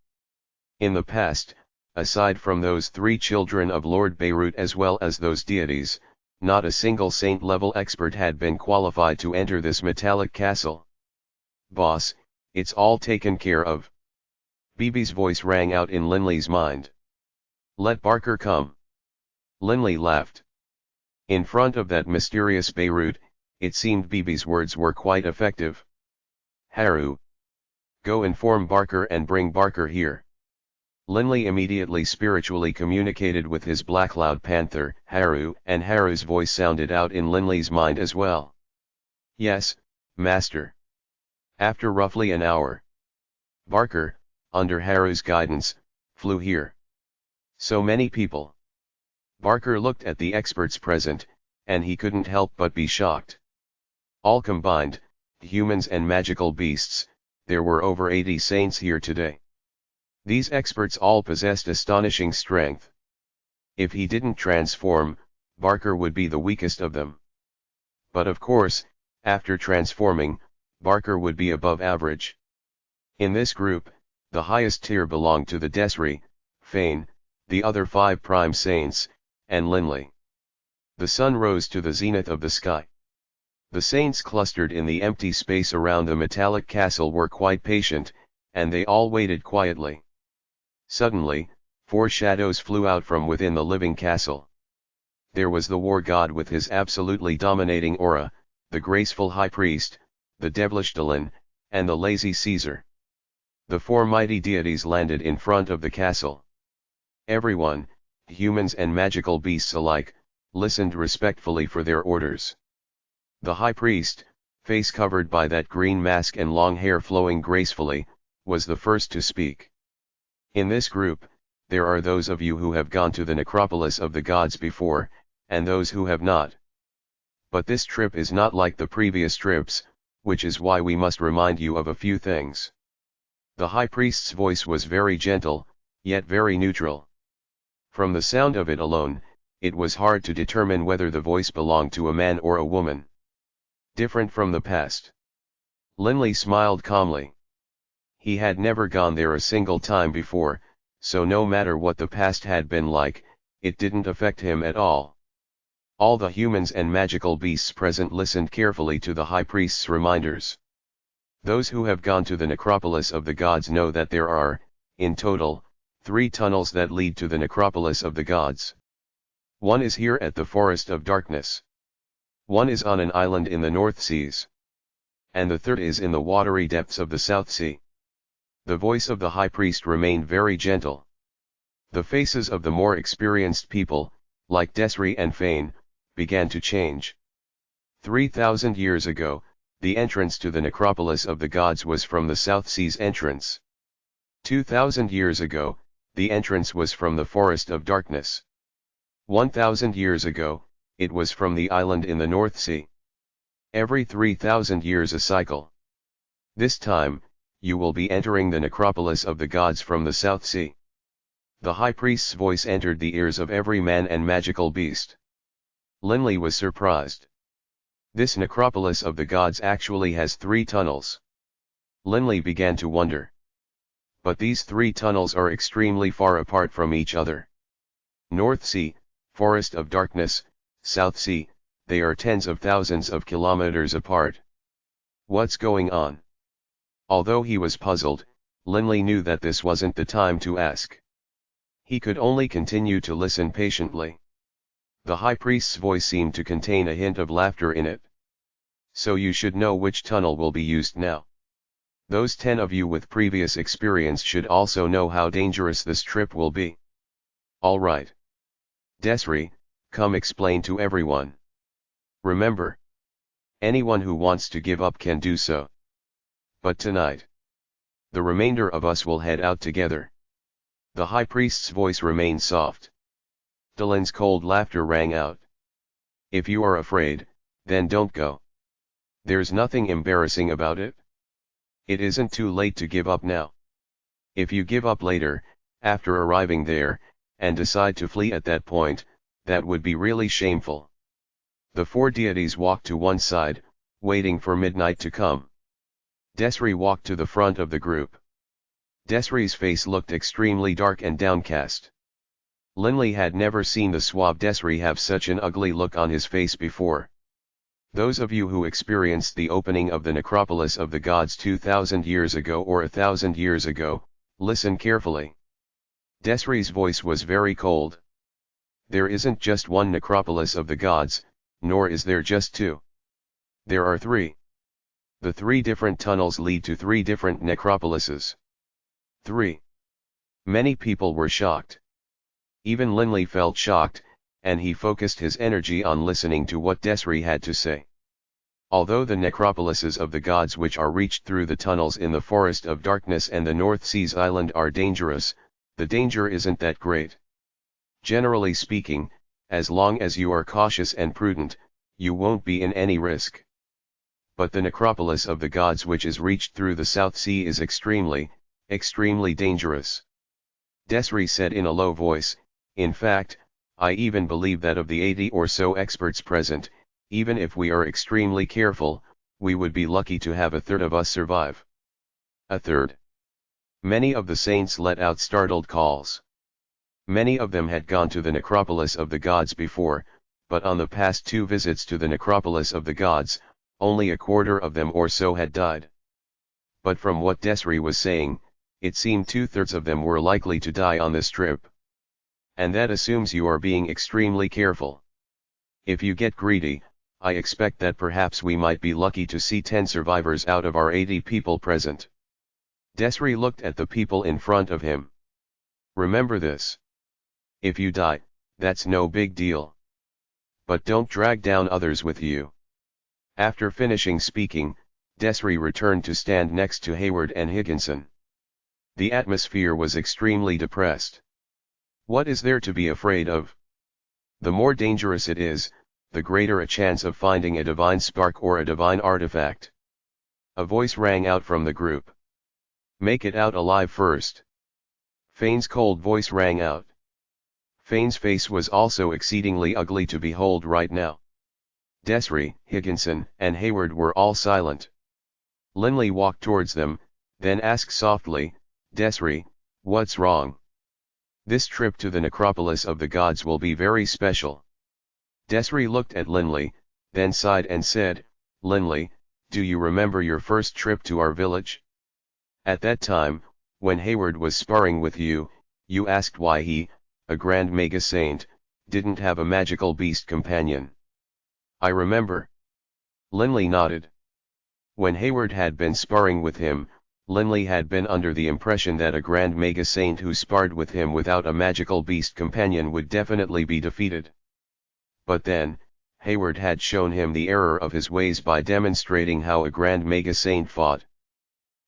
In the past, aside from those 3 children of Lord Beirut as well as those deities, not a single saint-level expert had been qualified to enter this metallic castle. Boss, it's all taken care of. Bibi's voice rang out in Linley's mind. Let Barker come. Linley laughed. In front of that mysterious Beirut, it seemed Bibi's words were quite effective. Haru. Go inform Barker and bring Barker here. Linley immediately spiritually communicated with his Black Cloud Panther, Haru, and Haru's voice sounded out in Linley's mind as well. Yes, Master. After roughly an hour, Barker, under Haru's guidance, flew here. So many people. Barker looked at the experts present, and he couldn't help but be shocked. All combined, humans and magical beasts, there were over 80 saints here today. These experts all possessed astonishing strength. If he didn't transform, Barker would be the weakest of them. But of course, after transforming, Barker would be above average. In this group, the highest tier belonged to the Desri, Fane, the other 5 prime saints, and Linley. The sun rose to the zenith of the sky. The saints clustered in the empty space around the metallic castle were quite patient, and they all waited quietly. Suddenly, 4 shadows flew out from within the living castle. There was the war god with his absolutely dominating aura, the graceful high priest, the devilish Dylan, and the lazy Caesar. The 4 mighty deities landed in front of the castle. Everyone, humans and magical beasts alike, listened respectfully for their orders. The high priest, face covered by that green mask and long hair flowing gracefully, was the first to speak. In this group, there are those of you who have gone to the Necropolis of the gods before, and those who have not. But this trip is not like the previous trips, which is why we must remind you of a few things. The high priest's voice was very gentle, yet very neutral. From the sound of it alone, it was hard to determine whether the voice belonged to a man or a woman. Different from the past. Linley smiled calmly. He had never gone there a single time before, so no matter what the past had been like, it didn't affect him at all. All the humans and magical beasts present listened carefully to the high priest's reminders. Those who have gone to the Necropolis of the gods know that there are, in total, 3 tunnels that lead to the Necropolis of the gods. One is here at the Forest of Darkness. One is on an island in the North Seas. And the third is in the watery depths of the South Sea. The voice of the high priest remained very gentle. The faces of the more experienced people, like Desri and Fane, began to change. 3,000 years ago, the entrance to the Necropolis of the gods was from the South Sea's entrance. 2,000 years ago, the entrance was from the Forest of Darkness. 1,000 years ago, it was from the island in the North Sea. Every 3,000 years a cycle. This time, you will be entering the Necropolis of the gods from the South Sea. The high priest's voice entered the ears of every man and magical beast. Linley was surprised. This Necropolis of the gods actually has 3 tunnels. Linley began to wonder. But these 3 tunnels are extremely far apart from each other. North Sea, Forest of Darkness, South Sea, they are tens of thousands of kilometers apart. What's going on? Although he was puzzled, Linley knew that this wasn't the time to ask. He could only continue to listen patiently. The high priest's voice seemed to contain a hint of laughter in it. So you should know which tunnel will be used now. Those 10 of you with previous experience should also know how dangerous this trip will be. All right. Desri, come explain to everyone. Remember, anyone who wants to give up can do so. But tonight, the remainder of us will head out together. The high priest's voice remained soft. Dylan's cold laughter rang out. If you are afraid, then don't go. There's nothing embarrassing about it. It isn't too late to give up now. If you give up later, after arriving there, and decide to flee at that point, that would be really shameful. The 4 deities walked to one side, waiting for midnight to come. Desri walked to the front of the group. Desri's face looked extremely dark and downcast. Linley had never seen the suave Desri have such an ugly look on his face before. Those of you who experienced the opening of the Necropolis of the gods 2,000 years ago or 1,000 years ago, listen carefully. Desri's voice was very cold. There isn't just one Necropolis of the gods, nor is there just 2. There are 3. The 3 different tunnels lead to 3 different necropolises. 3. Many people were shocked. Even Linley felt shocked, and he focused his energy on listening to what Desri had to say. Although the necropolises of the gods which are reached through the tunnels in the Forest of Darkness and the North Seas Island are dangerous, the danger isn't that great. Generally speaking, as long as you are cautious and prudent, you won't be in any risk. But the necropolis of the gods which is reached through the South Sea is extremely, extremely dangerous. Desri said in a low voice, "In fact, I even believe that of the 80 or so experts present, even if we are extremely careful, we would be lucky to have a third of us survive." A third. Many of the saints let out startled calls. Many of them had gone to the Necropolis of the Gods before, but on the past 2 visits to the Necropolis of the Gods, only a quarter of them or so had died. But from what Desri was saying, it seemed 2/3 of them were likely to die on this trip. And that assumes you are being extremely careful. If you get greedy, I expect that perhaps we might be lucky to see 10 survivors out of our 80 people present. Desri looked at the people in front of him. Remember this. If you die, that's no big deal. But don't drag down others with you. After finishing speaking, Desri returned to stand next to Hayward and Higginson. The atmosphere was extremely depressed. What is there to be afraid of? The more dangerous it is, the greater a chance of finding a divine spark or a divine artifact. A voice rang out from the group. "Make it out alive first." Fane's cold voice rang out. Fane's face was also exceedingly ugly to behold right now. Desri, Higginson, and Hayward were all silent. Linley walked towards them, then asked softly, "Desri, what's wrong? This trip to the Necropolis of the Gods will be very special." Desri looked at Linley, then sighed and said, "Linley, do you remember your first trip to our village? At that time, when Hayward was sparring with you, you asked why he, a grand mega saint, didn't have a magical beast companion." "I remember." Linley nodded. When Hayward had been sparring with him, Linley had been under the impression that a grand mega saint who sparred with him without a magical beast companion would definitely be defeated. But then, Hayward had shown him the error of his ways by demonstrating how a grand mega saint fought.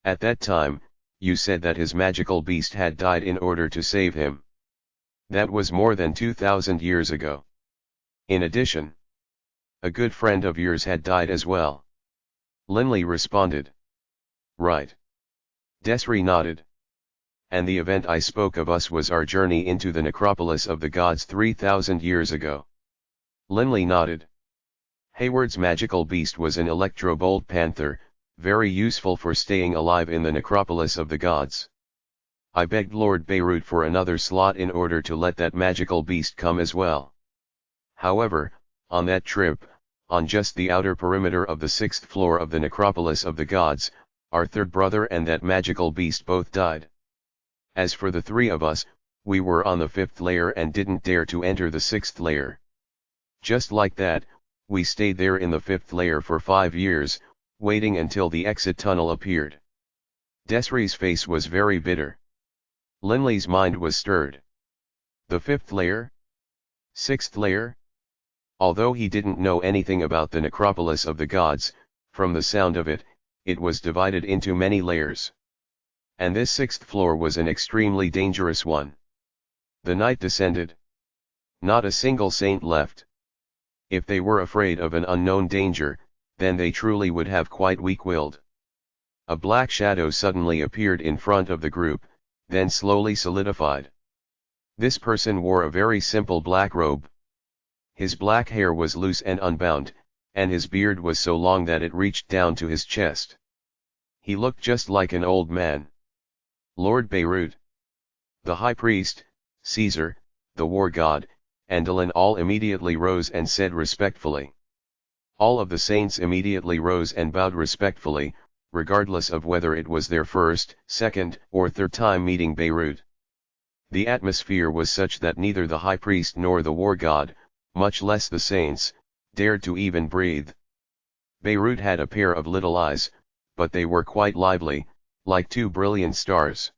At that time, you said that his magical beast had died in order to save him. That was more than 2,000 years ago. In addition, a good friend of yours had died as well. Linley responded. "Right." Desri nodded. "And the event I spoke of us was our journey into the Necropolis of the Gods 3,000 years ago." Linley nodded. "Hayward's magical beast was an electro-bolt panther, very useful for staying alive in the Necropolis of the Gods. I begged Lord Baruch for another slot in order to let that magical beast come as well. However, on that trip, on just the outer perimeter of the 6th floor of the Necropolis of the Gods, our third brother and that magical beast both died. As for the 3 of us, we were on the 5th layer and didn't dare to enter the 6th layer. Just like that, we stayed there in the 5th layer for 5 years, waiting until the exit tunnel appeared." Desri's face was very bitter. Linley's mind was stirred. The 5th layer? 6th layer? Although he didn't know anything about the Necropolis of the Gods, from the sound of it, it was divided into many layers. And this 6th floor was an extremely dangerous one. The night descended. Not a single saint left. If they were afraid of an unknown danger, then they truly would have quite weak-willed. A black shadow suddenly appeared in front of the group, then slowly solidified. This person wore a very simple black robe. His black hair was loose and unbound, and his beard was so long that it reached down to his chest. He looked just like an old man. Lord Baruch. The high priest, Caesar, the war god, and Dylan all immediately rose and said respectfully. All of the saints immediately rose and bowed respectfully, regardless of whether it was their first, second, or third time meeting Baruch. The atmosphere was such that neither the high priest nor the war god, much less the saints, dared to even breathe. Baruch had a pair of little eyes, but they were quite lively, like 2 brilliant stars.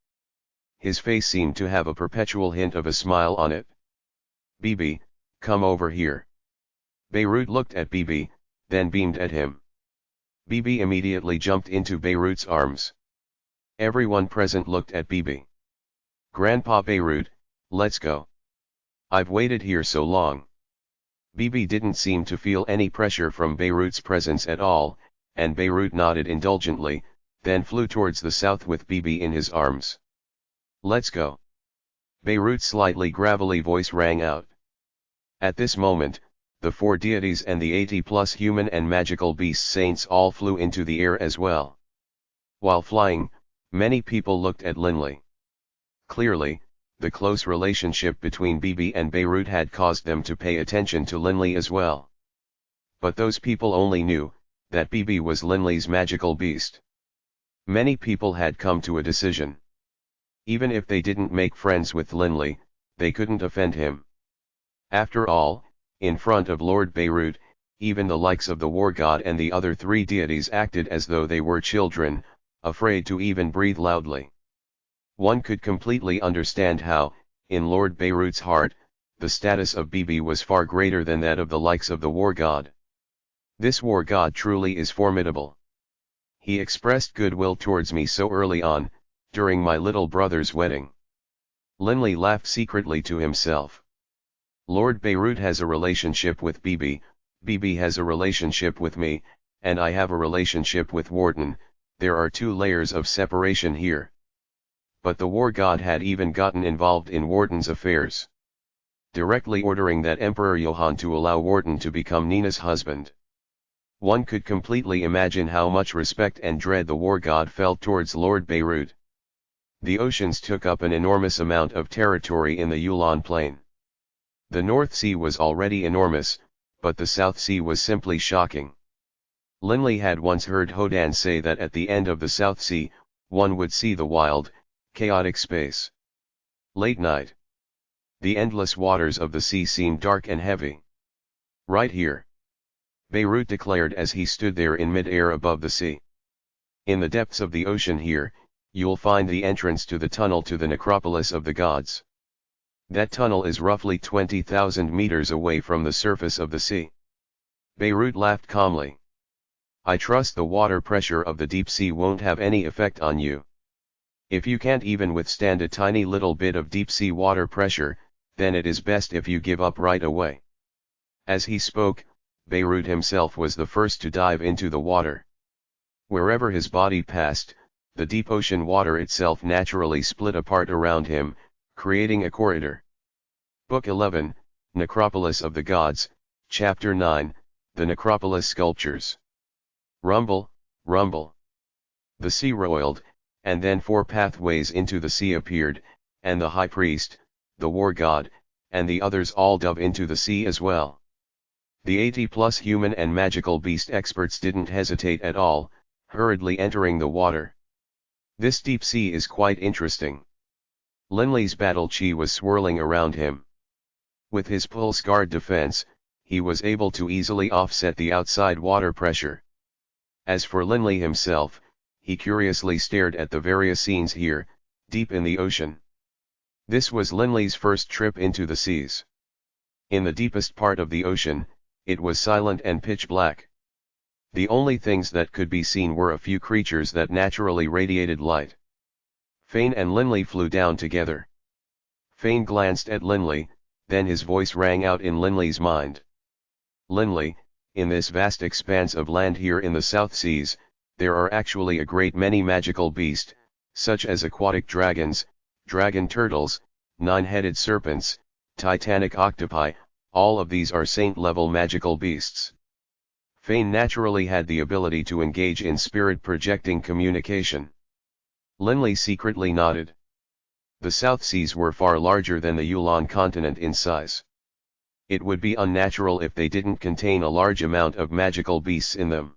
His face seemed to have a perpetual hint of a smile on it. "Bibi, come over here." Baruch looked at Bibi, then beamed at him. Bibi immediately jumped into Baruch's arms. Everyone present looked at Bibi. "Grandpa Baruch, let's go. I've waited here so long." Bibi didn't seem to feel any pressure from Baruch's presence at all, and Baruch nodded indulgently, then flew towards the south with Bibi in his arms. "Let's go." Beirut's slightly gravelly voice rang out. At this moment, the 4 deities and the 80+ human and magical beast saints all flew into the air as well. While flying, many people looked at Linley. Clearly, the close relationship between Bibi and Beirut had caused them to pay attention to Linley as well. But those people only knew that Bibi was Linley's magical beast. Many people had come to a decision. Even if they didn't make friends with Linley, they couldn't offend him. After all, in front of Lord Beirut, even the likes of the war god and the other 3 deities acted as though they were children, afraid to even breathe loudly. One could completely understand how, in Lord Beirut's heart, the status of Bibi was far greater than that of the likes of the war god. This war god truly is formidable. He expressed goodwill towards me so early on, during my little brother's wedding. Linley laughed secretly to himself. Lord Beirut has a relationship with Bibi, Bibi has a relationship with me, and I have a relationship with Warden. There are 2 layers of separation here. But the war god had even gotten involved in Warden's affairs, directly ordering that Emperor Johann to allow Warden to become Nina's husband. One could completely imagine how much respect and dread the war god felt towards Lord Beirut. The oceans took up an enormous amount of territory in the Yulon Plain. The North Sea was already enormous, but the South Sea was simply shocking. Linley had once heard Hodan say that at the end of the South Sea, one would see the wild, chaotic space. Late night. The endless waters of the sea seemed dark and heavy. Right here, Beirut declared as he stood there in mid-air above the sea. In the depths of the ocean here, you'll find the entrance to the tunnel to the Necropolis of the gods. That tunnel is roughly 20,000 meters away from the surface of the sea. Beirut laughed calmly. I trust the water pressure of the deep sea won't have any effect on you. If you can't even withstand a tiny little bit of deep sea water pressure, then it is best if you give up right away. As he spoke, Beirut himself was the first to dive into the water. Wherever his body passed, the deep ocean water itself naturally split apart around him, creating a corridor. Book 11, Necropolis of the Gods, Chapter 9, The Necropolis Sculptures. Rumble, rumble. The sea roiled, and then 4 pathways into the sea appeared, and the high priest, the war god, and the others all dove into the sea as well. The 80+ human and magical beast experts didn't hesitate at all, hurriedly entering the water. This deep sea is quite interesting. Linley's battle chi was swirling around him. With his pulse guard defense, he was able to easily offset the outside water pressure. As for Linley himself, he curiously stared at the various scenes here, deep in the ocean. This was Linley's first trip into the seas. In the deepest part of the ocean, it was silent and pitch black. The only things that could be seen were a few creatures that naturally radiated light. Fane and Linley flew down together. Fane glanced at Linley, then his voice rang out in Linley's mind. Linley, in this vast expanse of land here in the South Seas, there are actually a great many magical beasts, such as aquatic dragons, dragon turtles, 9-headed serpents, titanic octopi. All of these are saint-level magical beasts. Fane naturally had the ability to engage in spirit-projecting communication. Linley secretly nodded. The South Seas were far larger than the Yulon continent in size. It would be unnatural if they didn't contain a large amount of magical beasts in them.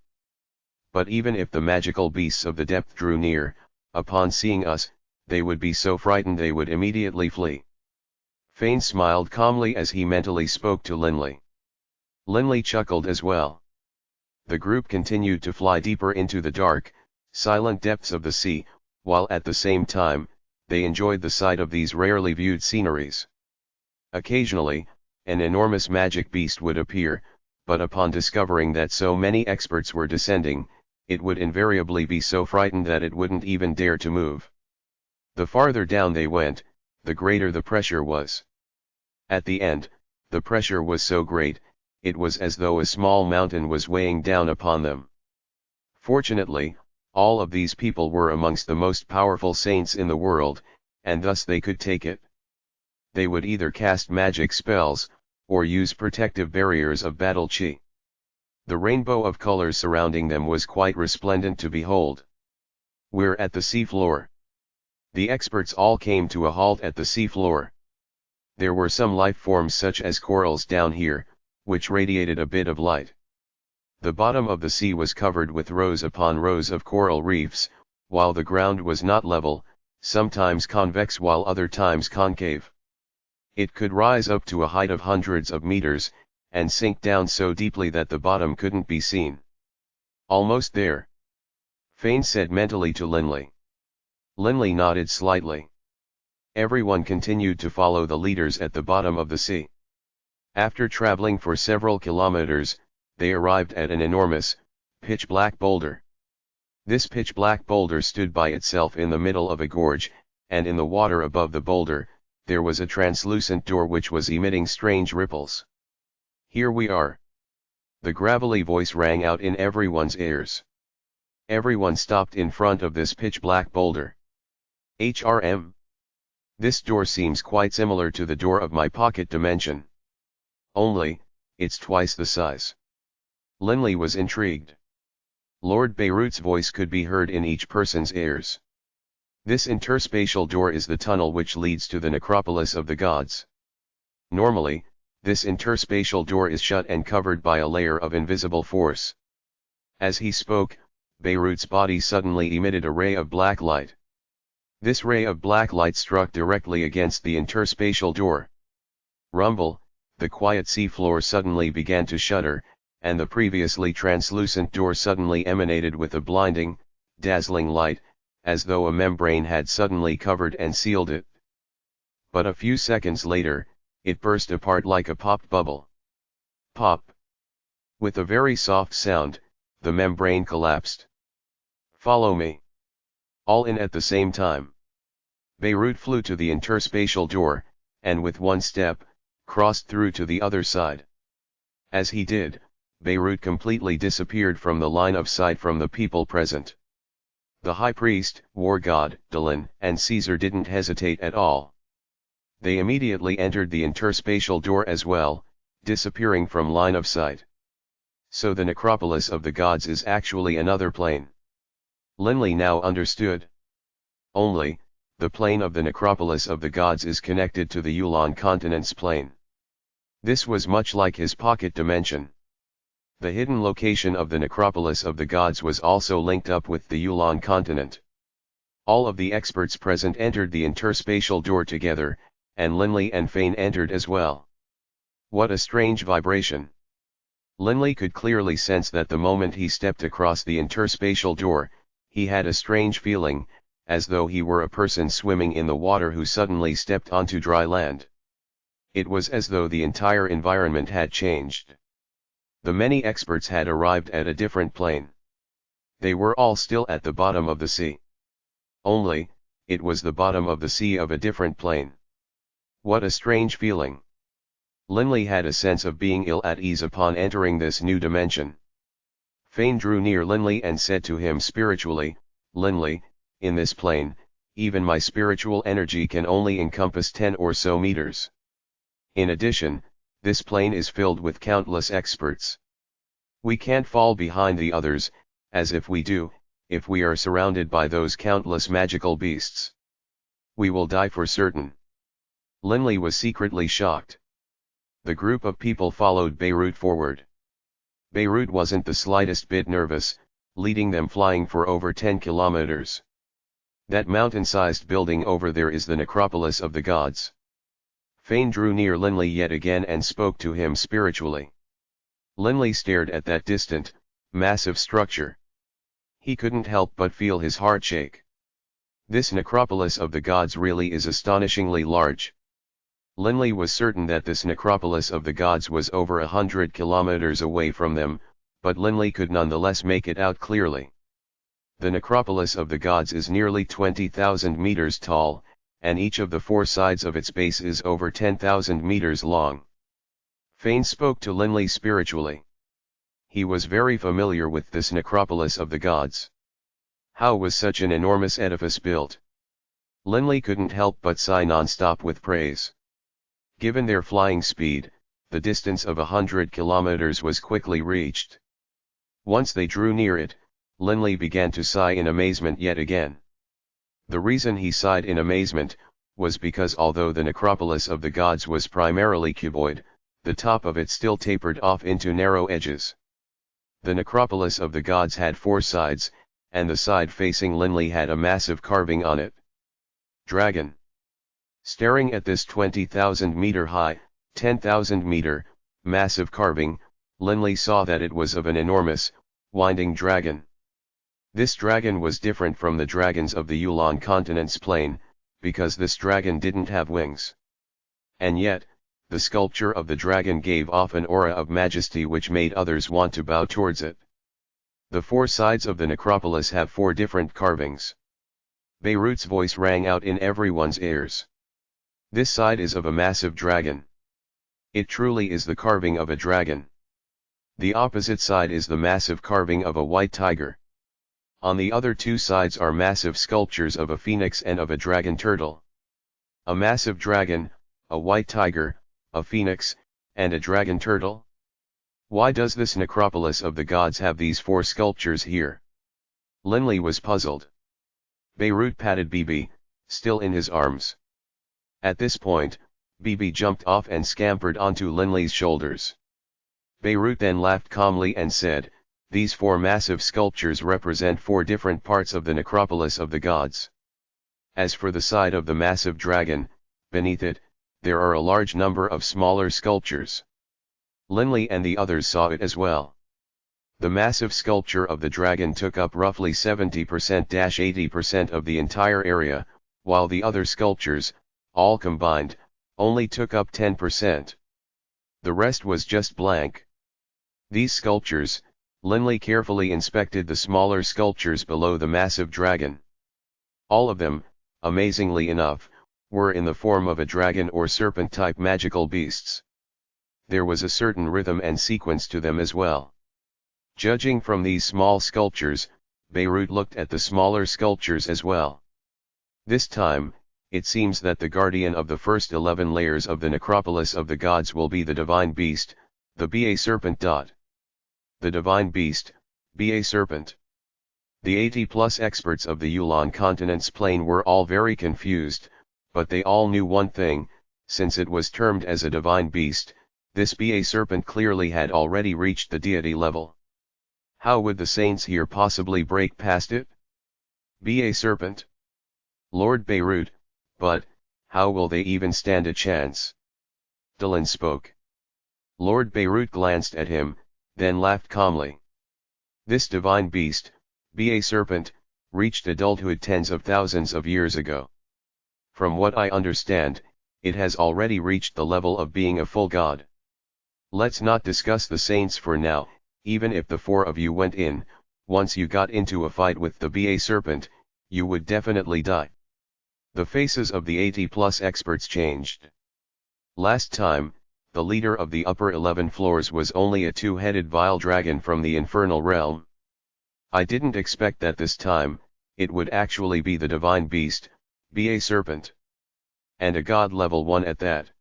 But even if the magical beasts of the depth drew near, upon seeing us, they would be so frightened they would immediately flee. Fane smiled calmly as he mentally spoke to Linley. Linley chuckled as well. The group continued to fly deeper into the dark, silent depths of the sea, while at the same time, they enjoyed the sight of these rarely viewed sceneries. Occasionally, an enormous magic beast would appear, but upon discovering that so many experts were descending, it would invariably be so frightened that it wouldn't even dare to move. The farther down they went, the greater the pressure was. At the end, the pressure was so great, it was as though a small mountain was weighing down upon them. Fortunately, all of these people were amongst the most powerful saints in the world, and thus they could take it. they would either cast magic spells, or use protective barriers of battle chi. The rainbow of colors surrounding them was quite resplendent to behold. We're at the seafloor. The experts all came to a halt at the seafloor. There were some life forms such as corals down here, which radiated a bit of light. The bottom of the sea was covered with rows upon rows of coral reefs, while the ground was not level, sometimes convex while other times concave. It could rise up to a height of hundreds of meters, and sink down so deeply that the bottom couldn't be seen. Almost there. Fane said mentally to Linley. Linley nodded slightly. Everyone continued to follow the leaders at the bottom of the sea. After traveling for several kilometers, they arrived at an enormous, pitch-black boulder. This pitch-black boulder stood by itself in the middle of a gorge, and in the water above the boulder, there was a translucent door which was emitting strange ripples. Here we are. The gravelly voice rang out in everyone's ears. Everyone stopped in front of this pitch-black boulder. HRM. This door seems quite similar to the door of my pocket dimension. Only, it's twice the size. Linley was intrigued. Lord Baruch's voice could be heard in each person's ears. This interspatial door is the tunnel which leads to the Necropolis of the gods. Normally, this interspatial door is shut and covered by a layer of invisible force. As he spoke, Baruch's body suddenly emitted a ray of black light. This ray of black light struck directly against the interspatial door. Rumble, the quiet seafloor suddenly began to shudder, and the previously translucent door suddenly emanated with a blinding, dazzling light, as though a membrane had suddenly covered and sealed it. But a few seconds later, it burst apart like a popped bubble. Pop! With a very soft sound, the membrane collapsed. Follow me. All in at the same time. Baruch flew to the interspatial door, and with one step, crossed through to the other side. As he did, Baruch completely disappeared from the line of sight from the people present. The high priest, war god, Dylan, and Caesar didn't hesitate at all. They immediately entered the interspatial door as well, disappearing from line of sight. So the Necropolis of the gods is actually another plane. Linley now understood. Only, the plane of the Necropolis of the gods is connected to the Yulon continent's plane. This was much like his pocket dimension. The hidden location of the Necropolis of the gods was also linked up with the Yulon continent. All of the experts present entered the interspatial door together, and Linley and Fane entered as well. What a strange vibration. Linley could clearly sense that the moment he stepped across the interspatial door, he had a strange feeling, as though he were a person swimming in the water who suddenly stepped onto dry land. It was as though the entire environment had changed. The many experts had arrived at a different plane. They were all still at the bottom of the sea. Only, it was the bottom of the sea of a different plane. What a strange feeling. Linley had a sense of being ill at ease upon entering this new dimension. Fane drew near Linley and said to him spiritually, Linley, in this plane, even my spiritual energy can only encompass 10 or so meters. In addition, this plane is filled with countless experts. We can't fall behind the others, as if we do, if we are surrounded by those countless magical beasts. We will die for certain. Linley was secretly shocked. The group of people followed Baruch forward. Baruch wasn't the slightest bit nervous, leading them flying for over 10 kilometers. That mountain-sized building over there is the Necropolis of the gods. Fane drew near Linley yet again and spoke to him spiritually. Linley stared at that distant, massive structure. He couldn't help but feel his heart shake. This Necropolis of the gods really is astonishingly large. Linley was certain that this Necropolis of the gods was over 100 kilometers away from them, but Linley could nonetheless make it out clearly. The Necropolis of the gods is nearly 20,000 meters tall, and each of the four sides of its base is over 10,000 meters long. Fane spoke to Linley spiritually. He was very familiar with this Necropolis of the gods. How was such an enormous edifice built? Linley couldn't help but sigh non-stop with praise. Given their flying speed, the distance of 100 kilometers was quickly reached. Once they drew near it, Linley began to sigh in amazement yet again. The reason he sighed in amazement was because although the necropolis of the gods was primarily cuboid, the top of it still tapered off into narrow edges. The necropolis of the gods had 4 sides, and the side facing Linley had a massive carving on it. Dragon. Staring at this 20,000 meter high, 10,000 meter, massive carving, Linley saw that it was of an enormous, winding dragon. This dragon was different from the dragons of the Yulan continent's plain, because this dragon didn't have wings. And yet, the sculpture of the dragon gave off an aura of majesty which made others want to bow towards it. The 4 sides of the necropolis have 4 different carvings. Beirut's voice rang out in everyone's ears. This side is of a massive dragon. It truly is the carving of a dragon. The opposite side is the massive carving of a white tiger. On the other 2 sides are massive sculptures of a phoenix and of a dragon turtle. A massive dragon, a white tiger, a phoenix, and a dragon turtle? Why does this necropolis of the gods have these 4 sculptures here? Linley was puzzled. Beirut patted Bibi, still in his arms. At this point, Bibi jumped off and scampered onto Linley's shoulders. Beirut then laughed calmly and said, "These 4 massive sculptures represent 4 different parts of the necropolis of the gods. As for the side of the massive dragon, beneath it, there are a large number of smaller sculptures." Linley and the others saw it as well. The massive sculpture of the dragon took up roughly 70%-80% of the entire area, while the other sculptures, all combined, only took up 10%. The rest was just blank. These sculptures, Linley carefully inspected the smaller sculptures below the massive dragon. All of them, amazingly enough, were in the form of a dragon or serpent-type magical beasts. There was a certain rhythm and sequence to them as well. Judging from these small sculptures, Beirut looked at the smaller sculptures as well. This time, it seems that the guardian of the first 11 layers of the necropolis of the gods will be the divine beast, the Ba serpent. The divine beast, Ba serpent. The 80+ experts of the Yulan continent's plane were all very confused, but they all knew one thing: since it was termed as a divine beast, this Ba serpent clearly had already reached the deity level. How would the saints here possibly break past it? Ba serpent. Lord Beirut, but, how will they even stand a chance? Dylan spoke. Lord Beirut glanced at him, then laughed calmly. This divine beast, Ba serpent, reached adulthood tens of thousands of years ago. From what I understand, it has already reached the level of being a full god. Let's not discuss the saints for now. Even if the 4 of you went in, once you got into a fight with the Ba serpent, you would definitely die. The faces of the 80+ experts changed. Last time, the leader of the upper 11 floors was only a 2-headed vile dragon from the infernal realm. I didn't expect that this time, it would actually be the divine beast, Ba serpent. And a god level 1 at that.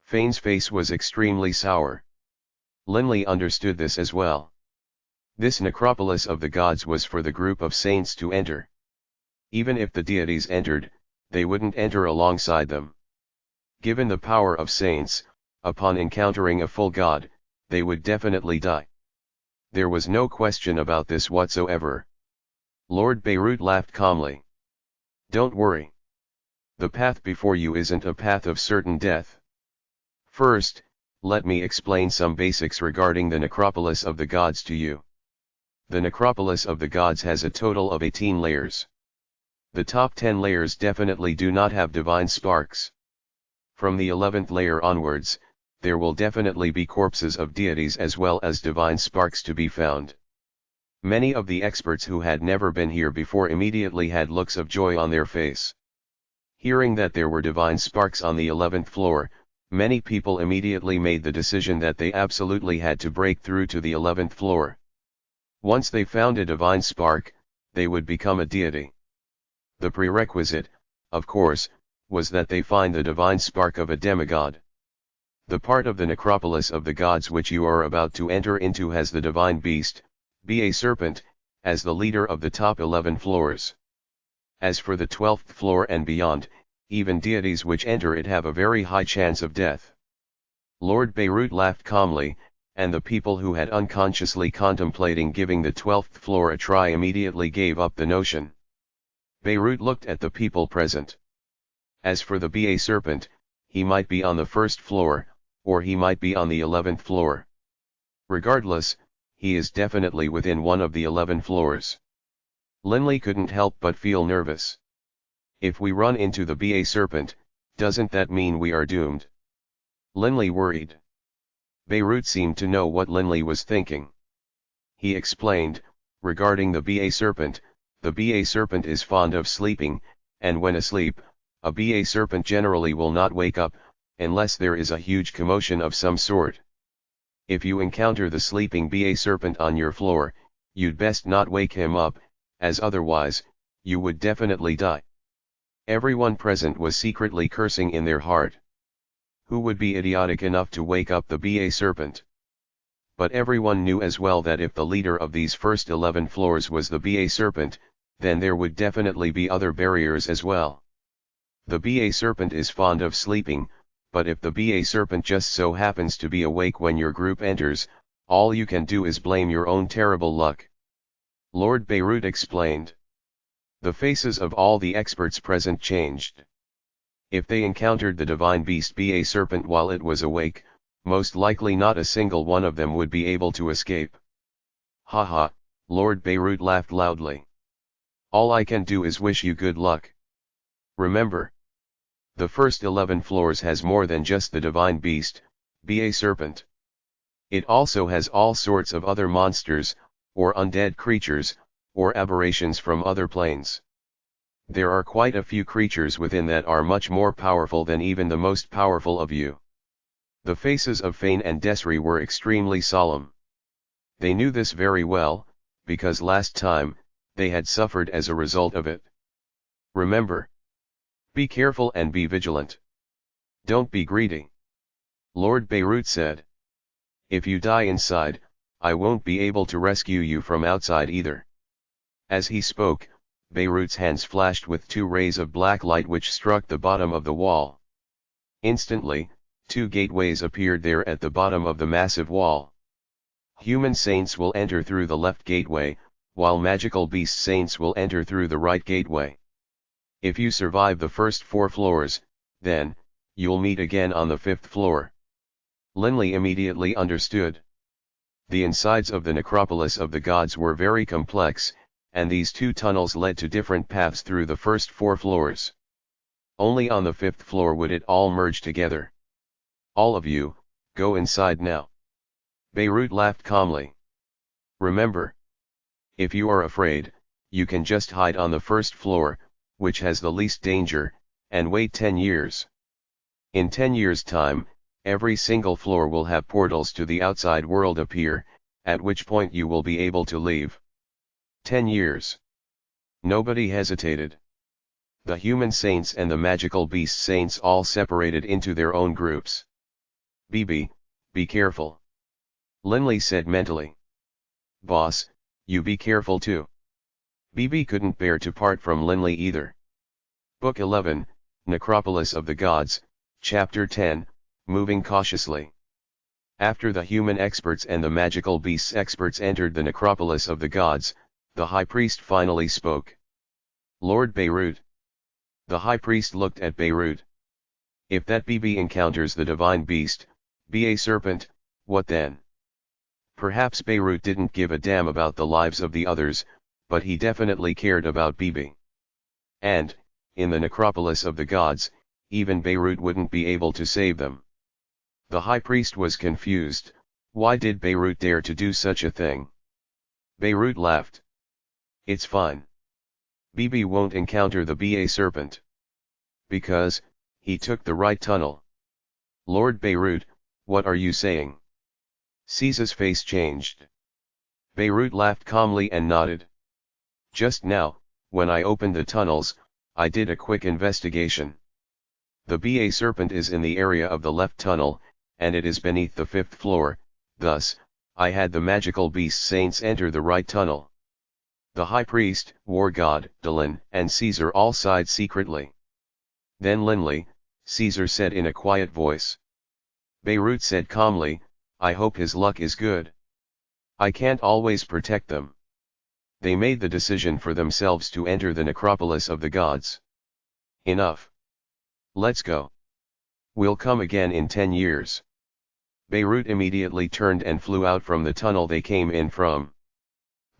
Fane's face was extremely sour. Linley understood this as well. This necropolis of the gods was for the group of saints to enter. Even if the deities entered, they wouldn't enter alongside them. Given the power of saints, upon encountering a full god, they would definitely die. There was no question about this whatsoever. Lord Beirut laughed calmly. Don't worry. The path before you isn't a path of certain death. First, let me explain some basics regarding the necropolis of the gods to you. The necropolis of the gods has a total of 18 layers. The top 10 layers definitely do not have divine sparks. From the 11th layer onwards, there will definitely be corpses of deities as well as divine sparks to be found. Many of the experts who had never been here before immediately had looks of joy on their face. Hearing that there were divine sparks on the 11th floor, many people immediately made the decision that they absolutely had to break through to the 11th floor. Once they found a divine spark, they would become a deity. The prerequisite, of course, was that they find the divine spark of a demigod. The part of the necropolis of the gods which you are about to enter into has the divine beast, be a serpent, as the leader of the top 11 floors. As for the 12th floor and beyond, even deities which enter it have a very high chance of death. Lord Beirut laughed calmly, and the people who had unconsciously contemplating giving the 12th floor a try immediately gave up the notion. Beirut looked at the people present. As for the Ba serpent, he might be on the 1st floor, or he might be on the 11th floor. Regardless, he is definitely within one of the 11 floors. Linley couldn't help but feel nervous. If we run into the Ba serpent, doesn't that mean we are doomed? Linley worried. Beirut seemed to know what Linley was thinking. He explained, regarding the Ba serpent, the Ba serpent is fond of sleeping, and when asleep, a Ba serpent generally will not wake up, unless there is a huge commotion of some sort. If you encounter the sleeping Ba serpent on your floor, you'd best not wake him up, as otherwise, you would definitely die. Everyone present was secretly cursing in their heart. Who would be idiotic enough to wake up the Ba serpent? But everyone knew as well that if the leader of these first 11 floors was the Ba serpent, then there would definitely be other barriers as well. The Ba serpent is fond of sleeping, but if the Ba serpent just so happens to be awake when your group enters, all you can do is blame your own terrible luck. Lord Beirut explained. The faces of all the experts present changed. If they encountered the divine beast Ba serpent while it was awake, most likely not a single one of them would be able to escape. Haha, Lord Beirut laughed loudly. All I can do is wish you good luck. Remember, the first 11 floors has more than just the divine beast, Ba serpent. It also has all sorts of other monsters, or undead creatures, or aberrations from other planes. There are quite a few creatures within that are much more powerful than even the most powerful of you. The faces of Fane and Desri were extremely solemn. They knew this very well, because last time, they had suffered as a result of it. Remember. Be careful and be vigilant. Don't be greedy. Lord Beirut said. If you die inside, I won't be able to rescue you from outside either. As he spoke, Beirut's hands flashed with 2 rays of black light which struck the bottom of the wall. Instantly, 2 gateways appeared there at the bottom of the massive wall. Human saints will enter through the left gateway, while magical beast saints will enter through the right gateway. If you survive the first 4 floors, then, you'll meet again on the 5th floor. Linley immediately understood. The insides of the necropolis of the gods were very complex, and these 2 tunnels led to different paths through the first 4 floors. Only on the 5th floor would it all merge together. All of you, go inside now. Beirut laughed calmly. Remember. If you are afraid, you can just hide on the 1st floor, which has the least danger, and wait 10 years. In 10 years' time, every single floor will have portals to the outside world appear, at which point you will be able to leave. 10 years. Nobody hesitated. The human saints and the magical beast saints all separated into their own groups. Be careful. Linley said mentally. Boss, you be careful too. Bibi couldn't bear to part from Linley either. Book 11, Necropolis of the Gods, Chapter 10, Moving Cautiously. After the human experts and the magical beasts experts entered the necropolis of the gods, the high priest finally spoke. Lord Beirut. The high priest looked at Beirut. If that Bibi encounters the divine beast, Ba serpent, what then? Perhaps Beirut didn't give a damn about the lives of the others, but he definitely cared about Bibi. And, in the necropolis of the gods, even Beirut wouldn't be able to save them. The high priest was confused. Why did Beirut dare to do such a thing? Beirut laughed. It's fine. Bibi won't encounter the Ba serpent. Because, he took the right tunnel. Lord Beirut, what are you saying? Caesar's face changed. Beirut laughed calmly and nodded. Just now, when I opened the tunnels, I did a quick investigation. The Ba serpent is in the area of the left tunnel, and it is beneath the 5th floor. Thus, I had the magical beast saints enter the right tunnel. The high priest, war god, Dylan, and Caesar all sighed secretly. Then Linley, Caesar said in a quiet voice. Beirut said calmly, I hope his luck is good. I can't always protect them. They made the decision for themselves to enter the necropolis of the gods. Enough. Let's go. We'll come again in 10 years. Beirut immediately turned and flew out from the tunnel they came in from.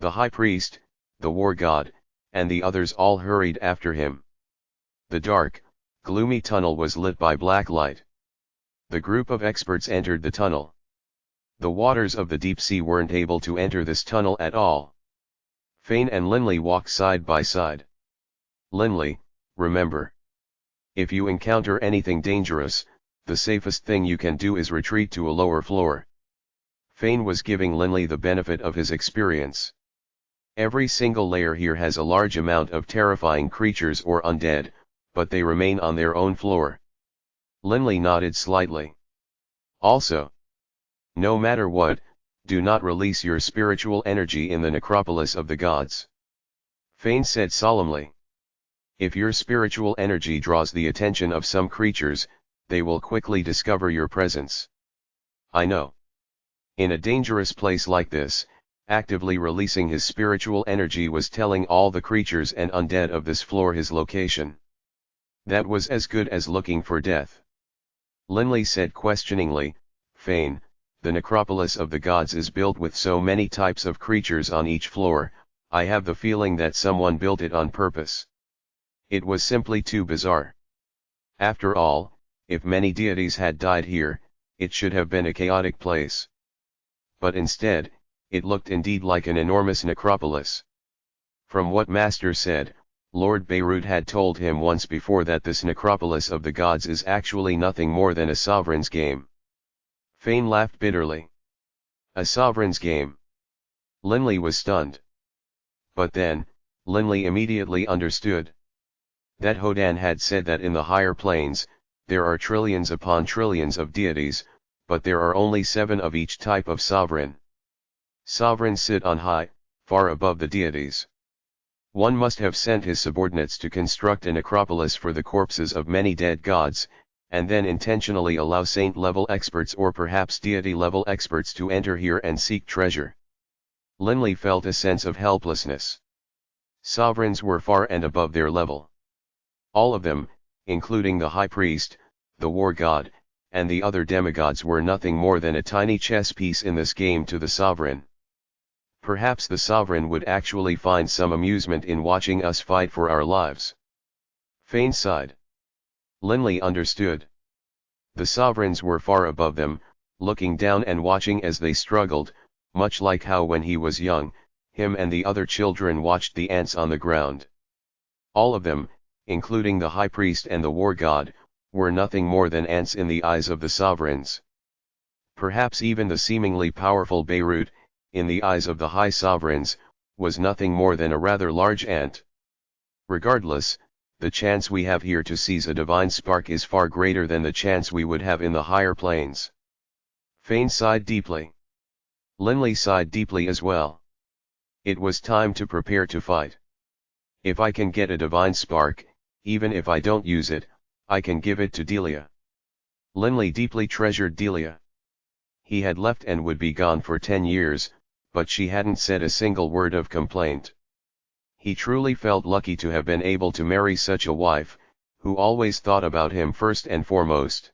The high priest, the war god, and the others all hurried after him. The dark, gloomy tunnel was lit by black light. The group of experts entered the tunnel. The waters of the deep sea weren't able to enter this tunnel at all. Fane and Linley walked side by side. Linley, remember. If you encounter anything dangerous, the safest thing you can do is retreat to a lower floor. Fane was giving Linley the benefit of his experience. Every single layer here has a large amount of terrifying creatures or undead, but they remain on their own floor. Linley nodded slightly. Also, no matter what, do not release your spiritual energy in the necropolis of the gods. Fane said solemnly. If your spiritual energy draws the attention of some creatures, they will quickly discover your presence. I know. In a dangerous place like this, actively releasing his spiritual energy was telling all the creatures and undead of this floor his location. That was as good as looking for death. Linley said questioningly, Fane, the necropolis of the gods is built with so many types of creatures on each floor, I have the feeling that someone built it on purpose. It was simply too bizarre. After all, if many deities had died here, it should have been a chaotic place. But instead, it looked indeed like an enormous necropolis. From what Master said, Lord Beirut had told him once before that this necropolis of the gods is actually nothing more than a sovereign's game. Fane laughed bitterly. A sovereign's game. Linley was stunned. But then, Linley immediately understood. That Hodan had said that in the higher planes, there are trillions upon trillions of deities, but there are only 7 of each type of sovereign. Sovereigns sit on high, far above the deities. One must have sent his subordinates to construct a necropolis for the corpses of many dead gods, and then intentionally allow saint-level experts or perhaps deity-level experts to enter here and seek treasure. Linley felt a sense of helplessness. Sovereigns were far and above their level. All of them, including the high priest, the war god, and the other demigods were nothing more than a tiny chess piece in this game to the sovereign. Perhaps the sovereign would actually find some amusement in watching us fight for our lives. Fane sighed. Linley understood. The sovereigns were far above them, looking down and watching as they struggled, much like how when he was young, him and the other children watched the ants on the ground. All of them, including the high priest and the war god, were nothing more than ants in the eyes of the sovereigns. Perhaps even the seemingly powerful Beirut, in the eyes of the high sovereigns, was nothing more than a rather large ant. Regardless, the chance we have here to seize a divine spark is far greater than the chance we would have in the higher planes. Fane sighed deeply. Linley sighed deeply as well. It was time to prepare to fight. If I can get a divine spark, even if I don't use it, I can give it to Delia. Linley deeply treasured Delia. He had left and would be gone for 10 years, but she hadn't said a single word of complaint. He truly felt lucky to have been able to marry such a wife, who always thought about him first and foremost.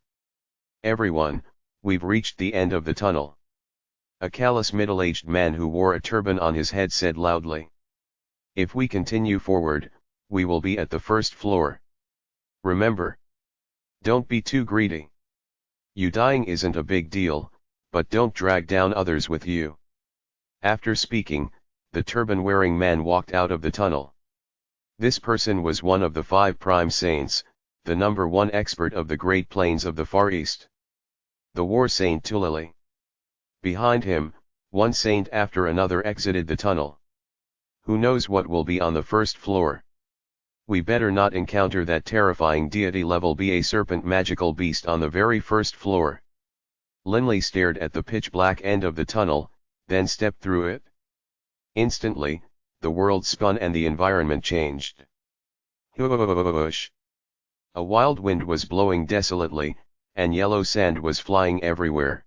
Everyone, we've reached the end of the tunnel. A callous middle-aged man who wore a turban on his head said loudly. If we continue forward, we will be at the first floor. Remember. Don't be too greedy. You dying isn't a big deal, but don't drag down others with you. After speaking, the turban-wearing man walked out of the tunnel. This person was one of the 5 prime saints, the number 1 expert of the Great Plains of the Far East. The war saint Tulili. Behind him, one saint after another exited the tunnel. Who knows what will be on the first floor? We better not encounter that terrifying deity-level BA serpent magical beast on the very first floor. Linley stared at the pitch-black end of the tunnel, then stepped through it. Instantly, the world spun and the environment changed. Whoosh! A wild wind was blowing desolately, and yellow sand was flying everywhere.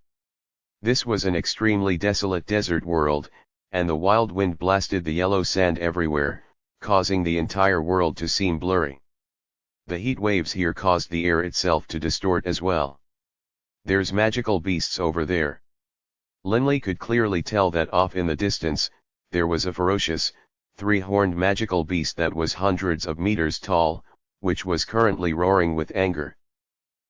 This was an extremely desolate desert world, and the wild wind blasted the yellow sand everywhere, causing the entire world to seem blurry. The heat waves here caused the air itself to distort as well. There's magical beasts over there. Linley could clearly tell that off in the distance, there was a ferocious, three-horned magical beast that was hundreds of meters tall, which was currently roaring with anger.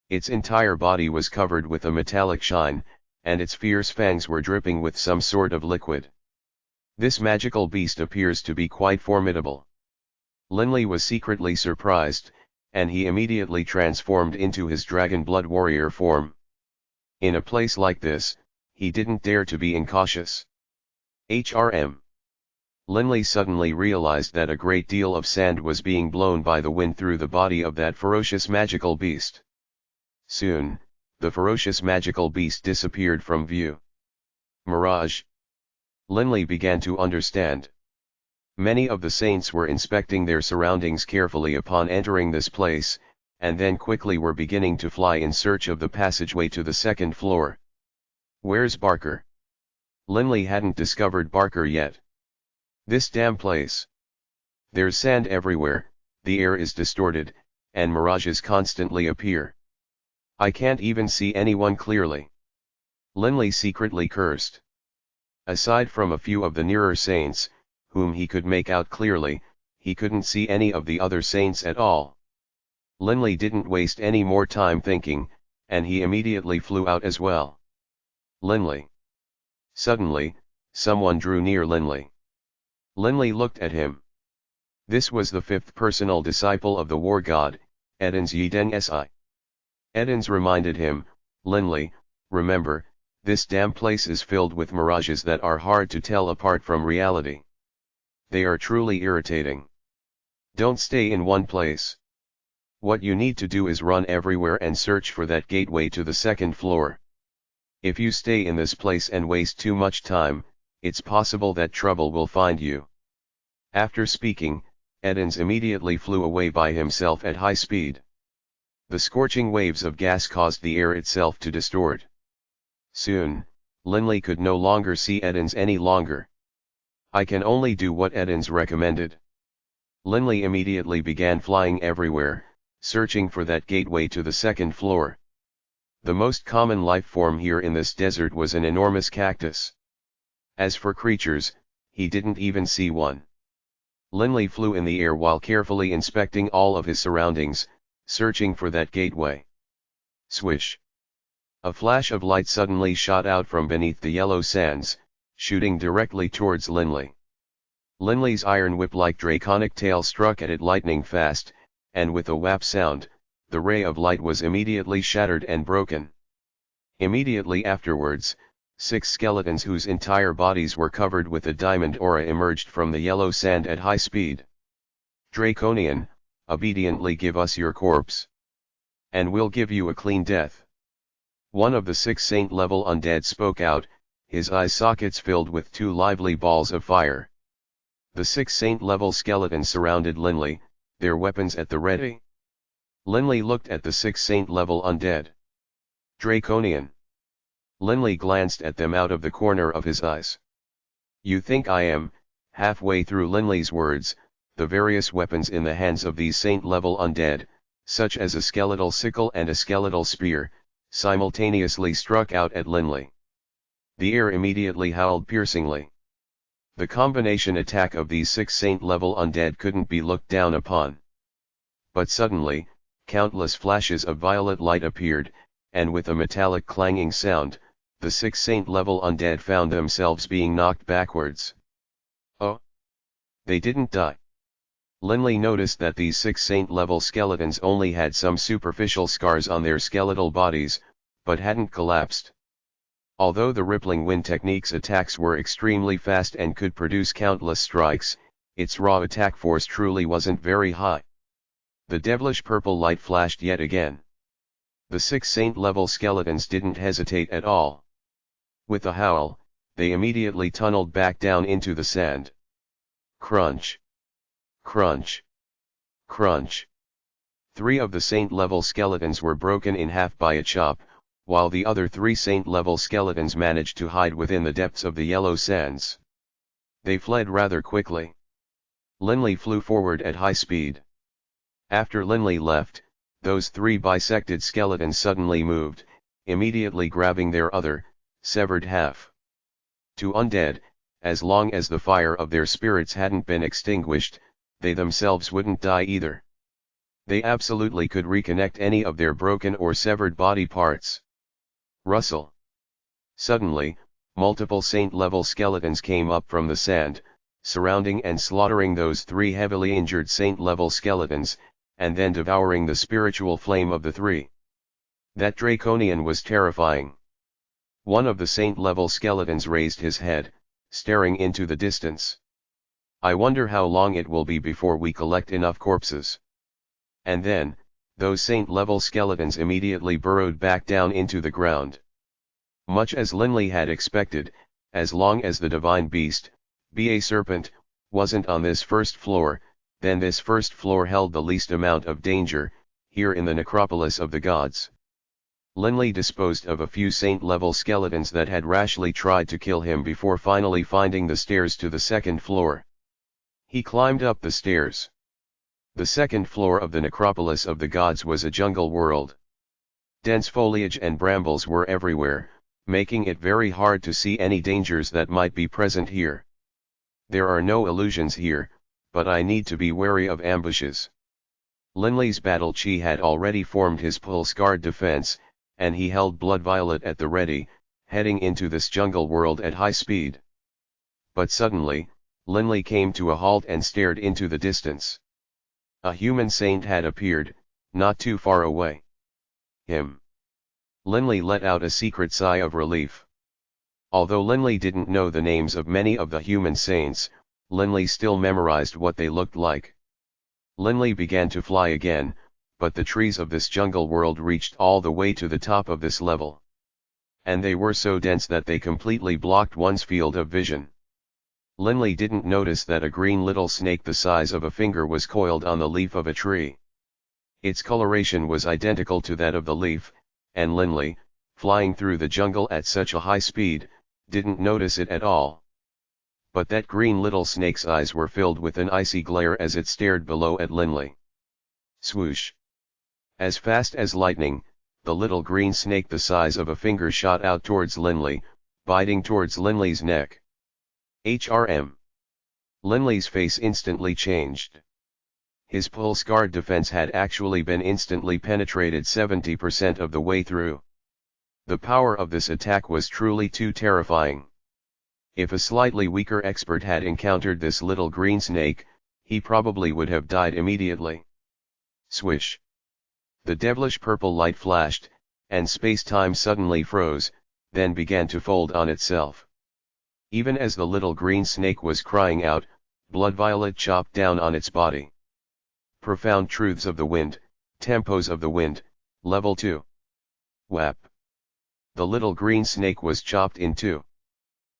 Its entire body was covered with a metallic shine, and its fierce fangs were dripping with some sort of liquid. This magical beast appears to be quite formidable. Linley was secretly surprised, and he immediately transformed into his dragon blood warrior form. In a place like this, he didn't dare to be incautious. Linley suddenly realized that a great deal of sand was being blown by the wind through the body of that ferocious magical beast. Soon, the ferocious magical beast disappeared from view. Mirage. Linley began to understand. Many of the saints were inspecting their surroundings carefully upon entering this place, and then quickly were beginning to fly in search of the passageway to the second floor. Where's Barker? Linley hadn't discovered Barker yet. This damn place. There's sand everywhere, the air is distorted, and mirages constantly appear. I can't even see anyone clearly. Linley secretly cursed. Aside from a few of the nearer saints, whom he could make out clearly, he couldn't see any of the other saints at all. Linley didn't waste any more time thinking, and he immediately flew out as well. Linley. Suddenly, someone drew near Linley. Linley looked at him. This was the fifth personal disciple of the war god, Edens Yiden Si. Edens reminded him, Linley, remember, this damn place is filled with mirages that are hard to tell apart from reality. They are truly irritating. Don't stay in one place. What you need to do is run everywhere and search for that gateway to the second floor. If you stay in this place and waste too much time, it's possible that trouble will find you. After speaking, Edens immediately flew away by himself at high speed. The scorching waves of gas caused the air itself to distort. Soon, Linley could no longer see Edens any longer. I can only do what Edens recommended. Linley immediately began flying everywhere, searching for that gateway to the second floor. The most common life form here in this desert was an enormous cactus. As for creatures, he didn't even see one. Linley flew in the air while carefully inspecting all of his surroundings, searching for that gateway. Swish! A flash of light suddenly shot out from beneath the yellow sands, shooting directly towards Linley. Linley's iron whip-like draconic tail struck at it lightning fast, and with a whap sound, the ray of light was immediately shattered and broken. Immediately afterwards, 6 skeletons whose entire bodies were covered with a diamond aura emerged from the yellow sand at high speed. Draconian, obediently give us your corpse. And we'll give you a clean death. One of the 6 saint-level undead spoke out, his eye sockets filled with 2 lively balls of fire. The 6 saint-level skeletons surrounded Linley, their weapons at the ready. Linley looked at the 6 saint-level undead. Draconian. Linley glanced at them out of the corner of his eyes. You think I am? Halfway through Linley's words, the various weapons in the hands of these saint-level undead, such as a skeletal sickle and a skeletal spear, simultaneously struck out at Linley. The air immediately howled piercingly. The combination attack of these 6 saint-level undead couldn't be looked down upon. But suddenly, countless flashes of violet light appeared, and with a metallic clanging sound, the 6 saint-level undead found themselves being knocked backwards. Oh! They didn't die. Linley noticed that these 6 saint-level skeletons only had some superficial scars on their skeletal bodies, but hadn't collapsed. Although the rippling wind technique's attacks were extremely fast and could produce countless strikes, its raw attack force truly wasn't very high. The devilish purple light flashed yet again. The 6 saint-level skeletons didn't hesitate at all. With a howl, they immediately tunneled back down into the sand. Crunch! Crunch! Crunch! 3 of the saint-level skeletons were broken in half by a chop, while the other 3 saint-level skeletons managed to hide within the depths of the yellow sands. They fled rather quickly. Linley flew forward at high speed. After Linley left, those 3 bisected skeletons suddenly moved, immediately grabbing their other, severed half. To undead, as long as the fire of their spirits hadn't been extinguished, they themselves wouldn't die either. They absolutely could reconnect any of their broken or severed body parts. Rustle. Suddenly, multiple saint-level skeletons came up from the sand, surrounding and slaughtering those 3 heavily injured saint-level skeletons, and then devouring the spiritual flame of the 3. That draconian was terrifying. One of the saint-level skeletons raised his head, staring into the distance. I wonder how long it will be before we collect enough corpses. And then, those saint-level skeletons immediately burrowed back down into the ground. Much as Linley had expected, as long as the divine beast, be a serpent, wasn't on this first floor, then this first floor held the least amount of danger, here in the Necropolis of the gods. Linley disposed of a few saint-level skeletons that had rashly tried to kill him before finally finding the stairs to the second floor. He climbed up the stairs. The second floor of the Necropolis of the gods was a jungle world. Dense foliage and brambles were everywhere, making it very hard to see any dangers that might be present here. There are no illusions here, but I need to be wary of ambushes. Linley's battle chi had already formed his pulse guard defense, and he held Blood Violet at the ready, heading into this jungle world at high speed. But suddenly, Linley came to a halt and stared into the distance. A human saint had appeared, not too far away. Him. Linley let out a secret sigh of relief. Although Linley didn't know the names of many of the human saints, Linley still memorized what they looked like. Linley began to fly again, but the trees of this jungle world reached all the way to the top of this level. And they were so dense that they completely blocked one's field of vision. Linley didn't notice that a green little snake the size of a finger was coiled on the leaf of a tree. Its coloration was identical to that of the leaf, and Linley, flying through the jungle at such a high speed, didn't notice it at all. But that green little snake's eyes were filled with an icy glare as it stared below at Linley. Swoosh! As fast as lightning, the little green snake the size of a finger shot out towards Linley, biting towards Linley's neck. HRM. Linley's face instantly changed. His pulse guard defense had actually been instantly penetrated 70% of the way through. The power of this attack was truly too terrifying. If a slightly weaker expert had encountered this little green snake, he probably would have died immediately. Swish! The devilish purple light flashed, and space-time suddenly froze, then began to fold on itself. Even as the little green snake was crying out, Blood Violet chopped down on its body. Profound truths of the wind, tempos of the wind, level 2. Whap! The little green snake was chopped in two.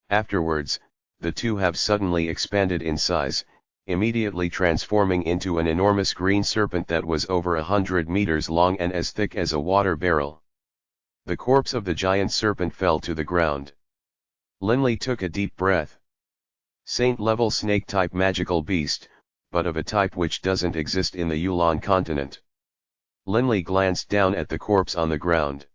Afterwards, the two have suddenly expanded in size, immediately transforming into an enormous green serpent that was over 100 meters long and as thick as a water barrel. The corpse of the giant serpent fell to the ground. Linley took a deep breath. Saint-level snake-type magical beast, but of a type which doesn't exist in the Yulan continent. Linley glanced down at the corpse on the ground.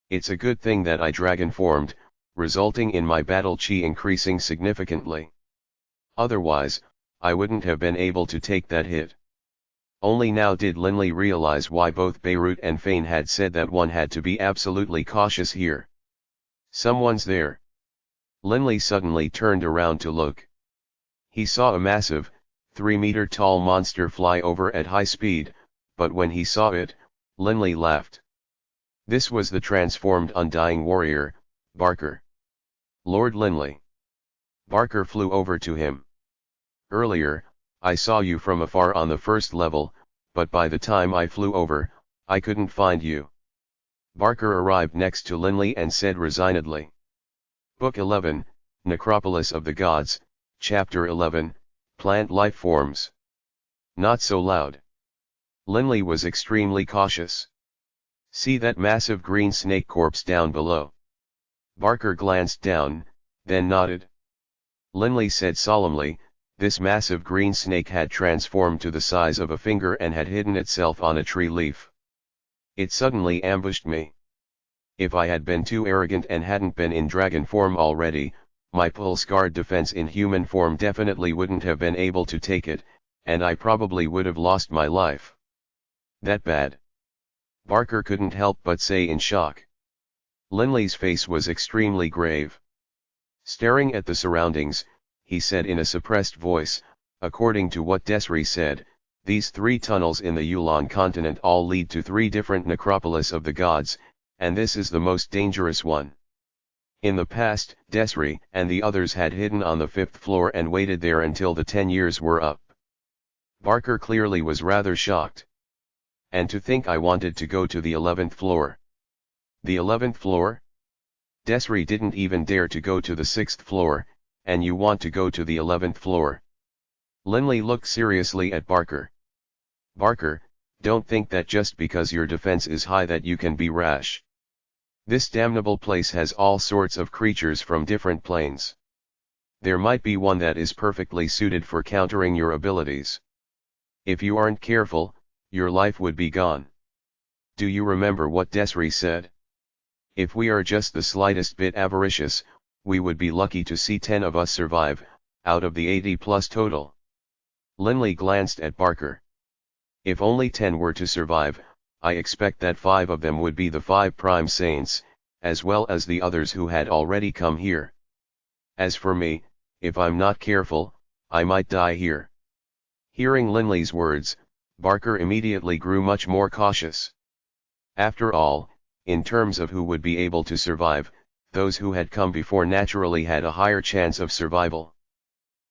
It's a good thing that I dragon formed, resulting in my battle chi increasing significantly. Otherwise, I wouldn't have been able to take that hit. Only now did Linley realize why both Beirut and Fane had said that one had to be absolutely cautious here. Someone's there. Linley suddenly turned around to look. He saw a massive, 3-meter-tall monster fly over at high speed, but when he saw it, Linley laughed. This was the transformed Undying Warrior, Barker. Lord Linley. Barker flew over to him. Earlier, I saw you from afar on the first level, but by the time I flew over, I couldn't find you. Barker arrived next to Linley and said resignedly. Book 11, Necropolis of the Gods, Chapter 11, Plant Life Forms. Not so loud. Linley was extremely cautious. See that massive green snake corpse down below? Barker glanced down, then nodded. Linley said solemnly, this massive green snake had transformed to the size of a finger and had hidden itself on a tree leaf. It suddenly ambushed me. If I had been too arrogant and hadn't been in dragon form already, my pulse guard defense in human form definitely wouldn't have been able to take it, and I probably would have lost my life. That bad? Barker couldn't help but say in shock. Linley's face was extremely grave. Staring at the surroundings, he said in a suppressed voice, according to what Desri said, these 3 tunnels in the Yulan continent all lead to 3 different necropolis of the gods, and this is the most dangerous one. In the past, Desri and the others had hidden on the 5th floor and waited there until the 10 years were up. Barker clearly was rather shocked. And to think I wanted to go to the 11th floor. The 11th floor? Desri didn't even dare to go to the 6th floor, and you want to go to the 11th floor. Linley looked seriously at Barker. Barker, don't think that just because your defense is high that you can be rash. This damnable place has all sorts of creatures from different planes. There might be one that is perfectly suited for countering your abilities. If you aren't careful, your life would be gone. Do you remember what Desri said? If we are just the slightest bit avaricious, we would be lucky to see 10 of us survive, out of the 80 plus total. Linley glanced at Barker. If only 10 were to survive, I expect that 5 of them would be the 5 prime saints, as well as the others who had already come here. As for me, if I'm not careful, I might die here. Hearing Linley's words, Barker immediately grew much more cautious. After all, in terms of who would be able to survive, those who had come before naturally had a higher chance of survival.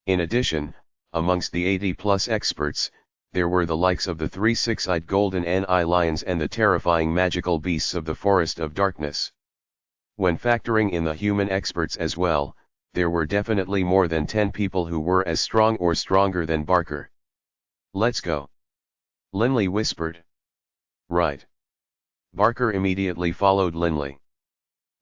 In addition, amongst the 80-plus experts, there were the likes of the 3 six-eyed golden Ni lions and the terrifying magical beasts of the Forest of Darkness. When factoring in the human experts as well, there were definitely more than 10 people who were as strong or stronger than Barker. Let's go. Linley whispered. Right. Barker immediately followed Linley.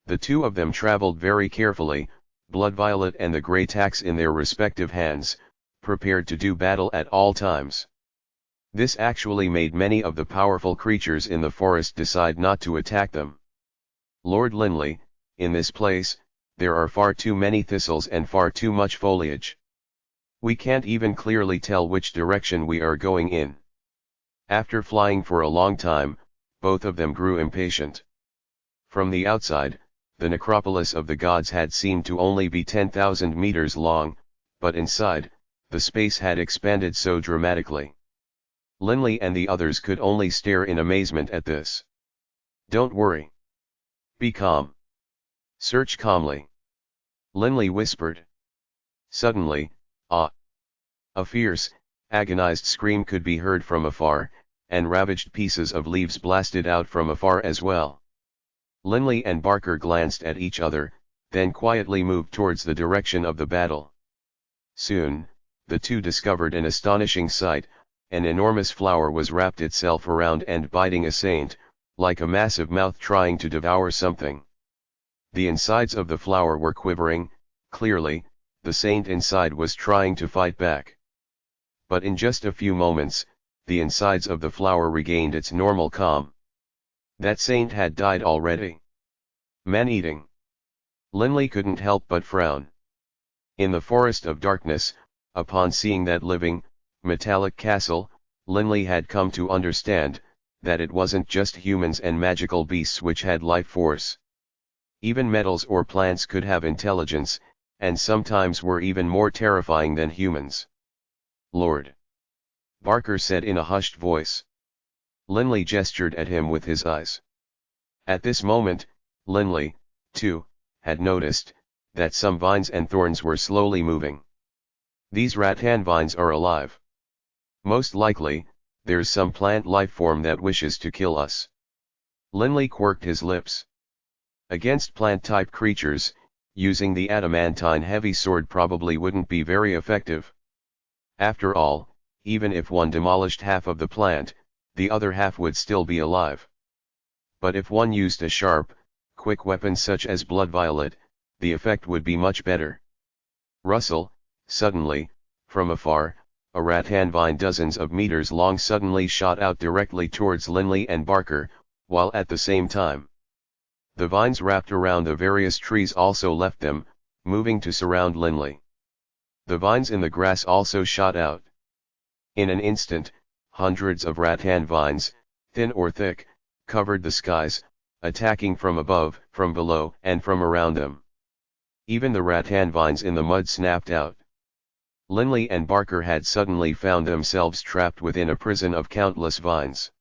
The 2 of them traveled very carefully, Bloodviolet and the Grey Tax in their respective hands, prepared to do battle at all times. This actually made many of the powerful creatures in the forest decide not to attack them. Lord Linley, in this place, there are far too many thistles and far too much foliage. We can't even clearly tell which direction we are going in. After flying for a long time, both of them grew impatient. From the outside, the necropolis of the gods had seemed to only be 10,000 meters long, but inside, the space had expanded so dramatically. Linley and the others could only stare in amazement at this. Don't worry. Be calm. Search calmly. Linley whispered. Suddenly, a fierce, agonized scream could be heard from afar, and ravaged pieces of leaves blasted out from afar as well. Linley and Barker glanced at each other, then quietly moved towards the direction of the battle. Soon, the 2 discovered an astonishing sight. An enormous flower was wrapped itself around and biting a saint, like a massive mouth trying to devour something. The insides of the flower were quivering, clearly, the saint inside was trying to fight back. But in just a few moments, the insides of the flower regained its normal calm. That saint had died already. Man-eating. Linley couldn't help but frown. In the Forest of Darkness, upon seeing that living, metallic castle, Linley had come to understand that it wasn't just humans and magical beasts which had life force. Even metals or plants could have intelligence, and sometimes were even more terrifying than humans. Lord. Barker said in a hushed voice. Linley gestured at him with his eyes. At this moment, Linley, too, had noticed that some vines and thorns were slowly moving. These rattan vines are alive. Most likely, there's some plant life form that wishes to kill us. Linley quirked his lips. Against plant-type creatures, using the adamantine heavy sword probably wouldn't be very effective. After all, even if one demolished half of the plant, the other half would still be alive. But if one used a sharp, quick weapon such as blood violet, the effect would be much better. Rustle, suddenly, from afar, a rattan vine dozens of meters long suddenly shot out directly towards Linley and Barker, while at the same time, the vines wrapped around the various trees also left them, moving to surround Linley. The vines in the grass also shot out. In an instant, hundreds of rattan vines, thin or thick, covered the skies, attacking from above, from below, and from around them. Even the rattan vines in the mud snapped out. Linley and Barker had suddenly found themselves trapped within a prison of countless vines.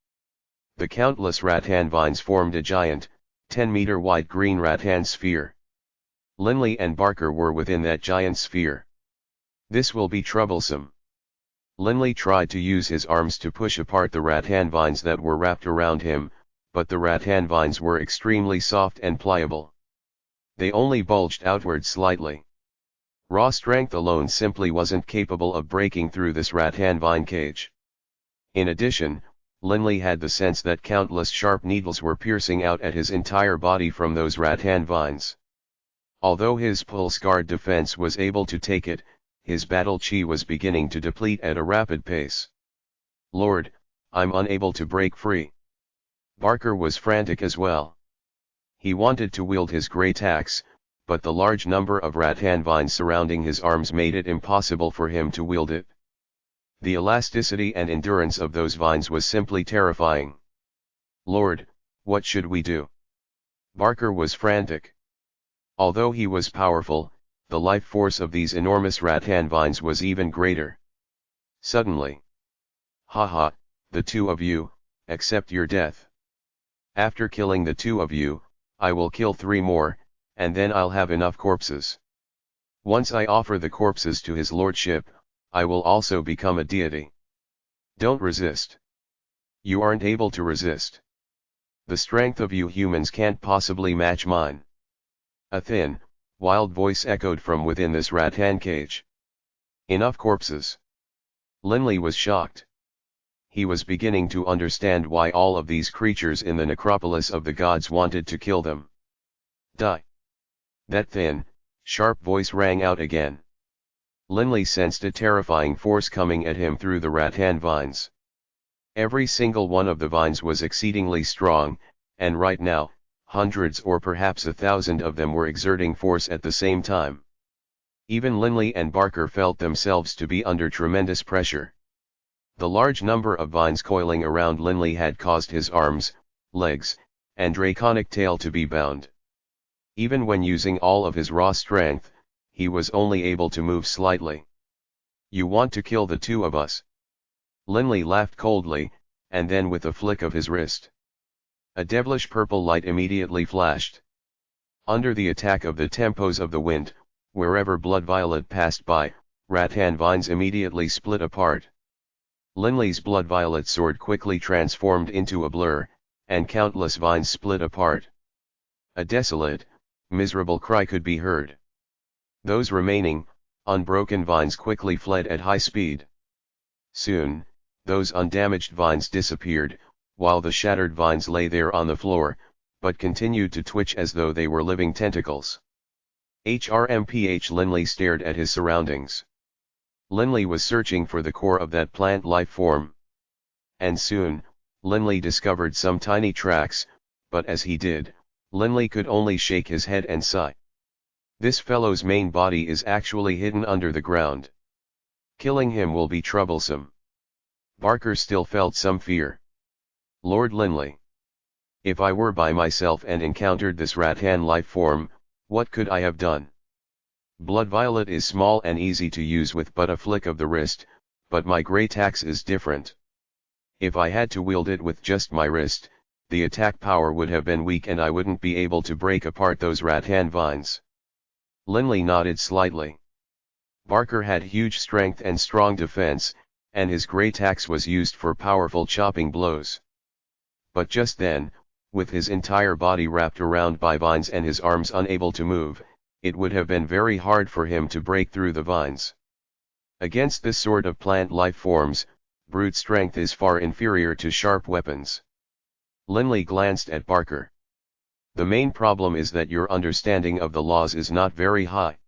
The countless rattan vines formed a giant, 10-meter-wide green rattan sphere. Linley and Barker were within that giant sphere. This will be troublesome. Linley tried to use his arms to push apart the rattan vines that were wrapped around him, but the rattan vines were extremely soft and pliable. They only bulged outward slightly. Raw strength alone simply wasn't capable of breaking through this rattan vine cage. In addition, Linley had the sense that countless sharp needles were piercing out at his entire body from those rattan vines. Although his pulse-guard defense was able to take it, his battle chi was beginning to deplete at a rapid pace. Lord, I'm unable to break free. Barker was frantic as well. He wanted to wield his great axe, but the large number of rattan vines surrounding his arms made it impossible for him to wield it. The elasticity and endurance of those vines was simply terrifying. Lord, what should we do? Barker was frantic. Although he was powerful, the life force of these enormous rattan vines was even greater. Suddenly, haha, the two of you, accept your death. After killing the two of you, I will kill 3 more, and then I'll have enough corpses. Once I offer the corpses to his lordship, I will also become a deity. Don't resist. You aren't able to resist. The strength of you humans can't possibly match mine. A thin, wild voice echoed from within this rattan cage. Enough corpses. Linley was shocked. He was beginning to understand why all of these creatures in the necropolis of the gods wanted to kill them. Die. That thin, sharp voice rang out again. Linley sensed a terrifying force coming at him through the rattan vines. Every single one of the vines was exceedingly strong, and right now, hundreds or perhaps 1,000 of them were exerting force at the same time. Even Linley and Barker felt themselves to be under tremendous pressure. The large number of vines coiling around Linley had caused his arms, legs, and draconic tail to be bound. Even when using all of his raw strength, he was only able to move slightly. You want to kill the two of us? Linley laughed coldly, and then with a flick of his wrist, a devilish purple light immediately flashed. Under the attack of the tempos of the wind, wherever blood violet passed by, rattan vines immediately split apart. Linley's blood violet sword quickly transformed into a blur, and countless vines split apart. A desolate, miserable cry could be heard. Those remaining, unbroken vines quickly fled at high speed. Soon, those undamaged vines disappeared, while the shattered vines lay there on the floor, but continued to twitch as though they were living tentacles. HRMPH Linley stared at his surroundings. Linley was searching for the core of that plant life form. And soon, Linley discovered some tiny tracks, but as he did, Linley could only shake his head and sigh. This fellow's main body is actually hidden under the ground. Killing him will be troublesome. Barker still felt some fear. Lord Linley. If I were by myself and encountered this rattan life form, what could I have done? Blood violet is small and easy to use with but a flick of the wrist, but my great axe is different. If I had to wield it with just my wrist, the attack power would have been weak and I wouldn't be able to break apart those rattan vines. Linley nodded slightly. Barker had huge strength and strong defense, and his great axe was used for powerful chopping blows. But just then, With his entire body wrapped around by vines and his arms unable to move, it would have been very hard for him to break through the vines. Against this sort of plant life forms, brute strength is far inferior to sharp weapons. Linley glanced at Barker. The main problem is that your understanding of the laws is not very high.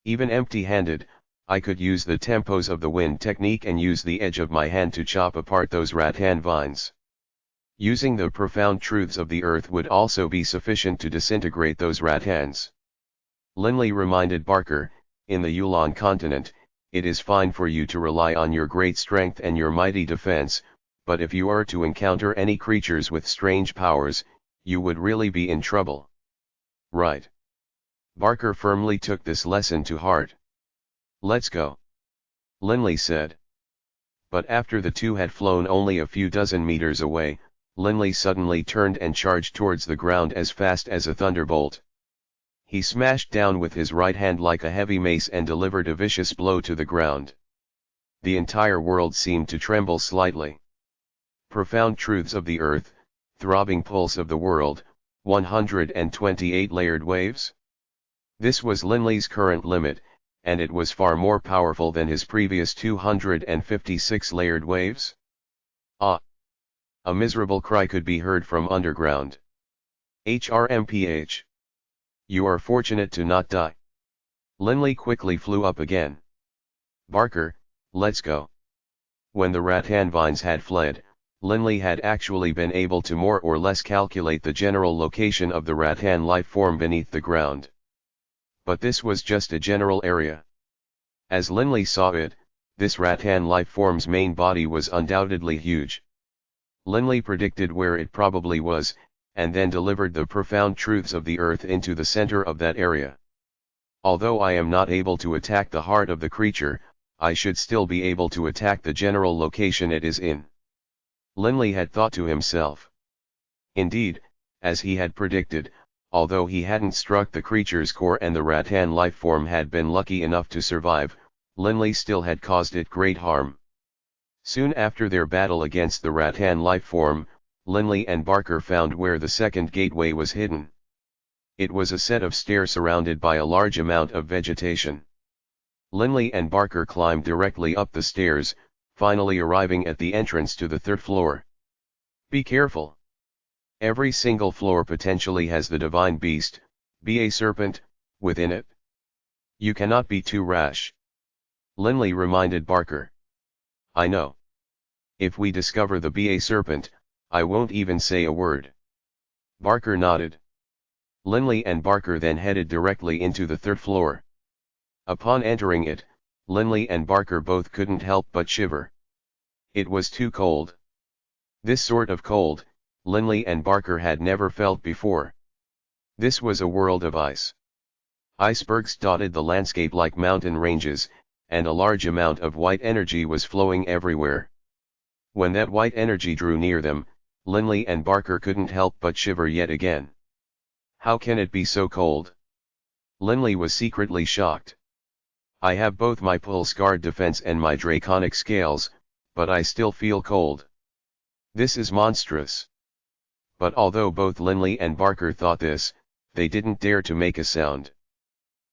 Even empty-handed, I could use the tempos of the wind technique and use the edge of my hand to chop apart those rattan vines. Using the profound truths of the earth would also be sufficient to disintegrate those rattans. Linley reminded Barker, in the Yulon continent, it is fine for you to rely on your great strength and your mighty defense, but if you are to encounter any creatures with strange powers, you would really be in trouble. Right. Barker firmly took this lesson to heart. Let's go. Linley said. But after the two had flown only a few dozen meters away, Linley suddenly turned and charged towards the ground as fast as a thunderbolt. He smashed down with his right hand like a heavy mace and delivered a vicious blow to the ground. The entire world seemed to tremble slightly. Profound truths of the earth, throbbing pulse of the world, 128 layered waves? This was Linley's current limit, and it was far more powerful than his previous 256 layered waves? Ah! A miserable cry could be heard from underground. HRMPH. You are fortunate to not die. Linley quickly flew up again. Barker, let's go. When the rattan vines had fled, Linley had actually been able to more or less calculate the general location of the rattan life form beneath the ground. But this was just a general area. As Linley saw it, this rattan life form's main body was undoubtedly huge. Linley predicted where it probably was, and then delivered the profound truths of the earth into the center of that area. Although I am not able to attack the heart of the creature, I should still be able to attack the general location it is in. Linley had thought to himself. Indeed, as he had predicted, although he hadn't struck the creature's core and the rattan life form had been lucky enough to survive, Linley still had caused it great harm. Soon after their battle against the rattan life form, Linley and Barker found where the second gateway was hidden. It was a set of stairs surrounded by a large amount of vegetation. Linley and Barker climbed directly up the stairs, finally arriving at the entrance to the third floor. Be careful. Every single floor potentially has the divine beast, be a serpent, within it. You cannot be too rash. Linley reminded Barker. I know. If we discover the be a serpent, I won't even say a word. Barker nodded. Linley and Barker then headed directly into the third floor. Upon entering it, Linley and Barker both couldn't help but shiver. It was too cold. This sort of cold, Linley and Barker had never felt before. This was a world of ice. Icebergs dotted the landscape like mountain ranges, and a large amount of white energy was flowing everywhere. When that white energy drew near them, Linley and Barker couldn't help but shiver yet again. How can it be so cold? Linley was secretly shocked. I have both my pulse guard defense and my draconic scales, but I still feel cold. This is monstrous. But although both Linley and Barker thought this, they didn't dare to make a sound.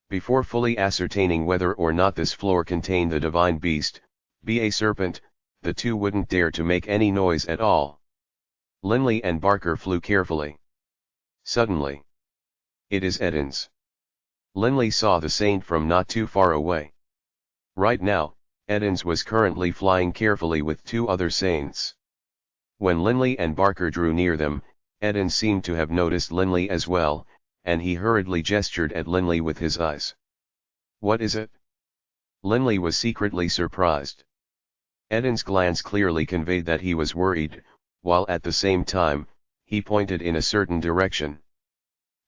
Before fully ascertaining whether or not this floor contained the divine beast, be a serpent, the two wouldn't dare to make any noise at all. Linley and Barker flew carefully. Suddenly. It is Eden's. Linley saw the saint from not too far away. Right now, Eden's was currently flying carefully with two other saints. When Linley and Barker drew near them, Eden seemed to have noticed Linley as well, and he hurriedly gestured at Linley with his eyes. What is it? Linley was secretly surprised. Eden's glance clearly conveyed that he was worried, while at the same time, he pointed in a certain direction.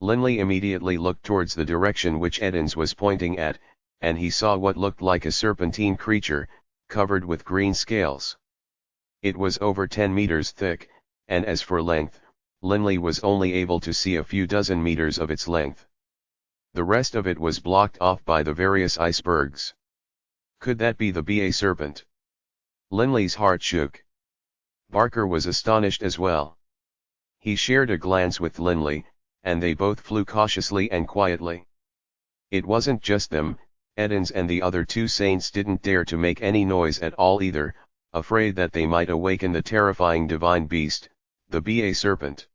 Linley immediately looked towards the direction which Eden's was pointing at, and he saw what looked like a serpentine creature, covered with green scales. It was over 10 meters thick, and as for length, Linley was only able to see a few dozen meters of its length. The rest of it was blocked off by the various icebergs. Could that be the be a serpent? Linley's heart shook. Barker was astonished as well. He shared a glance with Linley, and they both flew cautiously and quietly. It wasn't just them, Edens and the other two saints didn't dare to make any noise at all either, afraid that they might awaken the terrifying divine beast, the Ba serpent.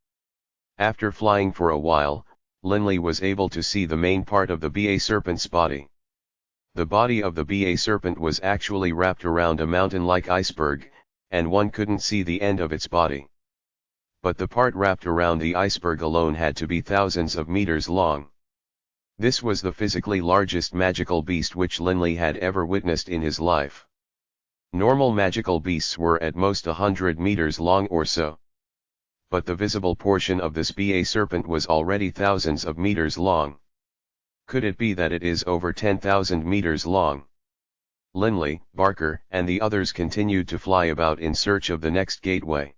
After flying for a while, Linley was able to see the main part of the Ba serpent's body. The body of the Ba serpent was actually wrapped around a mountain-like iceberg, and one couldn't see the end of its body. But the part wrapped around the iceberg alone had to be thousands of meters long. This was the physically largest magical beast which Linley had ever witnessed in his life. Normal magical beasts were at most 100 meters long or so. But the visible portion of this Ba serpent was already thousands of meters long. Could it be that it is over 10,000 meters long? Linley, Barker, and the others continued to fly about in search of the next gateway.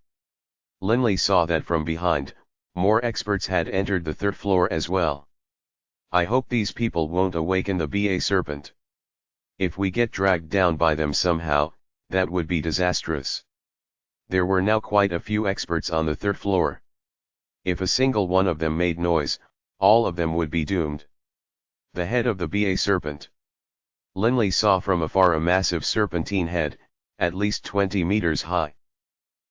Linley saw that from behind, more experts had entered the third floor as well. I hope these people won't awaken the Ba serpent. If we get dragged down by them somehow, that would be disastrous. There were now quite a few experts on the third floor. If a single one of them made noise, all of them would be doomed. The head of the Ba serpent. Linley saw from afar a massive serpentine head, at least 20 meters high.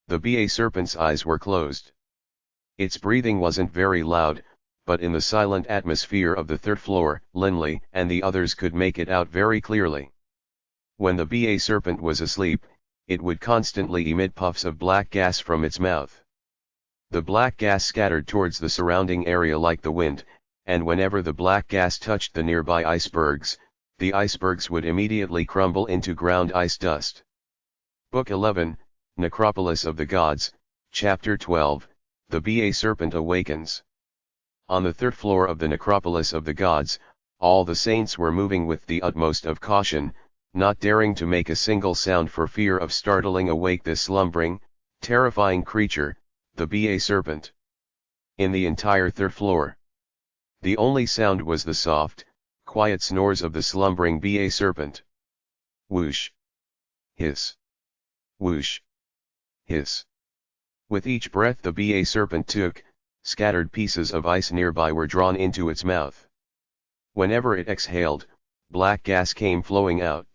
The Ba serpent's eyes were closed. Its breathing wasn't very loud, but in the silent atmosphere of the third floor, Linley and the others could make it out very clearly. When the Ba serpent was asleep, it would constantly emit puffs of black gas from its mouth. The black gas scattered towards the surrounding area like the wind, and whenever the black gas touched the nearby icebergs, the icebergs would immediately crumble into ground ice dust. Book 11, Necropolis of the Gods, Chapter 12, The Ba Serpent Awakens. On the third floor of the Necropolis of the Gods, all the saints were moving with the utmost of caution, not daring to make a single sound for fear of startling awake this slumbering, terrifying creature, the Ba serpent. In the entire third floor, the only sound was the soft, quiet snores of the slumbering Ba serpent. Whoosh! Hiss! Whoosh! Hiss! With each breath the Ba serpent took, scattered pieces of ice nearby were drawn into its mouth. Whenever it exhaled, black gas came flowing out.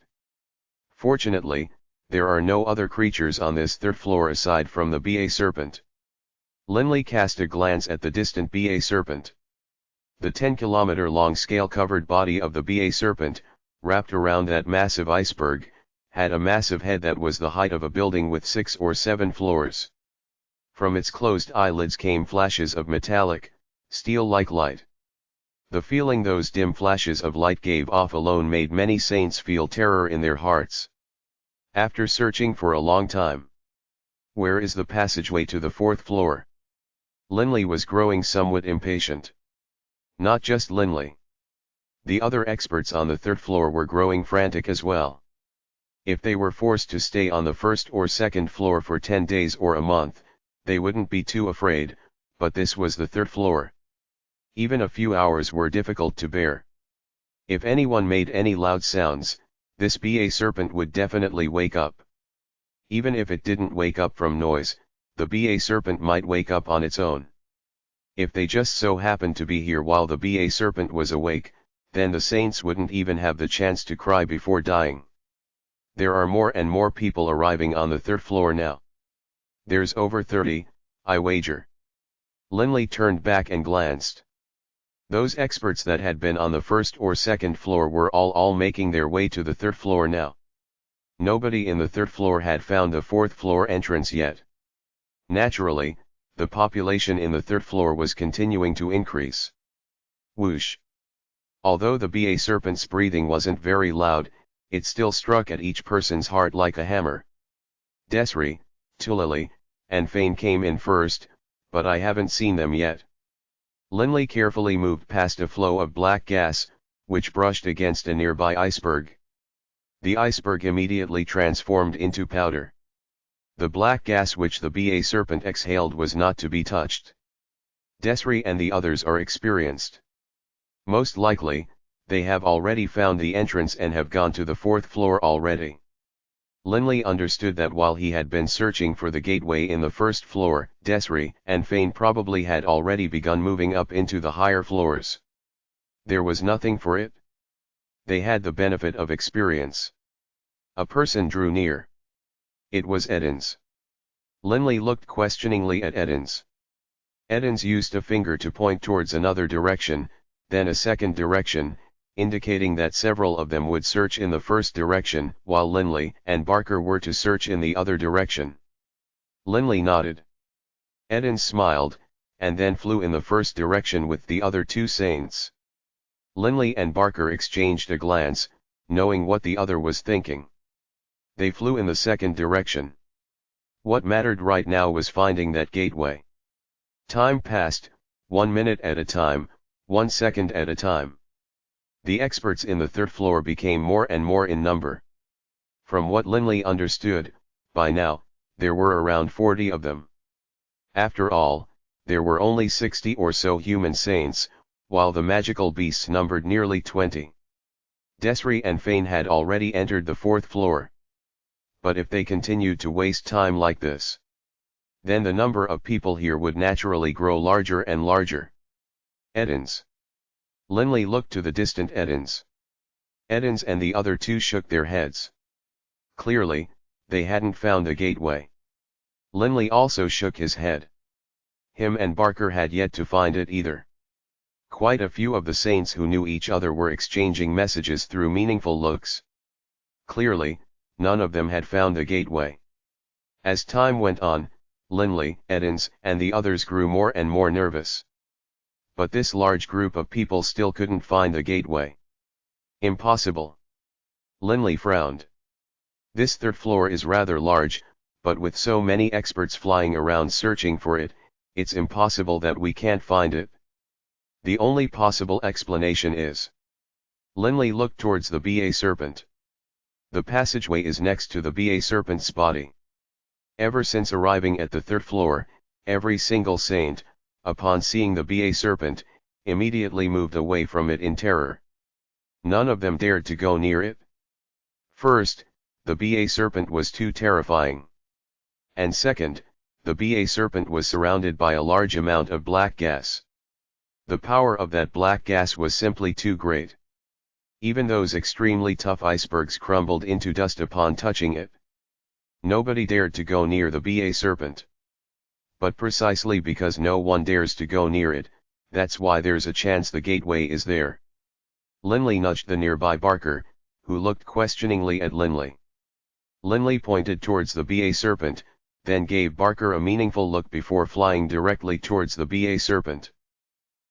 Fortunately, there are no other creatures on this third floor aside from the Ba serpent. Linley cast a glance at the distant Ba serpent. The 10-kilometer-long scale-covered body of the Ba serpent, wrapped around that massive iceberg, had a massive head that was the height of a building with 6 or 7 floors. From its closed eyelids came flashes of metallic, steel-like light. The feeling those dim flashes of light gave off alone made many saints feel terror in their hearts. After searching for a long time, where is the passageway to the 4th floor? Linley was growing somewhat impatient. Not just Linley. The other experts on the 3rd floor were growing frantic as well. If they were forced to stay on the 1st or 2nd floor for 10 days or a month, they wouldn't be too afraid, but this was the 3rd floor. Even a few hours were difficult to bear. If anyone made any loud sounds, this Ba serpent would definitely wake up. Even if it didn't wake up from noise, the Ba serpent might wake up on its own. If they just so happened to be here while the Ba serpent was awake, then the saints wouldn't even have the chance to cry before dying. There are more and more people arriving on the 3rd floor now. There's over 30, I wager. Linley turned back and glanced. Those experts that had been on the 1st or 2nd floor were all making their way to the 3rd floor now. Nobody in the 3rd floor had found the 4th floor entrance yet. Naturally, the population in the 3rd floor was continuing to increase. Whoosh! Although the Ba serpent's breathing wasn't very loud, it still struck at each person's heart like a hammer. Desri, Tulili, and Fane came in first, but I haven't seen them yet. Linley carefully moved past a flow of black gas, which brushed against a nearby iceberg. The iceberg immediately transformed into powder. The black gas which the Ba serpent exhaled was not to be touched. Desri and the others are experienced. Most likely, they have already found the entrance and have gone to the 4th floor already. Linley understood that while he had been searching for the gateway in the first floor, Desri and Fane probably had already begun moving up into the higher floors. There was nothing for it. They had the benefit of experience. A person drew near. It was Edens. Linley looked questioningly at Edens. Edens used a finger to point towards another direction, then a second direction, indicating that several of them would search in the first direction, while Linley and Barker were to search in the other direction. Linley nodded. Edens smiled, and then flew in the first direction with the other two saints. Linley and Barker exchanged a glance, knowing what the other was thinking. They flew in the second direction. What mattered right now was finding that gateway. Time passed, 1 minute at a time, 1 second at a time. The experts in the third floor became more and more in number. From what Linley understood, by now, there were around 40 of them. After all, there were only 60 or so human saints, while the magical beasts numbered nearly 20. Desri and Fane had already entered the fourth floor. But if they continued to waste time like this, then the number of people here would naturally grow larger and larger. Edens. Linley looked to the distant Edens. Edens and the other two shook their heads. Clearly, they hadn't found the gateway. Linley also shook his head. Him and Barker had yet to find it either. Quite a few of the saints who knew each other were exchanging messages through meaningful looks. Clearly, none of them had found the gateway. As time went on, Linley, Edens, and the others grew more and more nervous. But this large group of people still couldn't find the gateway. Impossible. Linley frowned. This third floor is rather large, but with so many experts flying around searching for it, it's impossible that we can't find it. The only possible explanation is. Linley looked towards the BA serpent. The passageway is next to the BA serpent's body. Ever since arriving at the third floor, every single saint, upon seeing the BA serpent, immediately moved away from it in terror. None of them dared to go near it. First, the BA serpent was too terrifying. And second, the BA serpent was surrounded by a large amount of black gas. The power of that black gas was simply too great. Even those extremely tough icebergs crumbled into dust upon touching it. Nobody dared to go near the BA serpent. But precisely because no one dares to go near it, that's why there's a chance the gateway is there. Linley nudged the nearby Barker, who looked questioningly at Linley. Linley pointed towards the BA serpent, then gave Barker a meaningful look before flying directly towards the BA serpent.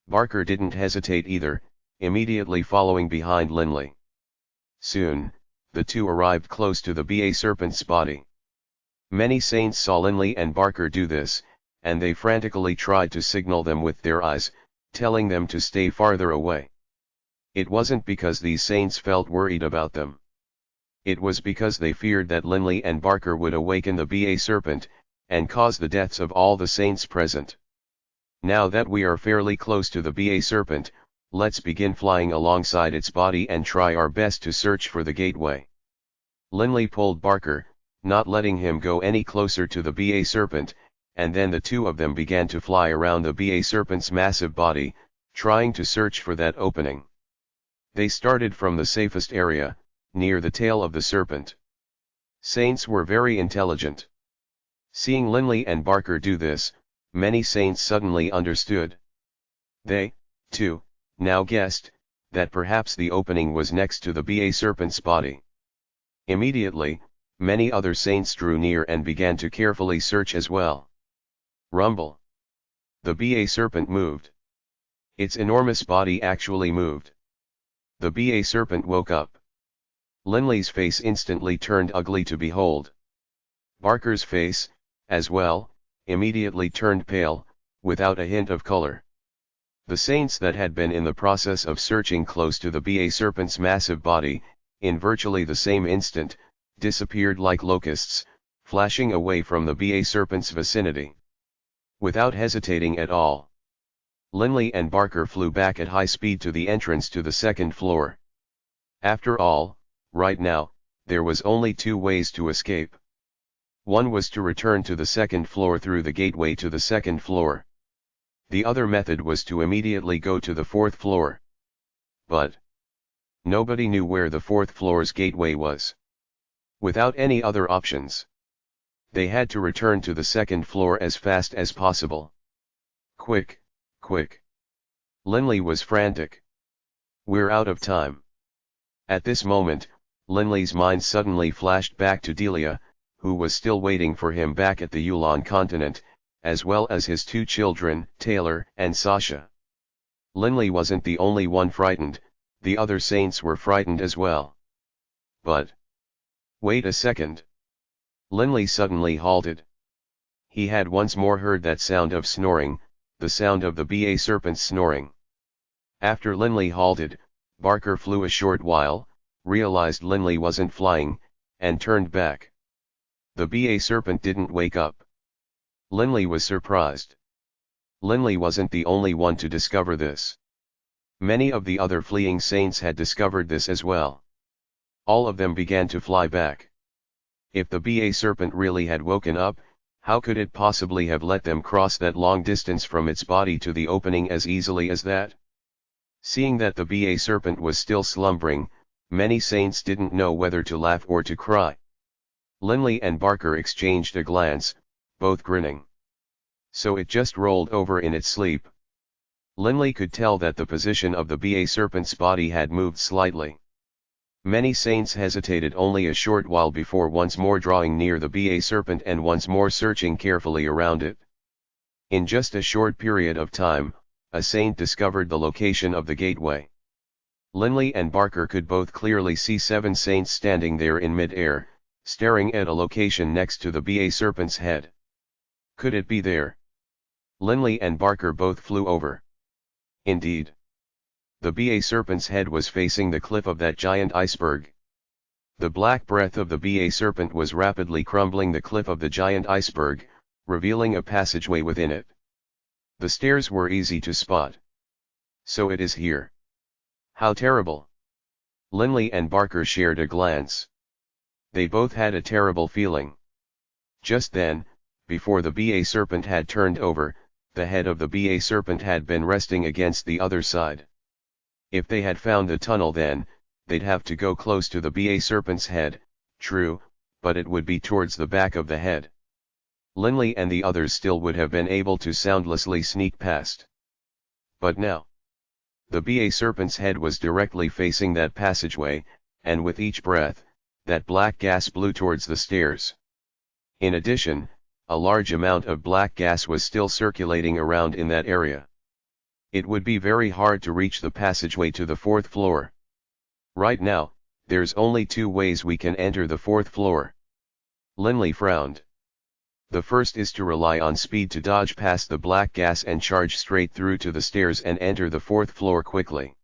Barker didn't hesitate either, immediately following behind Linley. Soon, the two arrived close to the BA serpent's body. Many saints saw Linley and Barker do this, and they frantically tried to signal them with their eyes, telling them to stay farther away. It wasn't because these saints felt worried about them. It was because they feared that Linley and Barker would awaken the BA serpent, and cause the deaths of all the saints present. Now that we are fairly close to the BA serpent, let's begin flying alongside its body and try our best to search for the gateway. Linley pulled Barker, not letting him go any closer to the BA serpent, and then the two of them began to fly around the BA serpent's massive body, trying to search for that opening. They started from the safest area, near the tail of the serpent. Saints were very intelligent. Seeing Linley and Barker do this, many saints suddenly understood. They, too, now guessed, that perhaps the opening was next to the BA serpent's body. Immediately, many other saints drew near and began to carefully search as well. Rumble. The BA serpent moved. Its enormous body actually moved. The BA serpent woke up. Linley's face instantly turned ugly to behold. Barker's face, as well, immediately turned pale, without a hint of color. The saints that had been in the process of searching close to the BA serpent's massive body, in virtually the same instant, disappeared like locusts, flashing away from the BA serpent's vicinity. Without hesitating at all, Linley and Barker flew back at high speed to the entrance to the second floor. After all, right now, there was only two ways to escape. One was to return to the second floor through the gateway to the second floor. The other method was to immediately go to the fourth floor. But nobody knew where the fourth floor's gateway was. Without any other options, they had to return to the second floor as fast as possible. Quick, quick. Linley was frantic. We're out of time. At this moment, Linley's mind suddenly flashed back to Delia, who was still waiting for him back at the Yulan continent, as well as his two children, Taylor and Sasha. Linley wasn't the only one frightened, the other saints were frightened as well. But wait a second. Linley suddenly halted. He had once more heard that sound of snoring, the sound of the BA serpent's snoring. After Linley halted, Barker flew a short while, realized Linley wasn't flying, and turned back. The BA serpent didn't wake up. Linley was surprised. Linley wasn't the only one to discover this. Many of the other fleeing saints had discovered this as well. All of them began to fly back. If the BA serpent really had woken up, how could it possibly have let them cross that long distance from its body to the opening as easily as that? Seeing that the BA serpent was still slumbering, many saints didn't know whether to laugh or to cry. Linley and Barker exchanged a glance, both grinning. So it just rolled over in its sleep. Linley could tell that the position of the BA serpent's body had moved slightly. Many saints hesitated only a short while before once more drawing near the BA serpent and once more searching carefully around it. In just a short period of time, a saint discovered the location of the gateway. Linley and Barker could both clearly see 7 saints standing there in mid-air, staring at a location next to the BA serpent's head. Could it be there? Linley and Barker both flew over. Indeed. The BA serpent's head was facing the cliff of that giant iceberg. The black breath of the BA serpent was rapidly crumbling the cliff of the giant iceberg, revealing a passageway within it. The stairs were easy to spot. So it is here. How terrible! Linley and Barker shared a glance. They both had a terrible feeling. Just then, before the BA serpent had turned over, the head of the BA serpent had been resting against the other side. If they had found the tunnel then, they'd have to go close to the BA serpent's head, true, but it would be towards the back of the head. Linley and the others still would have been able to soundlessly sneak past. But now, the BA serpent's head was directly facing that passageway, and with each breath, that black gas blew towards the stairs. In addition, a large amount of black gas was still circulating around in that area. It would be very hard to reach the passageway to the 4th floor. Right now, there's only 2 ways we can enter the 4th floor. Linley frowned. The first is to rely on speed to dodge past the black gas and charge straight through to the stairs and enter the 4th floor quickly.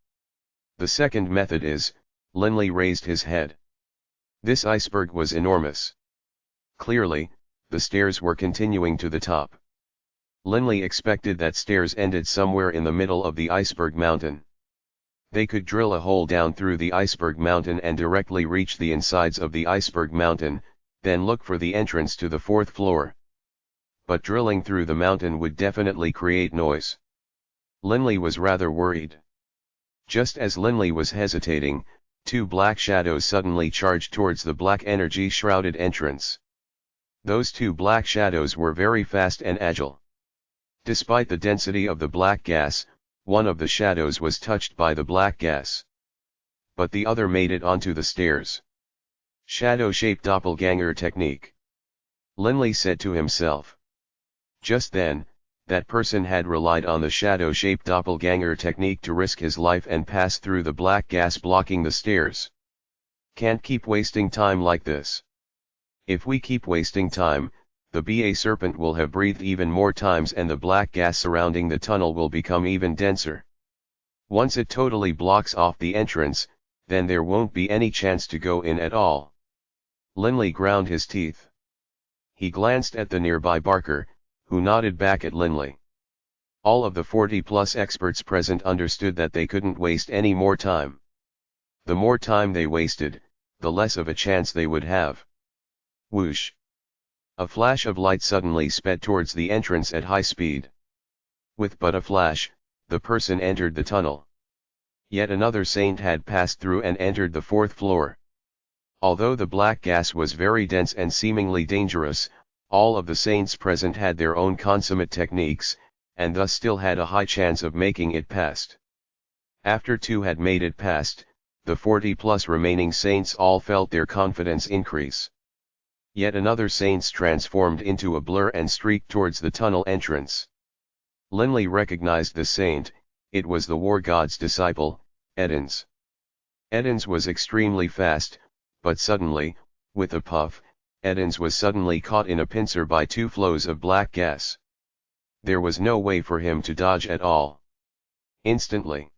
The second method is, Linley raised his head. This iceberg was enormous. Clearly, the stairs were continuing to the top. Linley expected that stairs ended somewhere in the middle of the iceberg mountain. They could drill a hole down through the iceberg mountain and directly reach the insides of the iceberg mountain, then look for the entrance to the 4th floor. But drilling through the mountain would definitely create noise. Linley was rather worried. Just as Linley was hesitating, 2 black shadows suddenly charged towards the black energy-shrouded entrance. Those 2 black shadows were very fast and agile. Despite the density of the black gas, one of the shadows was touched by the black gas. But the other made it onto the stairs. Shadow-shaped doppelganger technique. Linley said to himself. Just then, that person had relied on the shadow-shaped doppelganger technique to risk his life and pass through the black gas blocking the stairs. Can't keep wasting time like this. If we keep wasting time, the BA serpent will have breathed even more times and the black gas surrounding the tunnel will become even denser. Once it totally blocks off the entrance, then there won't be any chance to go in at all. Linley ground his teeth. He glanced at the nearby Barker, who nodded back at Linley. All of the 40+ experts present understood that they couldn't waste any more time. The more time they wasted, the less of a chance they would have. Whoosh! A flash of light suddenly sped towards the entrance at high speed. With but a flash, the person entered the tunnel. Yet another saint had passed through and entered the 4th floor. Although the black gas was very dense and seemingly dangerous, all of the saints present had their own consummate techniques, and thus still had a high chance of making it past. After 2 had made it past, the 40+ remaining saints all felt their confidence increase. Yet another saint transformed into a blur and streaked towards the tunnel entrance. Linley recognized the saint. It was the war god's disciple, Edens. Edens was extremely fast, but suddenly, with a puff, Edens was suddenly caught in a pincer by 2 flows of black gas. There was no way for him to dodge at all. Instantly,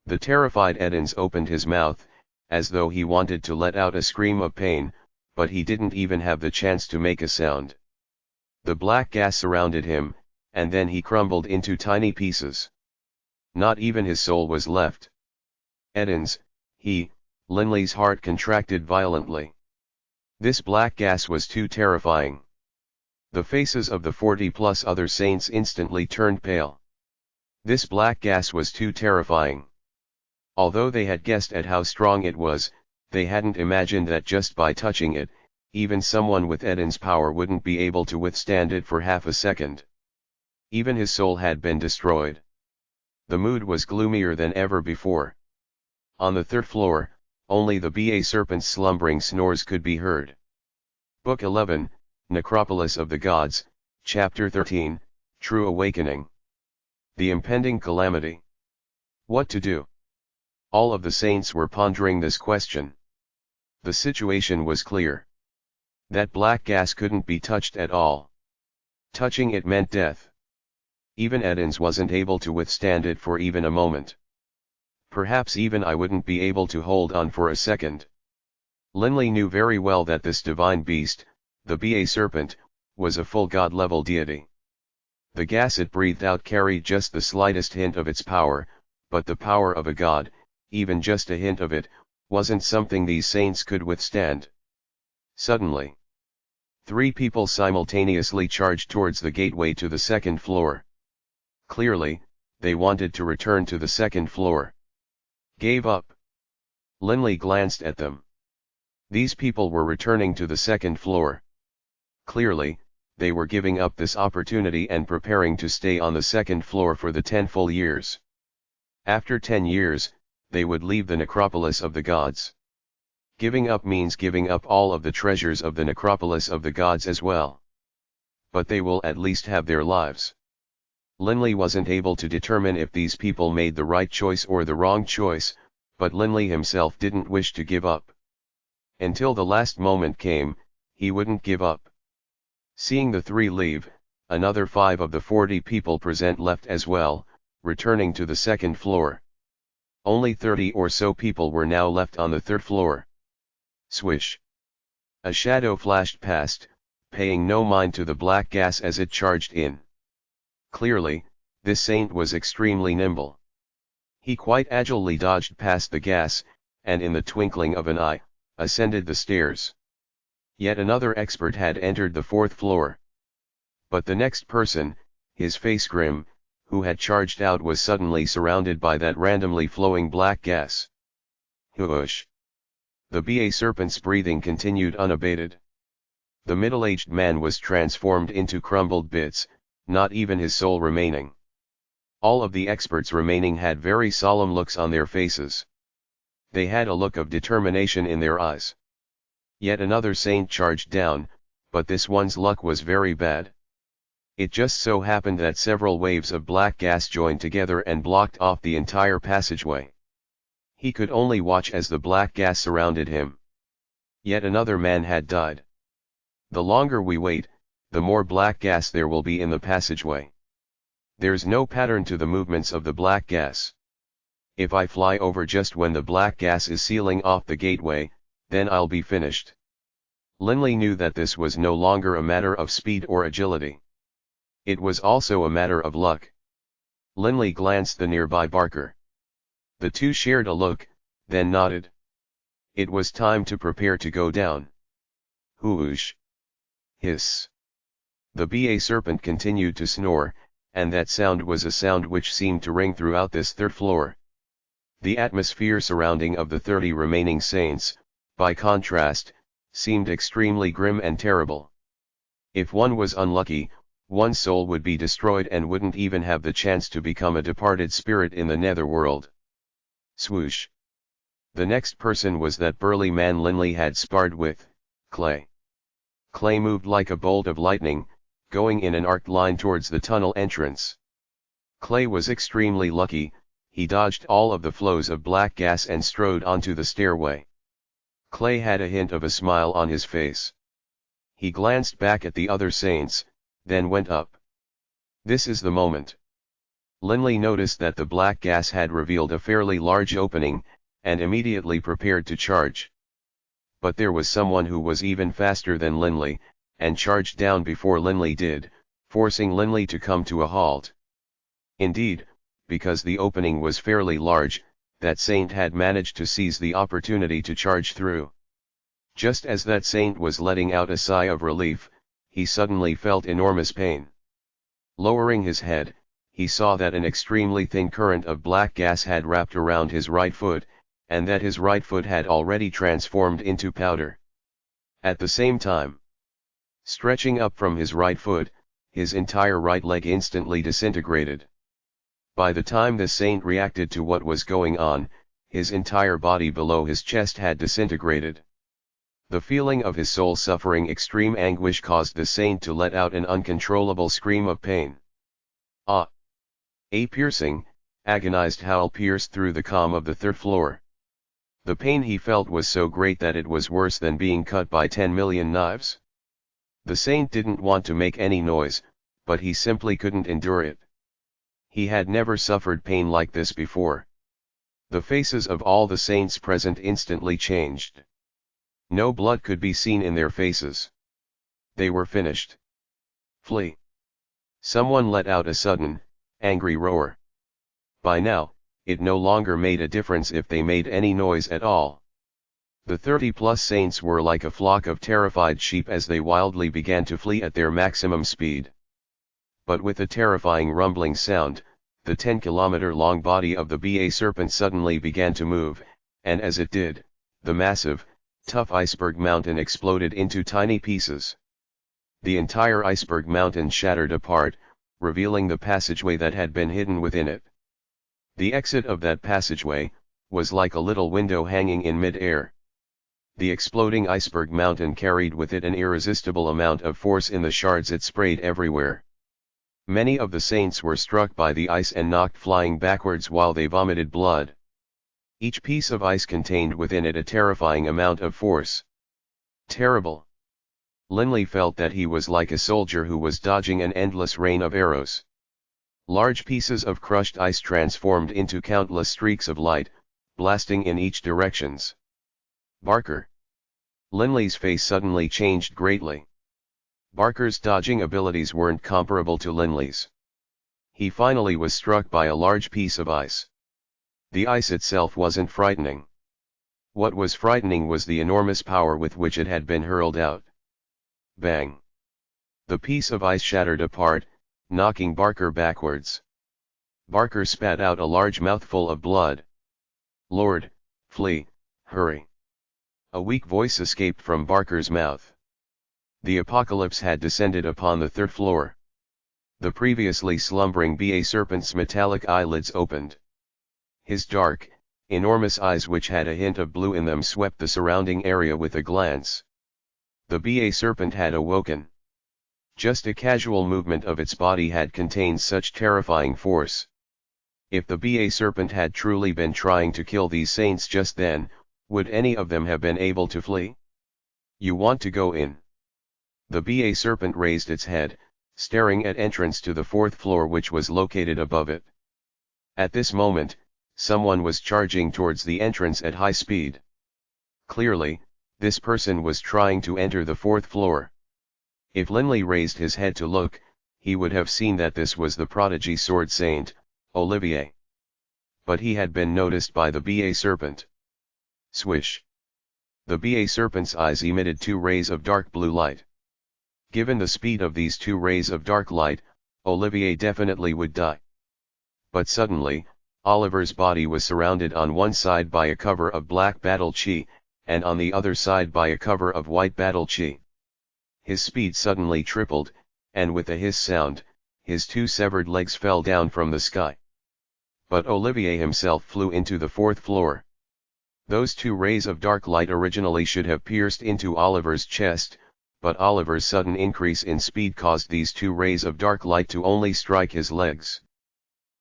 the terrified Edens opened his mouth, as though he wanted to let out a scream of pain, but he didn't even have the chance to make a sound. The black gas surrounded him, and then he crumbled into tiny pieces. Not even his soul was left. Edens, Linley's heart contracted violently. This black gas was too terrifying. The faces of the 40+ other saints instantly turned pale. This black gas was too terrifying. Although they had guessed at how strong it was, they hadn't imagined that just by touching it, even someone with Eden's power wouldn't be able to withstand it for half a second. Even his soul had been destroyed. The mood was gloomier than ever before. On the 3rd floor, only the Ba serpent's slumbering snores could be heard. Book 11, Necropolis of the Gods, Chapter 13, True Awakening. The impending calamity. What to do? All of the saints were pondering this question. The situation was clear. That black gas couldn't be touched at all. Touching it meant death. Even Edens wasn't able to withstand it for even a moment. Perhaps even I wouldn't be able to hold on for a second. Linley knew very well that this divine beast, the Ba serpent, was a full god-level deity. The gas it breathed out carried just the slightest hint of its power, but the power of a god, even just a hint of it, wasn't something these saints could withstand. Suddenly, 3 people simultaneously charged towards the gateway to the 2nd floor. Clearly, they wanted to return to the 2nd floor. Gave up. Linley glanced at them. These people were returning to the 2nd floor. Clearly, they were giving up this opportunity and preparing to stay on the 2nd floor for the 10 full years. After 10 years, they would leave the necropolis of the gods. Giving up means giving up all of the treasures of the necropolis of the gods as well. But they will at least have their lives. Linley wasn't able to determine if these people made the right choice or the wrong choice, but Linley himself didn't wish to give up. Until the last moment came, he wouldn't give up. Seeing the 3 leave, another 5 of the 40 people present left as well, returning to the 2nd floor. Only 30 or so people were now left on the 3rd floor. Swish! A shadow flashed past, paying no mind to the black gas as it charged in. Clearly, this saint was extremely nimble. He quite agilely dodged past the gas, and in the twinkling of an eye, ascended the stairs. Yet another expert had entered the 4th floor. But the next person, his face grim, who had charged out was suddenly surrounded by that randomly flowing black gas. Whoosh! The Ba serpent's breathing continued unabated. The middle-aged man was transformed into crumbled bits, not even his soul remaining. All of the experts remaining had very solemn looks on their faces. They had a look of determination in their eyes. Yet another saint charged down, but this one's luck was very bad. It just so happened that several waves of black gas joined together and blocked off the entire passageway. He could only watch as the black gas surrounded him. Yet another man had died. The longer we wait, the more black gas there will be in the passageway. There's no pattern to the movements of the black gas. If I fly over just when the black gas is sealing off the gateway, then I'll be finished. Linley knew that this was no longer a matter of speed or agility. It was also a matter of luck. Linley glanced the nearby Barker. The 2 shared a look, then nodded. It was time to prepare to go down. Whoosh! Hiss! The BA serpent continued to snore, and that sound was a sound which seemed to ring throughout this third floor. The atmosphere surrounding of the 30 remaining saints, by contrast, seemed extremely grim and terrible. If one was unlucky, one's soul would be destroyed and wouldn't even have the chance to become a departed spirit in the netherworld. Swoosh! The next person was that burly man Linley had sparred with, Clay. Clay moved like a bolt of lightning, going in an arced line towards the tunnel entrance. Clay was extremely lucky, he dodged all of the flows of black gas and strode onto the stairway. Clay had a hint of a smile on his face. He glanced back at the other saints, then went up. This is the moment. Linley noticed that the black gas had revealed a fairly large opening, and immediately prepared to charge. But there was someone who was even faster than Linley, and charged down before Linley did, forcing Linley to come to a halt. Indeed, because the opening was fairly large, that saint had managed to seize the opportunity to charge through. Just as that saint was letting out a sigh of relief, he suddenly felt enormous pain. Lowering his head, he saw that an extremely thin current of black gas had wrapped around his right foot, and that his right foot had already transformed into powder. At the same time, stretching up from his right foot, his entire right leg instantly disintegrated. By the time the saint reacted to what was going on, his entire body below his chest had disintegrated. The feeling of his soul suffering extreme anguish caused the saint to let out an uncontrollable scream of pain. Ah! A piercing, agonized howl pierced through the calm of the third floor. The pain he felt was so great that it was worse than being cut by 10 million knives. The saint didn't want to make any noise, but he simply couldn't endure it. He had never suffered pain like this before. The faces of all the saints present instantly changed. No blood could be seen in their faces. They were finished. Flee! Someone let out a sudden, angry roar. By now, it no longer made a difference if they made any noise at all. The 30-plus saints were like a flock of terrified sheep as they wildly began to flee at their maximum speed. But with a terrifying rumbling sound, the 10-kilometer-long body of the BA serpent suddenly began to move, and as it did, the massive, tough iceberg mountain exploded into tiny pieces. The entire iceberg mountain shattered apart, revealing the passageway that had been hidden within it. The exit of that passageway was like a little window hanging in mid-air. The exploding iceberg mountain carried with it an irresistible amount of force in the shards it sprayed everywhere. Many of the saints were struck by the ice and knocked flying backwards while they vomited blood. Each piece of ice contained within it a terrifying amount of force. Terrible. Linley felt that he was like a soldier who was dodging an endless rain of arrows. Large pieces of crushed ice transformed into countless streaks of light, blasting in each directions. Barker. Linley's face suddenly changed greatly. Barker's dodging abilities weren't comparable to Linley's. He finally was struck by a large piece of ice. The ice itself wasn't frightening. What was frightening was the enormous power with which it had been hurled out. Bang! The piece of ice shattered apart, knocking Barker backwards. Barker spat out a large mouthful of blood. Lord, flee, hurry! A weak voice escaped from Barker's mouth. The apocalypse had descended upon the third floor. The previously slumbering BA serpent's metallic eyelids opened. His dark, enormous eyes which had a hint of blue in them swept the surrounding area with a glance. The BA serpent had awoken. Just a casual movement of its body had contained such terrifying force. If the BA serpent had truly been trying to kill these saints just then, would any of them have been able to flee? You want to go in? The BA serpent raised its head, staring at entrance to the fourth floor which was located above it. At this moment, someone was charging towards the entrance at high speed. Clearly, this person was trying to enter the fourth floor. If Linley raised his head to look, he would have seen that this was the prodigy sword saint, Olivier. But he had been noticed by the BA serpent. Swish! The BA serpent's eyes emitted 2 rays of dark blue light. Given the speed of these 2 rays of dark light, Olivier definitely would die. But suddenly, Oliver's body was surrounded on one side by a cover of black battle chi, and on the other side by a cover of white battle chi. His speed suddenly tripled, and with a hiss sound, his 2 severed legs fell down from the sky. But Olivier himself flew into the 4th floor. Those 2 rays of dark light originally should have pierced into Oliver's chest, but Oliver's sudden increase in speed caused these 2 rays of dark light to only strike his legs.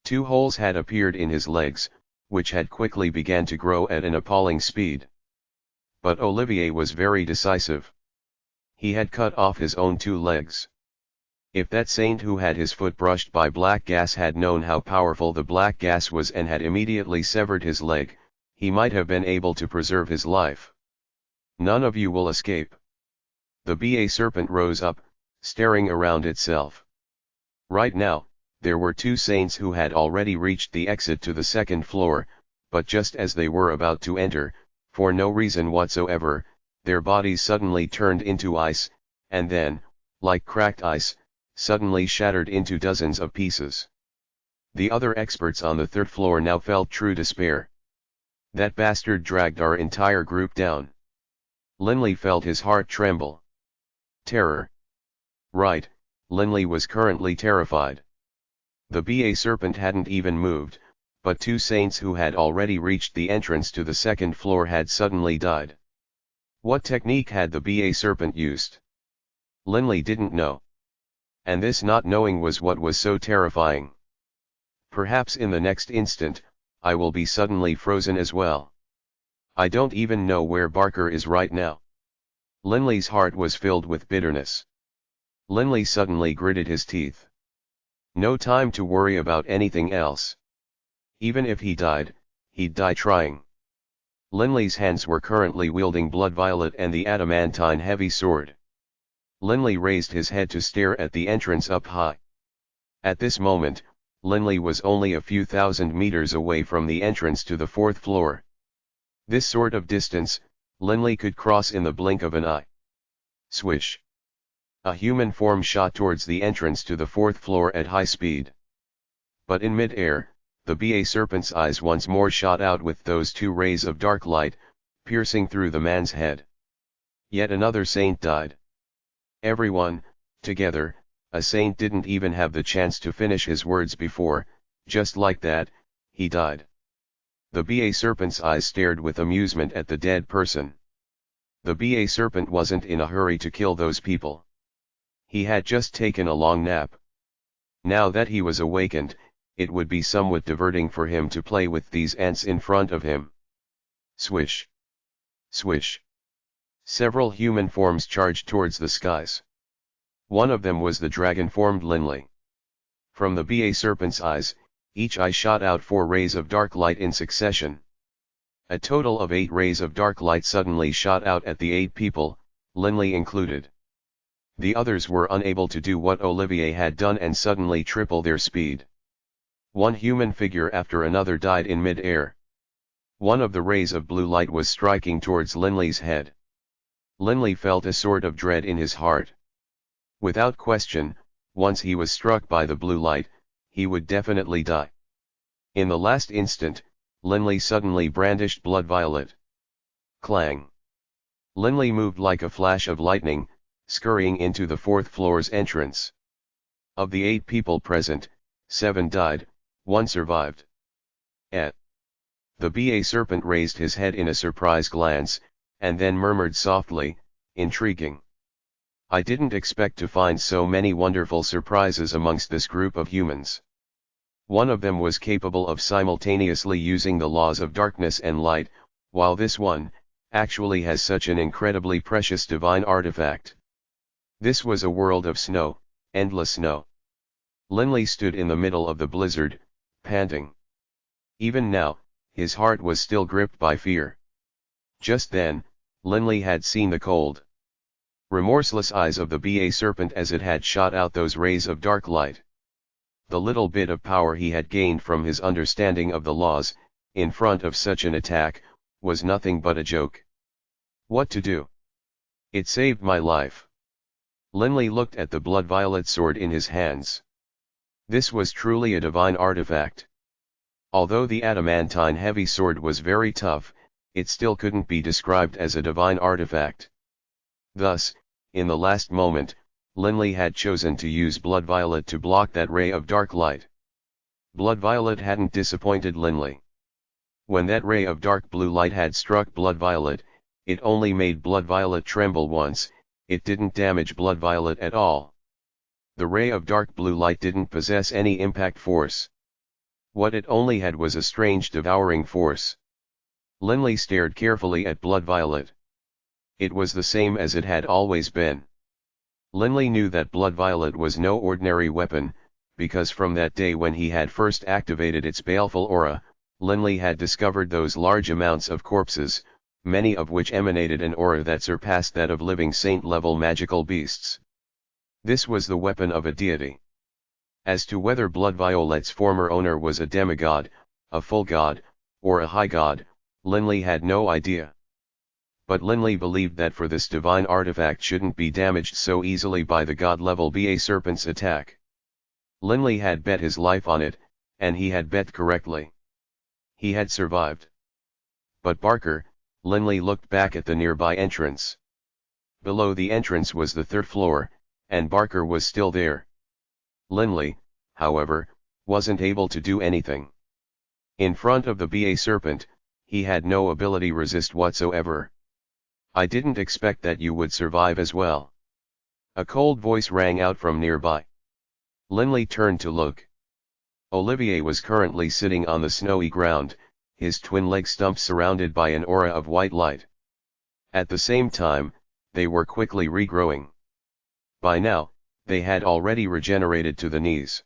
2 holes had appeared in his legs, which had quickly began to grow at an appalling speed. But Olivier was very decisive. He had cut off his own 2 legs. If that saint who had his foot brushed by black gas had known how powerful the black gas was and had immediately severed his leg, he might have been able to preserve his life. None of you will escape. The BA serpent rose up, staring around itself. Right now, there were 2 saints who had already reached the exit to the 2nd floor, but just as they were about to enter, for no reason whatsoever, their bodies suddenly turned into ice, and then, like cracked ice, suddenly shattered into dozens of pieces. The other experts on the 3rd floor now felt true despair. That bastard dragged our entire group down. Linley felt his heart tremble. Terror. Right, Linley was currently terrified. The BA serpent hadn't even moved, but 2 saints who had already reached the entrance to the 2nd floor had suddenly died. What technique had the BA serpent used? Linley didn't know. And this not knowing was what was so terrifying. Perhaps in the next instant, I will be suddenly frozen as well. I don't even know where Barker is right now. Linley's heart was filled with bitterness. Linley suddenly gritted his teeth. No time to worry about anything else. Even if he died, he'd die trying. Linley's hands were currently wielding blood violet and the adamantine heavy sword. Linley raised his head to stare at the entrance up high. At this moment, Linley was only a few thousand meters away from the entrance to the 4th floor. This sort of distance, Linley could cross in the blink of an eye. Swish! A human form shot towards the entrance to the 4th floor at high speed. But in mid-air, the BA serpent's eyes once more shot out with those 2 rays of dark light, piercing through the man's head. Yet another saint died. Everyone, together, a saint didn't even have the chance to finish his words before, just like that, he died. The BA serpent's eyes stared with amusement at the dead person. The BA serpent wasn't in a hurry to kill those people. He had just taken a long nap. Now that he was awakened, it would be somewhat diverting for him to play with these ants in front of him. Swish! Swish! Several human forms charged towards the skies. One of them was the dragon-formed Linley. From the BA serpent's eyes, each eye shot out 4 rays of dark light in succession. A total of 8 rays of dark light suddenly shot out at the 8 people, Linley included. The others were unable to do what Olivier had done and suddenly triple their speed. One human figure after another died in mid-air. One of the rays of blue light was striking towards Linley's head. Linley felt a sort of dread in his heart. Without question, once he was struck by the blue light, he would definitely die. In the last instant, Linley suddenly brandished blood violet. Clang! Linley moved like a flash of lightning, scurrying into the 4th floor's entrance. Of the 8 people present, 7 died, 1 survived. The BA serpent raised his head in a surprised glance, and then murmured softly, intriguing. I didn't expect to find so many wonderful surprises amongst this group of humans. One of them was capable of simultaneously using the laws of darkness and light, while this one, actually has such an incredibly precious divine artifact. This was a world of snow, endless snow. Linley stood in the middle of the blizzard, panting. Even now, his heart was still gripped by fear. Just then, Linley had seen the cold, remorseless eyes of the BA serpent as it had shot out those rays of dark light. The little bit of power he had gained from his understanding of the laws, in front of such an attack, was nothing but a joke. What to do? It saved my life. Linley looked at the blood-violet sword in his hands. This was truly a divine artifact. Although the adamantine heavy sword was very tough, it still couldn't be described as a divine artifact. Thus, in the last moment, Linley had chosen to use blood-violet to block that ray of dark light. Blood-violet hadn't disappointed Linley. When that ray of dark blue light had struck blood-violet, it only made blood-violet tremble once, it didn't damage blood-violet at all. The ray of dark blue light didn't possess any impact force. What it only had was a strange devouring force. Linley stared carefully at blood-violet. It was the same as it had always been. Linley knew that blood-violet was no ordinary weapon, because from that day when he had first activated its baleful aura, Linley had discovered those large amounts of corpses, many of which emanated an aura that surpassed that of living saint-level magical beasts. This was the weapon of a deity. As to whether blood-violet's former owner was a demigod, a full god, or a high god, Linley had no idea. But Linley believed that for this divine artifact shouldn't be damaged so easily by the god-level BA serpent's attack. Linley had bet his life on it, and he had bet correctly. He had survived. But Barker, Linley looked back at the nearby entrance. Below the entrance was the third floor, and Barker was still there. Linley, however, wasn't able to do anything. In front of the BA serpent, he had no ability resist whatsoever. I didn't expect that you would survive as well. A cold voice rang out from nearby. Linley turned to look. Olivier was currently sitting on the snowy ground, his twin leg stumps surrounded by an aura of white light. At the same time, they were quickly regrowing. By now, they had already regenerated to the knees.